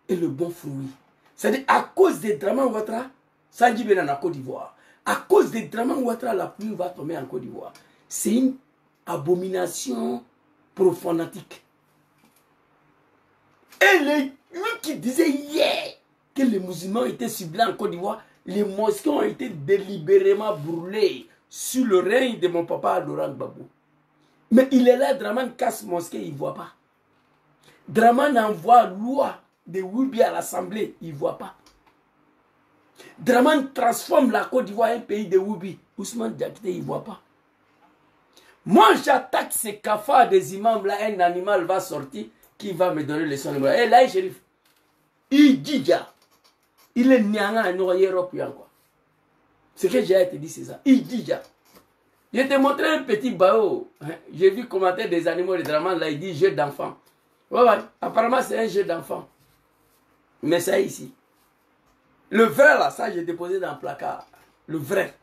et le bon fruit. C'est-à-dire, à cause de Draman Ouattara, ça dit bien en Côte d'Ivoire. À cause de Draman Ouattara, la pluie va tomber en Côte d'Ivoire. C'est une abomination prophanatique. Et lui qui disait hier que les musulmans étaient ciblés en Côte d'Ivoire, les mosquées ont été délibérément brûlées sous le règne de mon papa Laurent Gbagbo. Mais il est là, Draman casse mosquée, il ne voit pas. Draman envoie loi de Woubi à l'Assemblée, il ne voit pas. Draman transforme la Côte d'Ivoire en un pays de Woubi. Ousmane Diakité, il ne voit pas. Moi, j'attaque ces cafards des imams là, un animal va sortir qui va me donner le son. Et là, shérif, il dit déjà, il est nianga à Europe, quoi. Ce que j'ai été dit, c'est ça. Il dit déjà. Je t'ai montré un petit bao. J'ai vu commenter des animaux de Draman là, il dit jeu d'enfant. Ouais, ouais, apparemment, c'est un jeu d'enfant. Mais c'est ici. Le vrai là, ça, j'ai déposé dans le placard. Le vrai.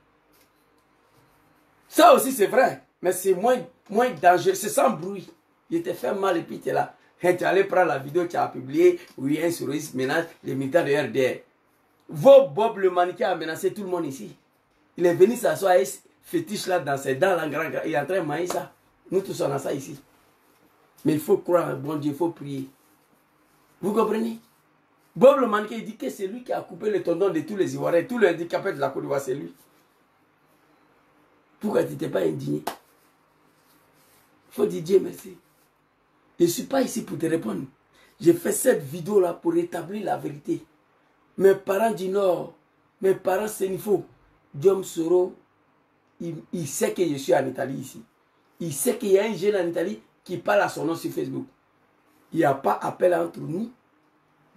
Ça aussi, c'est vrai. Mais c'est moins dangereux. C'est sans bruit. Il te fait mal et puis tu es là. Et tu allais prendre la vidéo que tu as publiée où il y a un terroriste menace les militaires de RDR. Bob le mannequin a menacé tout le monde ici. Il est venu s'asseoir et fétiche là dans ses dents. Il est en train de manger ça. Nous tous on a ça ici. Mais il faut croire, bon Dieu, il faut prier. Vous comprenez? Bob le mannequin il dit que c'est lui qui a coupé le tendon de tous les Ivoiriens. Tous les handicapés de la Côte d'Ivoire, c'est lui. Pourquoi tu n'étais pas indigné? Il faut dire Dieu merci. Je ne suis pas ici pour te répondre. J'ai fait cette vidéo-là pour établir la vérité. Mes parents du Nord, mes parents Sénifo, Diom Soro, il sait que je suis en Italie ici. Il sait qu'il y a un jeune en Italie qui parle à son nom sur Facebook. Il n'y a pas appel entre nous.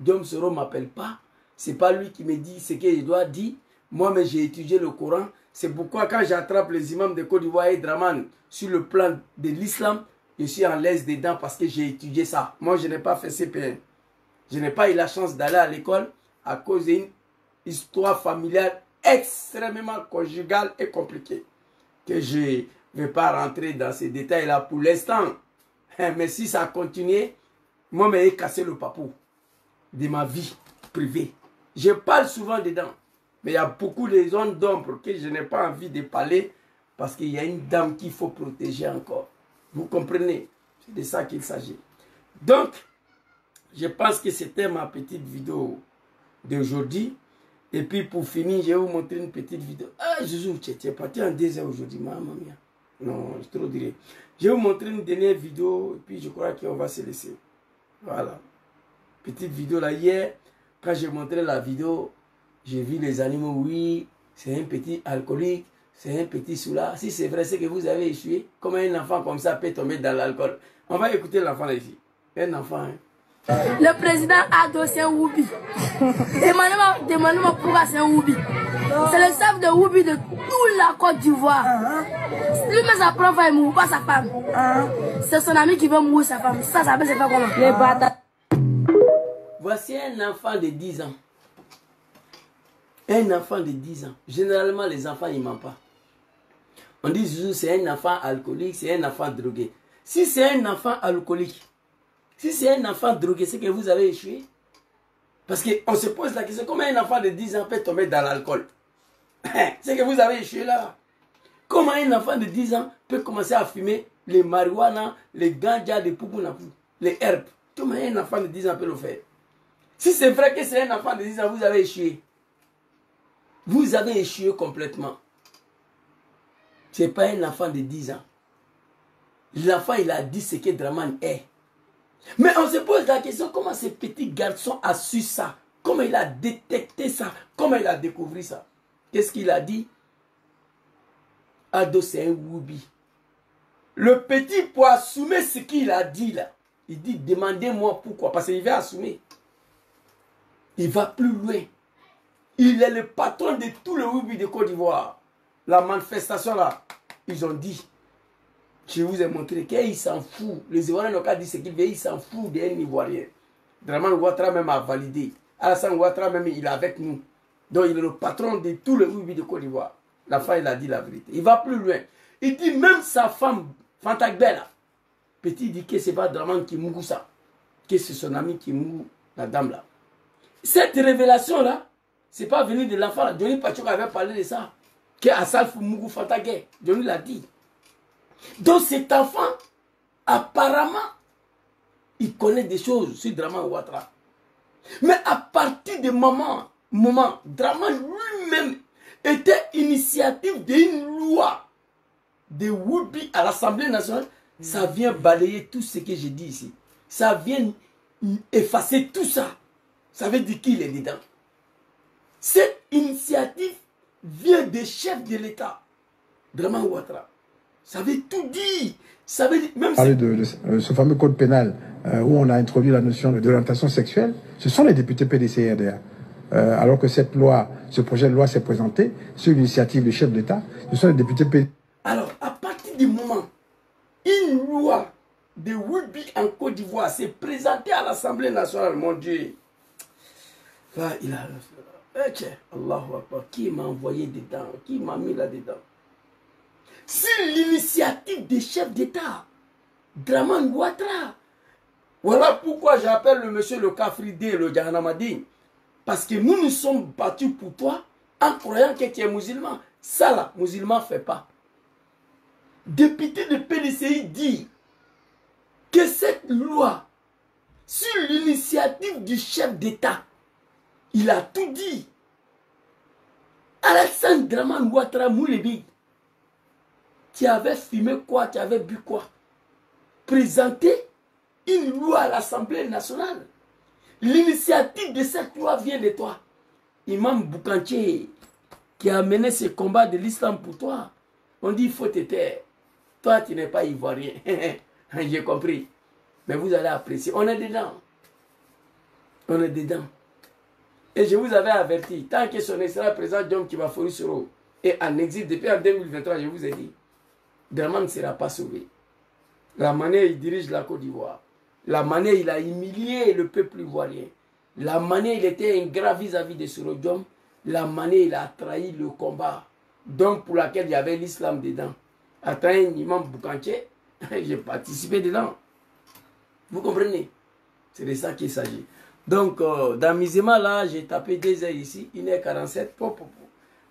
Diom Soro ne m'appelle pas. Ce n'est pas lui qui me dit ce que je dois dire. Moi, mais j'ai étudié le Coran. C'est pourquoi quand j'attrape les imams de Côte d'Ivoire et Draman sur le plan de l'islam, je suis en l'aise dedans parce que j'ai étudié ça. Moi, je n'ai pas fait CPN. Je n'ai pas eu la chance d'aller à l'école à cause d'une histoire familiale extrêmement conjugale et compliquée. Que je ne vais pas rentrer dans ces détails-là pour l'instant. Mais si ça continue, moi, je vais casser le papou de ma vie privée. Je parle souvent dedans. Mais il y a beaucoup de zones d'ombre que je n'ai pas envie de parler parce qu'il y a une dame qu'il faut protéger encore. Vous comprenez? C'est de ça qu'il s'agit. Donc, je pense que c'était ma petite vidéo d'aujourd'hui. Et puis pour finir, je vais vous montrer une petite vidéo. Ah, Jésus, tu es parti en 2 heures aujourd'hui, maman mia. Non, je trop dirais. Je vais vous montrer une dernière vidéo et puis je crois qu'on va se laisser. Voilà. Petite vidéo là. Hier, quand j'ai montré la vidéo, j'ai vu les animaux, oui, c'est un petit alcoolique, c'est un petit soula. Si c'est vrai, c'est que vous avez échoué. Comment un enfant comme ça peut tomber dans l'alcool? On va écouter l'enfant là ici. Un enfant, hein. Le président Ado, c'est un Woubi. Demandez-moi pourquoi c'est un Woubi. C'est le chef de Woubi de toute la Côte d'Ivoire. Lui-même, sa propre femme, ou pas sa femme. C'est son ami qui veut mourir sa femme. Ça s'appelle, c'est pas comment. Les bâtards. Voici un enfant de 10 ans. Un enfant de 10 ans. Généralement, les enfants, ils ne mentent pas. On dit Zouzou, c'est un enfant alcoolique, c'est un enfant drogué. Si c'est un enfant alcoolique, si c'est un enfant drogué, c'est que vous avez échoué. Parce qu'on se pose la question, comment un enfant de 10 ans peut tomber dans l'alcool? C'est que vous avez échoué là. Comment un enfant de 10 ans peut commencer à fumer les marijuana, les ganja, les poupounapou, les herbes? Comment un enfant de 10 ans peut le faire? Si c'est vrai que c'est un enfant de 10 ans, vous avez échoué. Vous avez échoué complètement. Ce n'est pas un enfant de 10 ans. L'enfant, il a dit ce que Draman est. Mais on se pose la question, comment ce petit garçon a su ça? Comment il a détecté ça? Comment il a découvert ça? Qu'est-ce qu'il a dit? Ado, c'est un Woubi. Le petit, pour assumer ce qu'il a dit là, il dit, demandez-moi pourquoi. Parce qu'il va assumer. Il va plus loin. Il est le patron de tout le Woubi de Côte d'Ivoire. La manifestation là, ils ont dit, je vous ai montré qu'il s'en fout. Les Ivoiriens n'ont qu'à dire ce qu'il veut, il s'en fout d'un Ivoirien. Draman Ouattara même a validé. Alassane Ouattara même, il est avec nous. Donc il est le patron de tout le Woubi de Côte d'Ivoire. La femme, il a dit la vérité. Il va plus loin. Il dit même sa femme, Fantagbela, petit dit que ce n'est pas Draman qui mougou ça. Que c'est son ami qui mougou la dame là. Cette révélation là, ce n'est pas venu de l'enfant là. Johnny Pachok avait parlé de ça. Que Assalf Mougou Fantagé. Johnny l'a dit. Donc cet enfant, apparemment, il connaît des choses sur Draman Ouattara. Mais à partir de moment, Draman lui-même était initiative d'une loi de Woubi à l'Assemblée nationale. Ça vient balayer tout ce que j'ai dit ici. Ça vient effacer tout ça. Ça veut dire qu'il est dedans. Cette initiative vient des chefs de l'État, Draman Ouattara. Ça veut tout dire. Ça veut dire, même parler de ce fameux code pénal où on a introduit la notion de l'orientation sexuelle, ce sont les députés PDC-RDA. Alors que cette loi, ce projet de loi s'est présenté sur l'initiative du chef d'État, ce sont les députés PDC. Alors, à partir du moment une loi de Woubi en Côte d'Ivoire s'est présentée à l'Assemblée nationale, mon Dieu, là, il a... Ok, Allahu Akbar, qui m'a envoyé dedans, qui m'a mis là-dedans? C'est l'initiative des chefs d'État, Dramane Ouattara. Voilà pourquoi j'appelle le monsieur le Kafridé, le Djahanamadi. Parce que nous nous sommes battus pour toi en croyant que tu es musulman. Ça là, musulman ne fait pas. Député de PDCI dit que cette loi, sur l'initiative du chef d'État, il a tout dit. Alassane Dramane Ouattara Moulebi, tu avais fumé quoi, tu avais bu quoi? Présenter une loi à l'Assemblée nationale. L'initiative de cette loi vient de toi. Imam Boukanché, qui a mené ce combat de l'islam pour toi. On dit il faut te taire. Toi, tu n'es pas ivoirien. J'ai compris. Mais vous allez apprécier. On est dedans. On est dedans. Et je vous avais averti, tant que son excellence président John Kibaforu Soro est en exil depuis en 2023, je vous ai dit, Dramane ne sera pas sauvé. La manière il dirige la Côte d'Ivoire, la manière il a humilié le peuple ivoirien, la manière il était ingrat vis-à-vis de Soro Diom, la manière il a trahi le combat, donc pour laquelle il y avait l'islam dedans. A trahi Imam Boukanché, j'ai participé dedans. Vous comprenez? C'est de ça qu'il s'agit. Donc, dans Misema, là, j'ai tapé 2 heures ici, 1h47.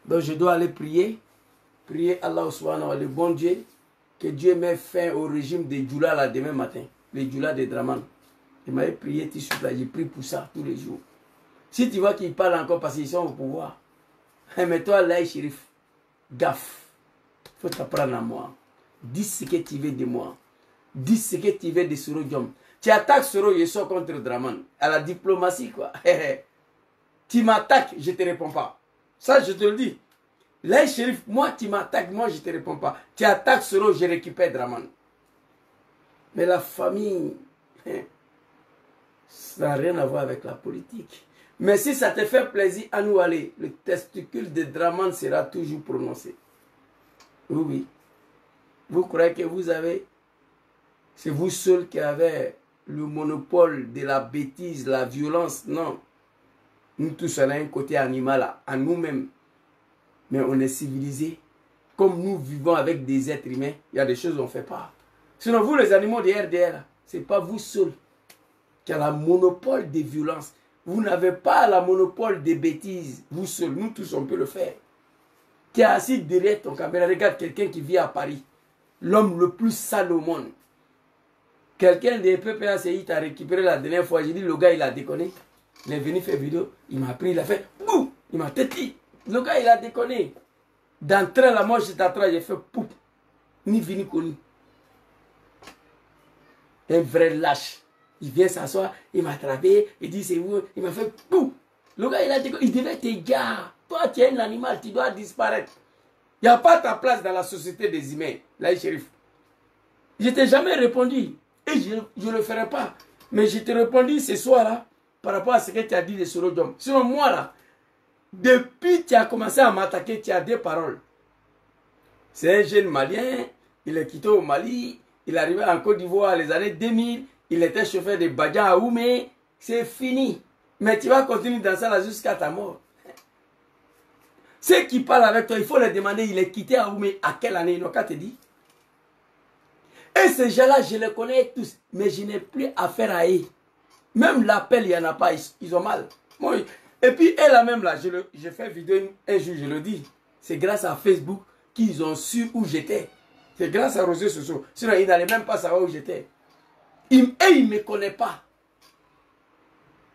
Donc, je dois aller prier. Prier Allah subhanahu wa ta'ala, le bon Dieu, que Dieu mette fin au régime de Djoula là demain matin. Les Djoula de Dramane. Il m'avait prié tout de suite là, j'ai prié pour ça tous les jours. Si tu vois qu'ils parlent encore parce qu'ils sont au pouvoir, mais toi, là, Chérif, gaffe. Il faut t'apprendre à moi. Dis ce que tu veux de moi. Dis ce que tu veux de Soro Diom. Tu attaques Soro Yeso contre Dramane. À la diplomatie, quoi. Tu m'attaques, je ne te réponds pas. Ça, je te le dis. Là, Chérif, moi, tu m'attaques, moi, je ne te réponds pas. Tu attaques Soro, je récupère Dramane. Mais la famille, ça n'a rien à voir avec la politique. Mais si ça te fait plaisir à nous aller, le testicule de Dramane sera toujours prononcé. Oui, oui. Vous croyez que vous avez... C'est vous seul qui avez le monopole de la bêtise, la violence? Non. Nous tous, on a un côté animal à nous-mêmes. Mais on est civilisés. Comme nous vivons avec des êtres humains, il y a des choses qu'on ne fait pas. Sinon, vous, les animaux de RDR, ce n'est pas vous seuls qui avez le monopole des violences. Vous n'avez pas le monopole des bêtises. Vous seuls, nous tous, on peut le faire. Qui est assis derrière ton caméra, regarde quelqu'un qui vit à Paris. L'homme le plus sale au monde. Quelqu'un des PPACI t'a récupéré la dernière fois. J'ai dit, le gars, il a déconné. Il est venu faire vidéo. Il m'a pris, il a fait, boum, il m'a téti. Le gars, il a déconné. D'entrée là, moi, j'étais atrás, j'ai fait, pouf. Ni vini connu. Un vrai lâche. Il vient s'asseoir, il m'a attrapé, il dit, c'est vous. Il m'a fait, pouf. Le gars, il a déconné. Il devait te gars. Toi, tu es un animal, tu dois disparaître. Il n'y a pas ta place dans la société des humains. Là, Chérif. Je t'ai jamais répondu. Et je ne le ferai pas. Mais je t'ai répondu ce soir-là par rapport à ce que tu as dit de Soro Diom. Sinon, moi, là, depuis que tu as commencé à m'attaquer, tu as 2 paroles. C'est un jeune Malien, il est quitté au Mali, il est arrivé en Côte d'Ivoire les années 2000, il était chauffeur de Badjan à Oumé, c'est fini. Mais tu vas continuer dans ça là jusqu'à ta mort. Ceux qui parlent avec toi, il faut leur demander, il est quitté à Oumé, à quelle année, ils n'ont qu'à te dire. Et ces gens-là, je les connais tous, mais je n'ai plus affaire à eux. Même l'appel, il n'y en a pas, ils ont mal. Moi, et puis, elle là même, là, je fais vidéo un jour, je le dis. C'est grâce à Facebook qu'ils ont su où j'étais. C'est grâce à Rosé Soso. Sinon, ils n'allaient même pas savoir où j'étais. Et ils ne me connaissent pas.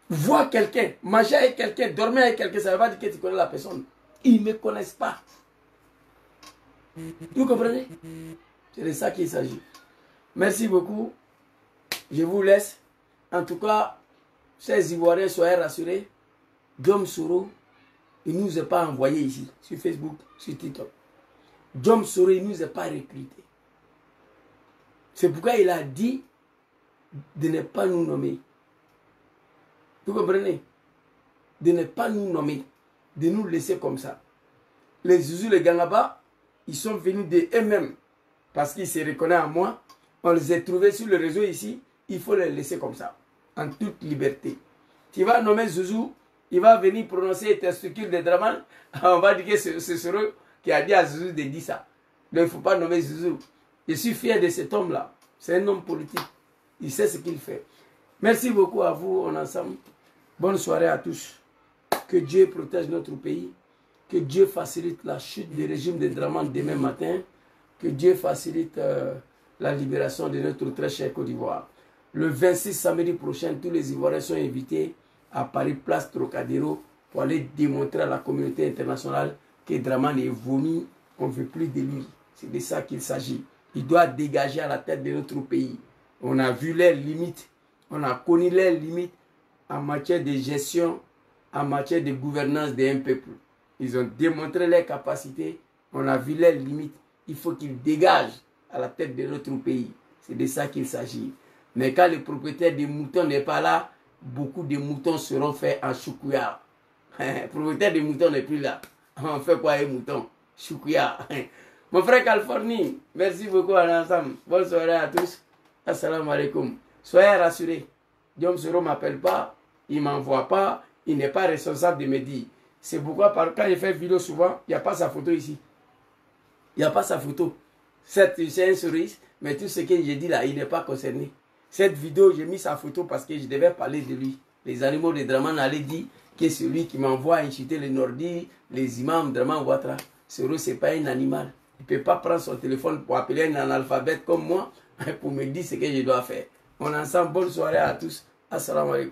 Voir quelqu'un, manger avec quelqu'un, dormir avec quelqu'un, ça ne veut pas dire que tu connais la personne. Ils ne me connaissent pas. Vous comprenez? C'est de ça qu'il s'agit. Merci beaucoup. Je vous laisse. En tout cas, chers Ivoiriens, soyez rassurés. Diom Soro, il ne nous a pas envoyé ici, sur Facebook, sur TikTok. Diom Soro, il ne nous a pas recruté. C'est pourquoi il a dit de ne pas nous nommer. Vous comprenez? De ne pas nous nommer, de nous laisser comme ça. Les Zouzou, les Gangaba, ils sont venus d'eux-mêmes parce qu'ils se reconnaissent en moi. On les a trouvés sur le réseau ici, il faut les laisser comme ça, en toute liberté. Tu vas nommer Zouzou, il va venir prononcer tes structures de Draman, on va dire que c'est Soro qui a dit à Zouzou de dire ça. Donc il ne faut pas nommer Zouzou. Je suis fier de cet homme-là. C'est un homme politique. Il sait ce qu'il fait. Merci beaucoup à vous, on est ensemble. Bonne soirée à tous. Que Dieu protège notre pays. Que Dieu facilite la chute du régime de Draman demain matin. Que Dieu facilite la libération de notre très cher Côte d'Ivoire. Le 26 samedi prochain, tous les Ivoiriens sont invités à Paris, place Trocadéro, pour aller démontrer à la communauté internationale que Draman est vomi. On ne veut plus de lui. C'est de ça qu'il s'agit. Il doit dégager à la tête de notre pays. On a vu leurs limites. On a connu leurs limites en matière de gestion, en matière de gouvernance d'un peuple. Ils ont démontré leurs capacités. On a vu leurs limites. Il faut qu'ils dégagent à la tête de notre pays. C'est de ça qu'il s'agit. Mais quand le propriétaire des moutons n'est pas là, beaucoup de moutons seront faits en choukouya. Le propriétaire des moutons n'est plus là. On fait quoi les moutons? Choukouya. Mon frère Californie, merci beaucoup à l'ensemble. Bonne soirée à tous. Assalamu alaikum. Soyez rassurés. Diom Soro ne m'appelle pas, il ne m'envoie pas, il n'est pas responsable de me dire. C'est pourquoi quand je fais vidéo souvent, il n'y a pas sa photo ici. Il n'y a pas sa photo. C'est un sourire, mais tout ce que j'ai dit là, il n'est pas concerné. Cette vidéo, j'ai mis sa photo parce que je devais parler de lui. Les animaux de Draman allaient dire que c'est lui qui m'envoie insulter les Nordis, les imams Draman Ouattara. Soro, ce n'est pas un animal. Il ne peut pas prendre son téléphone pour appeler un analphabète comme moi pour me dire ce que je dois faire. On est ensemble. Bonne soirée à tous. Assalamu alaikum.